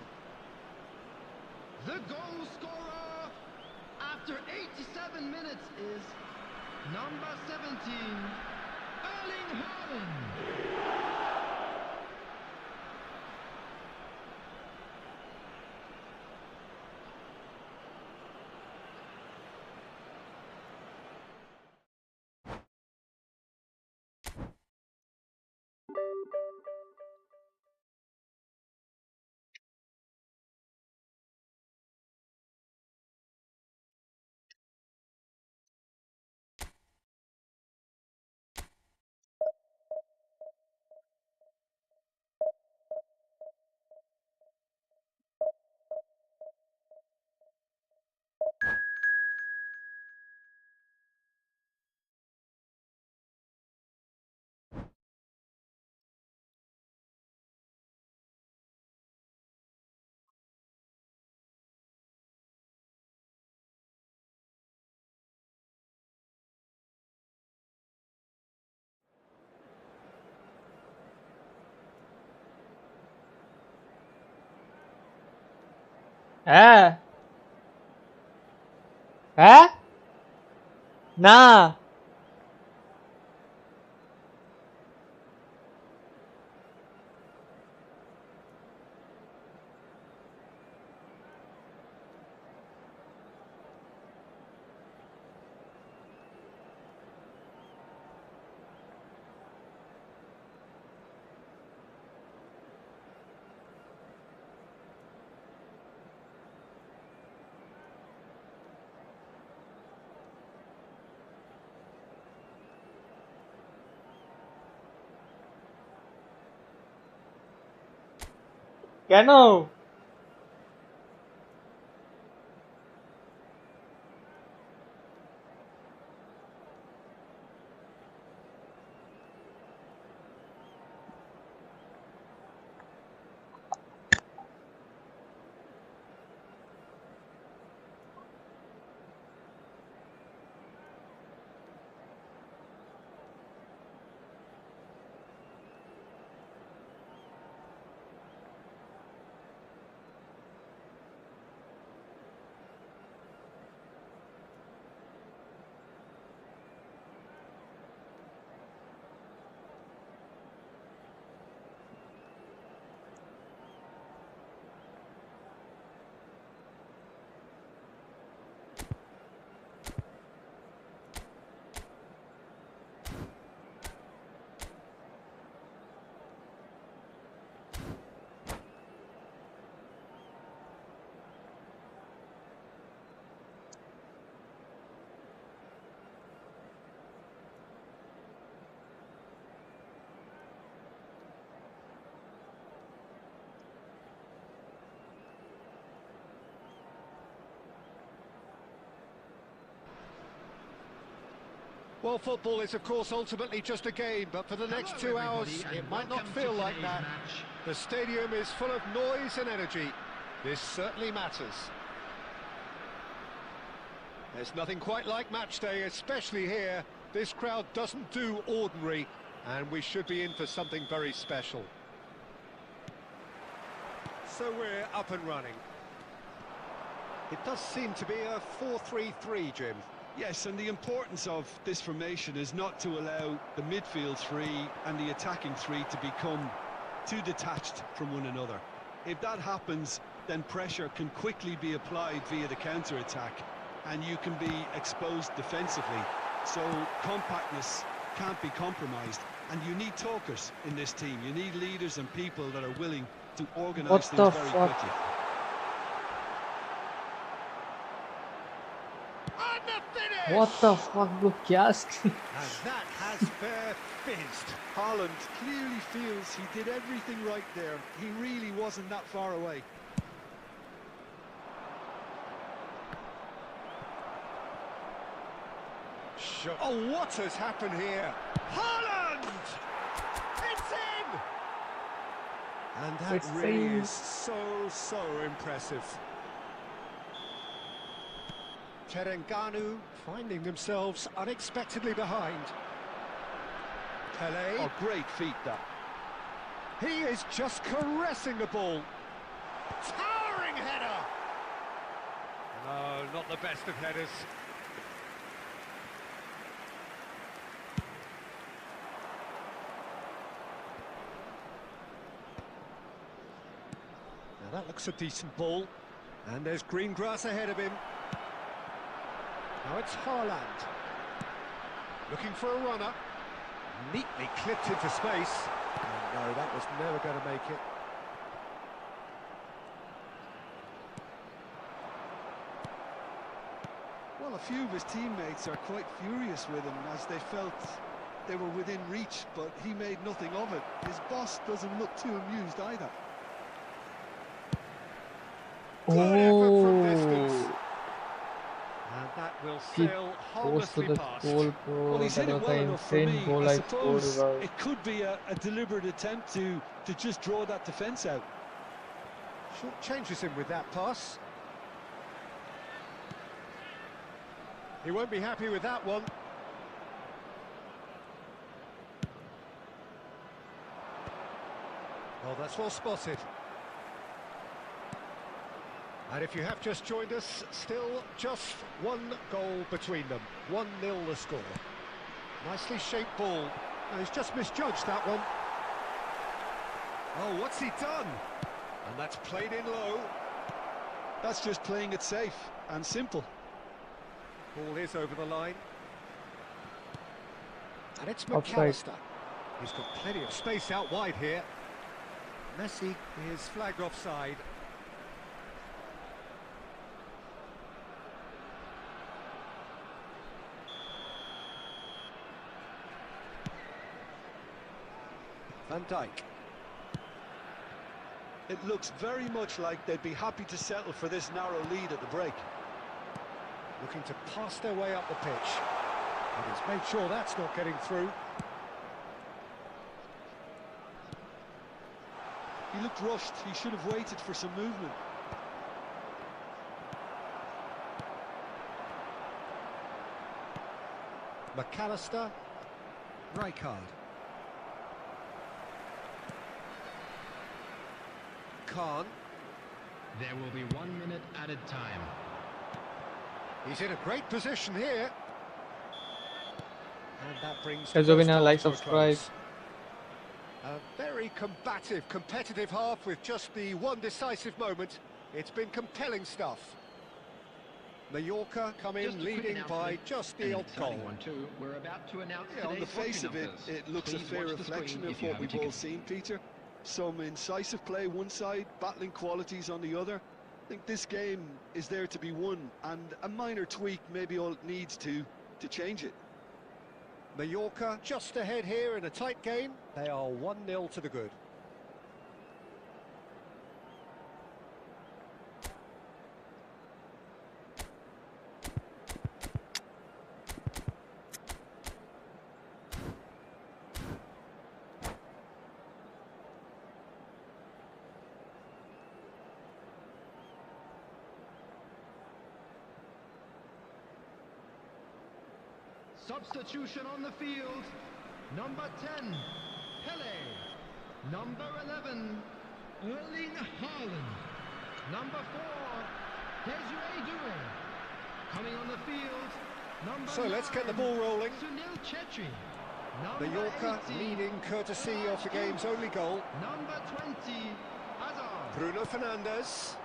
The goal scorer after 87 minutes is number 17, Erling Haaland. है? है? ना. কেন? Well, football is, of course, ultimately just a game, but for the next 2 hours, it might not feel like that. The stadium is full of noise and energy. This certainly matters. There's nothing quite like match day, especially here. This crowd doesn't do ordinary, and we should be in for something very special. So we're up and running. It does seem to be a 4-3-3, Jim. Yes, and the importance of this formation is not to allow the midfield three and the attacking three to become too detached from one another. If that happens, then pressure can quickly be applied via the counter-attack, and you can be exposed defensively. So compactness can't be compromised, and you need talkers in this team. You need leaders and people that are willing to organise things very quickly. What the fuck, bro? क्या And that has fair fizzed. Haaland clearly feels he did everything right there. He really wasn't that far away. Oh, what has happened here? Haaland! It's in! And that It's really in. is so impressive. Terengganu finding themselves unexpectedly behind. Pele. Oh, great feat that. He is just caressing the ball. Towering header! No, not the best of headers. Now that looks a decent ball. And there's green grass ahead of him. Now it's Haaland. Looking for a runner. Neatly clipped into space. Oh no, that was never going to make it. Well, a few of his teammates are quite furious with him as they felt they were within reach, but he made nothing of it. His boss doesn't look too amused either. Good effort from distance. Oh, And that will he sail goes to harmlessly the past. goal, bro. Well, he's That hit it was well an enough for insane me. goal I I scored, suppose bro. it could be a deliberate attempt to just draw that defence out. Short changes him with that pass. He won't be happy with that one. Oh, that's well spotted. And if you have just joined us, still just one goal between them. 1-0 the score. Nicely shaped ball. No, he's just misjudged that one. Oh, what's he done? And that's played in low. That's just playing it safe and simple. Ball is over the line. And it's Offside. McAllister. He's got plenty of space out wide here. Messi is flagged offside. Van Dijk. It looks very much like they'd be happy to settle for this narrow lead at the break. Looking to pass their way up the pitch. And he's made sure that's not getting through. He looked rushed. He should have waited for some movement. McAllister. Rijkaard. Khan. There will be 1 minute added time. He's in a great position here. And that brings Guys, the we first now half like, to a subscribe. close. A very combative, competitive half with just the one decisive moment. It's been compelling stuff. Mallorca come in Just a quick leading by announcement, just an the odd goal. exciting one too. We're about to announce Yeah, on the today's face of watching it, numbers. it looks a Please fair watch the reflection screen of if you what have a we've all ticket. seen, Peter. Some incisive play one side, battling qualities on the other. I think this game is there to be won, and a minor tweak maybe all it needs to change it. Mallorca just ahead here in a tight game. They are 1-0 to the good. Substitution on the field. Number 10, Pele. Number 11, Erling Haaland. Number 4, Desiree Doué. Coming on the field, number So 9, let's get the ball rolling. Sunil Chetri. The Number Yorker 18, leading courtesy of the game's only goal. Number 20, Hazard. Bruno Fernandes.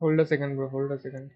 Hold a second, bro. Hold a second.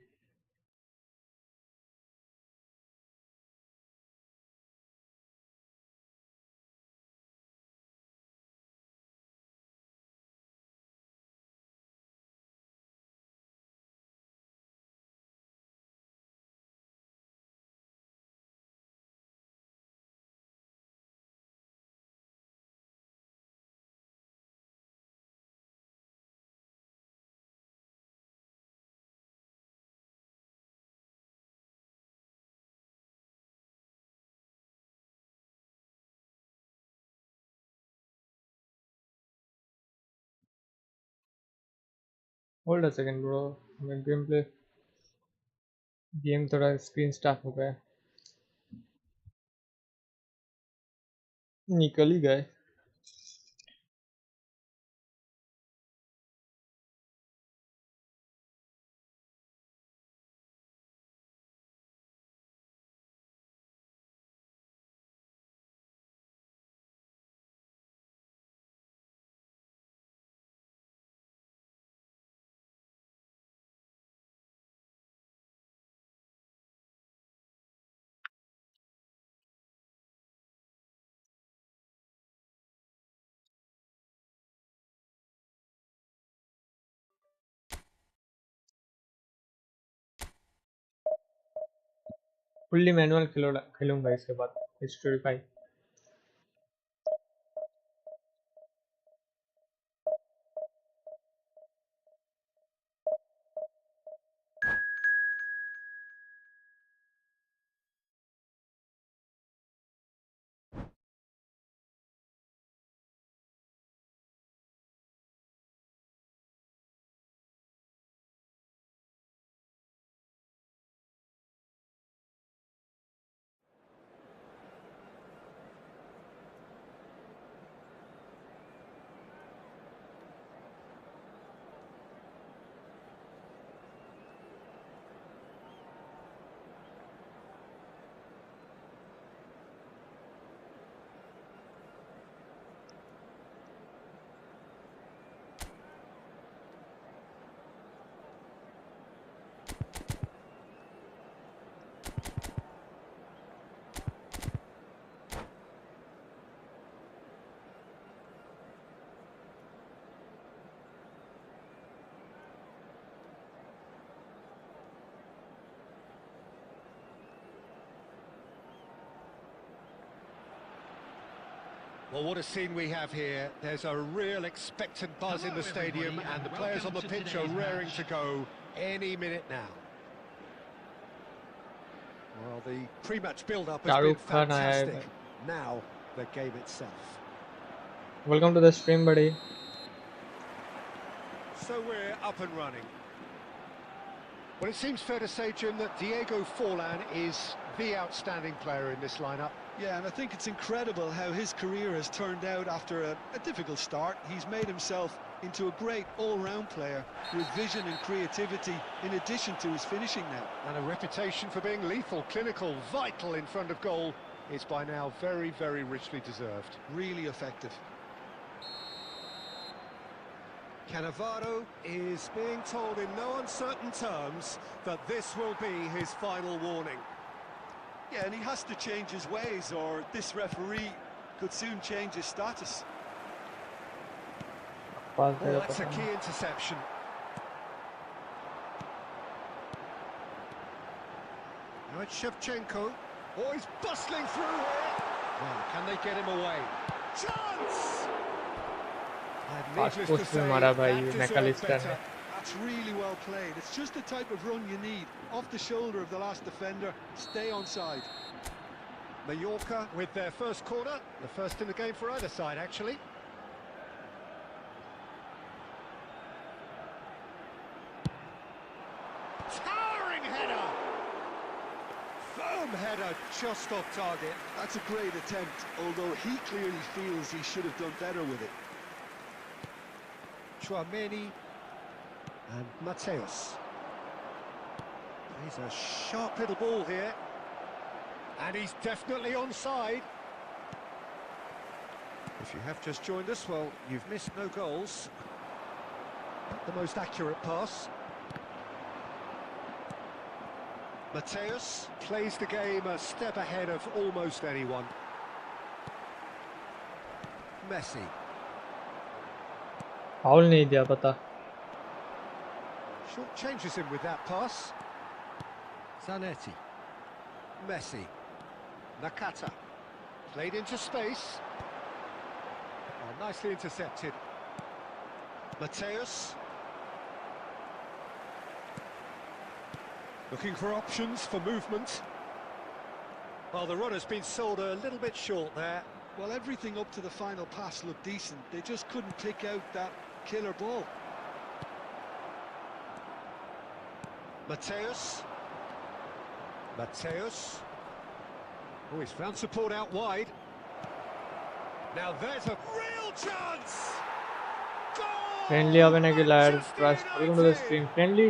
Hold a second, bro. मैं game थोड़ा screen start हो गया है. निकल ही गए. Fully manual खेलूंगा इसके बाद. History 5. Well, what a scene we have here. There's a real expectant buzz in the stadium, and the players on the pitch are raring to go any minute now. Well, the pre-match build-up has been fantastic. Now, the game itself. Welcome to the stream, buddy. So we're up and running. Well, it seems fair to say, Jim, that Diego Forlan is the outstanding player in this lineup. Yeah, and I think it's incredible how his career has turned out after a difficult start. He's made himself into a great all-round player with vision and creativity in addition to his finishing now. And a reputation for being lethal, clinical, vital in front of goal is by now very, very richly deserved. Really effective. Cannavaro is being told in no uncertain terms that this will be his final warning. Yeah, and he has to change his ways, or this referee could soon change his status. Pass Oh, देगा that's a पता key नहीं। interception. Now it's Shevchenko. Oh, he's bustling through here. Well, can they get him away? Chance! And fast needless to post में say, मारा भाई that deserved McAllister better. ने। That's really well played. It's just the type of run you need. Off the shoulder of the last defender. Stay onside. Mallorca with their first corner. The first in the game for either side, actually. Towering header! Firm header, just off target. That's a great attempt, although he clearly feels he should have done better with it. Chouameni and Mateus. He's a sharp little ball here. And he's definitely onside. If you have just joined us, well, you've missed no goals. Not the most accurate pass. Mateus plays the game a step ahead of almost anyone. Messi. Foul नहीं दिया पता। Short changes him with that pass. Zanetti. Messi. Nakata. Played into space. Oh, nicely intercepted. Mateus. Looking for options for movement. Well, the runner's been sold a little bit short there. Well, everything up to the final pass looked decent. They just couldn't pick out that killer ball. Mateus. Mateus. Oh, he's found support out wide. Now there's a real chance! Goal! Friendly হবে নাকি liar trust welcome to the stream friendly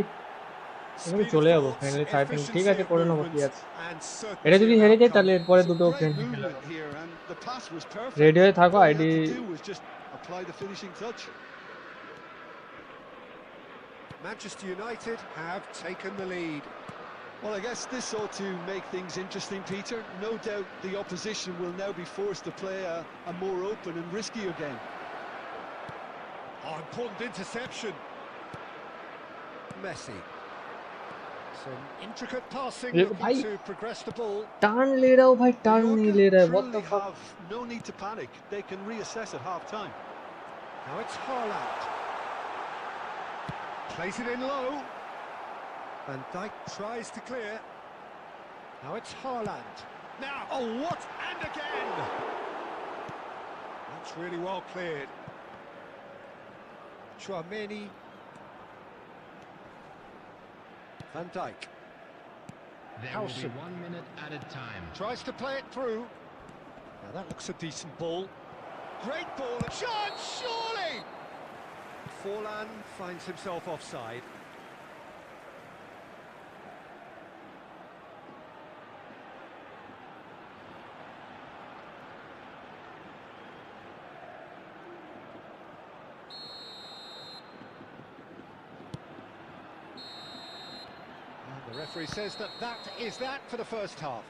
এখানে চলে যাবো friendly 13 ঠিক আছে করে নেবো কি আছে এটা যদি হেরে যায় তাহলে এরপরে দুটো ফ্রেন্ডলি খেলা হবে রেডি হয়ে থাকো ID Manchester United have taken the lead. Well, I guess this ought to make things interesting, Peter. No doubt the opposition will now be forced to play a more open and riskier game. Oh, important interception. Messi. Some intricate passing, looking to progress the ball. Turn ले रहा हूँ भाई turn नहीं ले रहा है what the fuck Have no need to panic. They can reassess at half time. Now it's Haaland. Plays it in low. Van Dijk tries to clear. Now it's Haaland. Now, oh what? And again! That's really well cleared. Chouameni. Van Dijk. There will be 1 minute added time. Tries to play it through. Now that looks a decent ball. Great ball. Chance, surely! Forlan finds himself offside. The referee says that is that for the first half.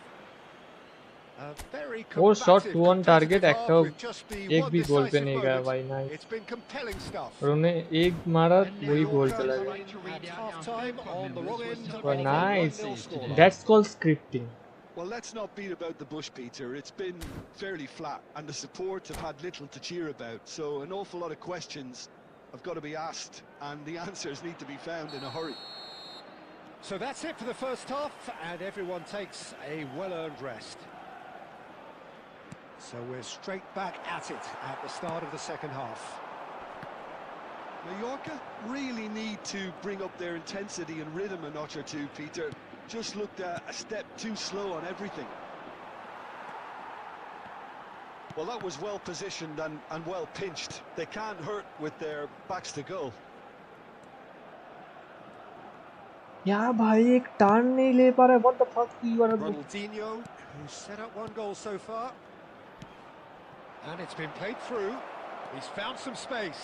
A very Four shot, combative, 2 on target, competitive একটা half with just the एक one भी गोल पे decisive नहीं गया moment. भाई nice It's been compelling stuff. और उन्हें एक मारा वही गोल Mallorca चला गया at half-time on the wrong end of Well, a nice 1-0 scoreline. that's called scripting Well, let's not beat about the bush, Peter. It's been fairly flat, and the support have had little to cheer about. So an awful lot of questions have got to be asked, and the answers need to be found in a hurry. So that's it for the first half, and everyone takes a well-earned rest. So we're straight back at it at the start of the second half. Mallorca really need to bring up their intensity and rhythm a notch or two, Peter. Just looked a step too slow on everything. Well, that was well positioned and well pinched. They can't hurt with their backs to goal. यार भाई एक turn नहीं ले पा रहा है what the fuck you are Ronaldinho, who's set up one goal so far. And it's been played through. He's found some space.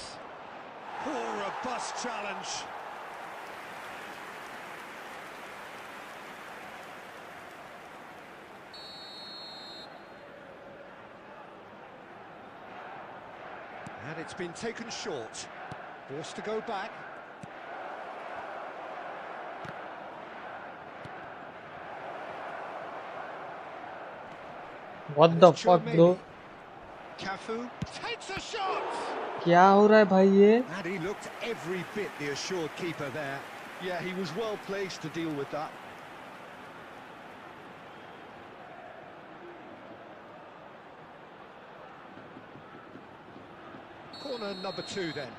Oh, robust challenge. And it's been taken short. Forced to go back. What the fuck bro? Cafu takes a shot. क्या हो रहा है भाई ये? And he looked every bit the assured keeper there. Yeah, he was well placed to deal with that. Corner number 2 then.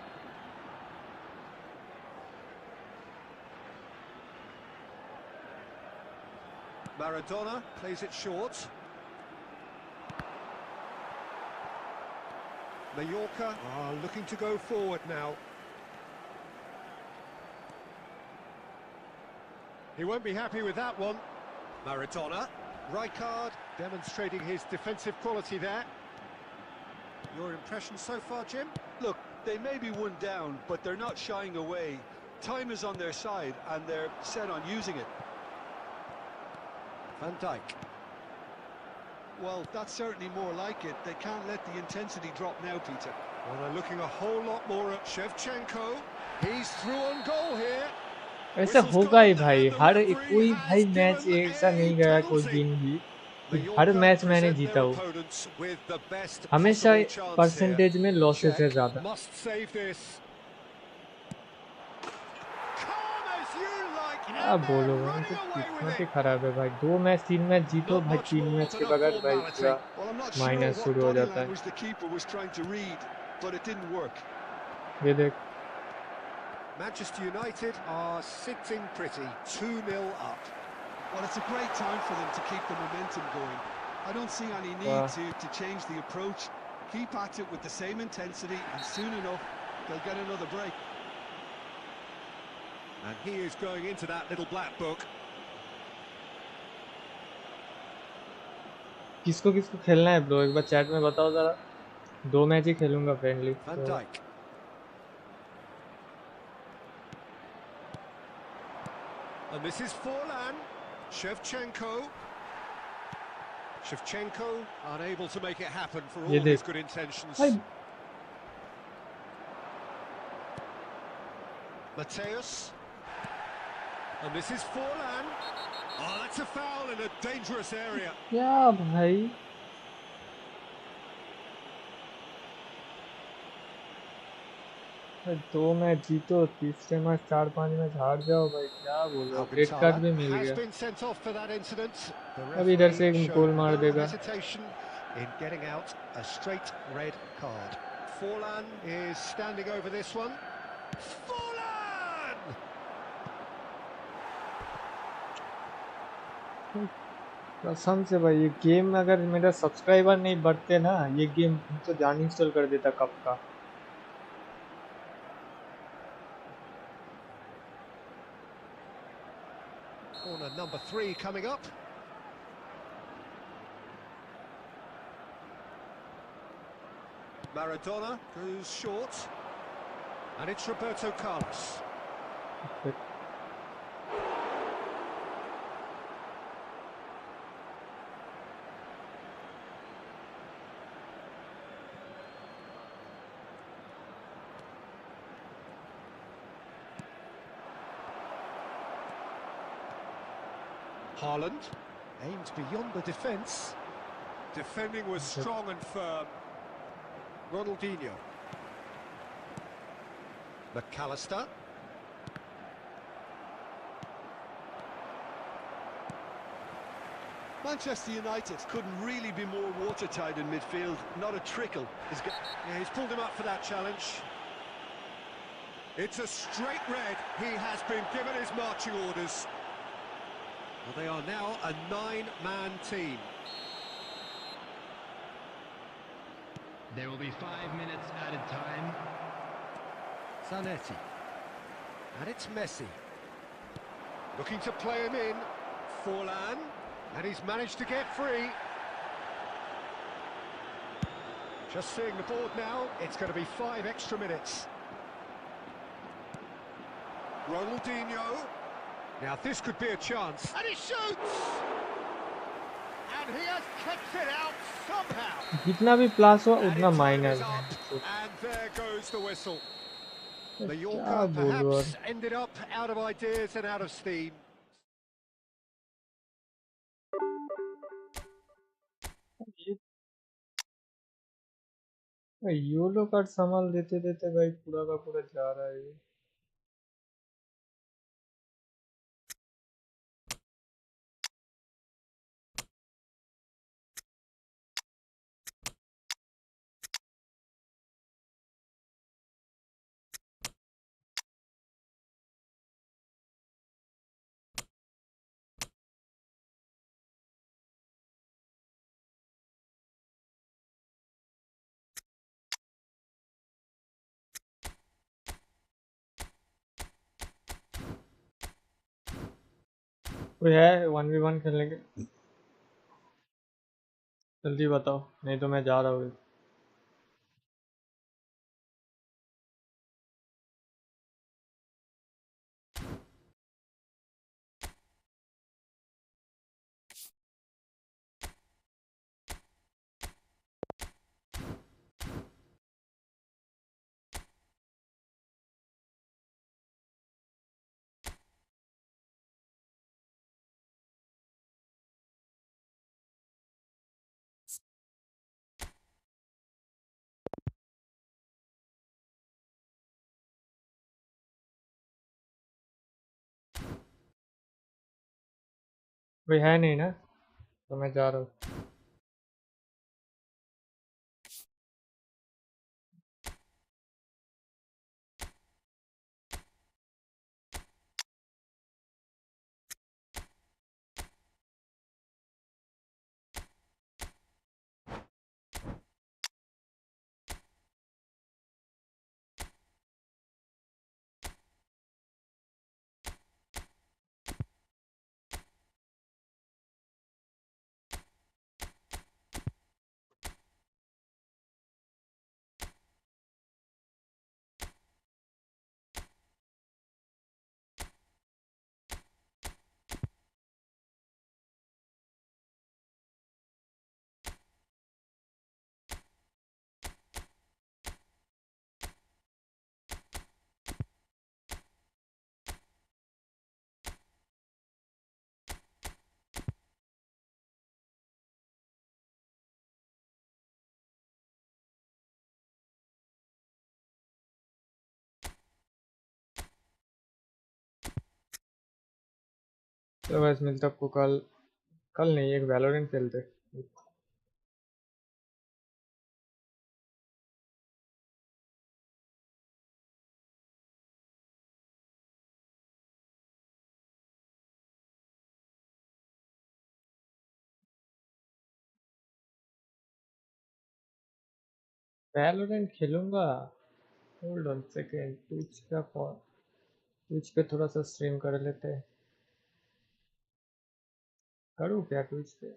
Maradona plays it short. Mallorca are looking to go forward now. He won't be happy with that one. Maradona. Rijkaard demonstrating his defensive quality there. Your impression so far, Jim? Look, they may be one down, but they're not shying away. Time is on their side, and they're set on using it. Van Dijk. Well, that's certainly more like it. They can't let the intensity drop now, Peter. Well, they're looking a whole lot more at Shevchenko. He's through on goal here. ऐसा होगा ही भाई, हर कोई भाई match ऐसा नहीं गया कोई दिन भी, हर मैच मैंने जीता हूँ, हमेशा परसेंटेज में लॉसेस है ज़्यादा। क्या बोलो भाई, तो किस्मत ही खराब है भाई। 2 मैच 3 मैच जीतो भाई, 3 मैच के बगैर भाई पूरा माइनस शुरू हो जाता है। ये देख, Manchester United are sitting pretty, 2-0 up. Well, it's a great time for them to keep the momentum going. I don't see any need to change the approach. Keep at it with the same intensity, and soon enough, they'll get another break. And he is going into that little black book. किसको किसको खेलना है bro, एक बार chat में बताओ जरा। 2 match ही खेलूंगा friendly. Van Dijk. And this is Forlan. Shevchenko. Shevchenko unable to make it happen for all his good intentions. Mateus. And this is Forlan. Oh, that's a foul in a dangerous area. क्या भाई? भाई 2 match जीतो, तीसरे match 4-5 match हार जाओ भाई, क्या बोलो। रेड कार्ड भी मिल गया, अब इधर से एक गोल मार देगा। In getting out a straight red card. Forlan is standing over this one. Forlan! कसम से भाई, ये गेम अगर मेरा सब्सक्राइबर नहीं बढ़ते ना, ये गेम तो जान इंस्टॉल कर देता कब का। Corner number 3 coming up. Maradona goes short, and it's Roberto Carlos. Haaland aimed beyond the defence. Defending was strong and firm. Ronaldinho. McAllister. Manchester United couldn't really be more watertight in midfield. Not a trickle. He's pulled him up for that challenge. It's a straight red. He has been given his marching orders. Well, they are now a 9-man team. There will be 5 minutes added time. Zanetti. And it's Messi. Looking to play him in. Forlan. And he's managed to get free. Just seeing the board now, it's going to be 5 extra minutes. Ronaldinho. Now this could be a chance. And he shoots! And he has kicked it out somehow. जितना भी plus हो उतना minus है। And there goes the whistle. The क्या Yorker बोलूं और perhaps ended up out of ideas and out of steam. ये YOLO card संभाल देते देते भाई पूरा का पूरा जा रहा है ये। कोई है 1v1 खेलने के? जल्दी बताओ नहीं तो मैं जा रहा हूँ। कोई है नहीं ना तो मैं जा रहा हूँ। चलो बस मिलता आपको कल। कल नहीं एक वैलोरेंट खेलते। वैलोरेंट खेलूंगा। होल्ड ऑन सेकेंड ट्विच का कॉल। ट्विच पे थोड़ा सा स्ट्रीम कर लेते हैं। करूँ क्या ट्विच पे?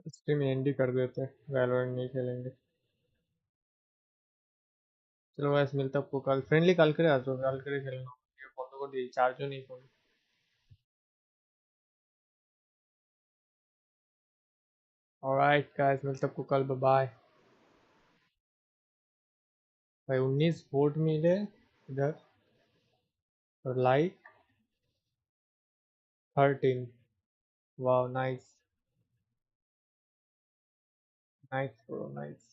स्ट्रीम एंड ही कर देते, वैलोरेंट नहीं खेलेंगे। चलो वैसे मिलता आपको कल, फ्रेंडली कल करे आ जाओ, कल करे खेलना। ये फोन तो कर दी चार्ज नहीं फोन। ऑलराइट गाइस, मिलता आपको कल, बाय। भाई 19 वोट मिले इधर, और like 13। Wow nice, nice bro nice.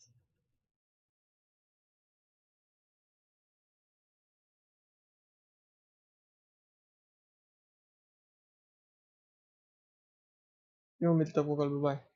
क्यों, मिलता आपको कल, बाय।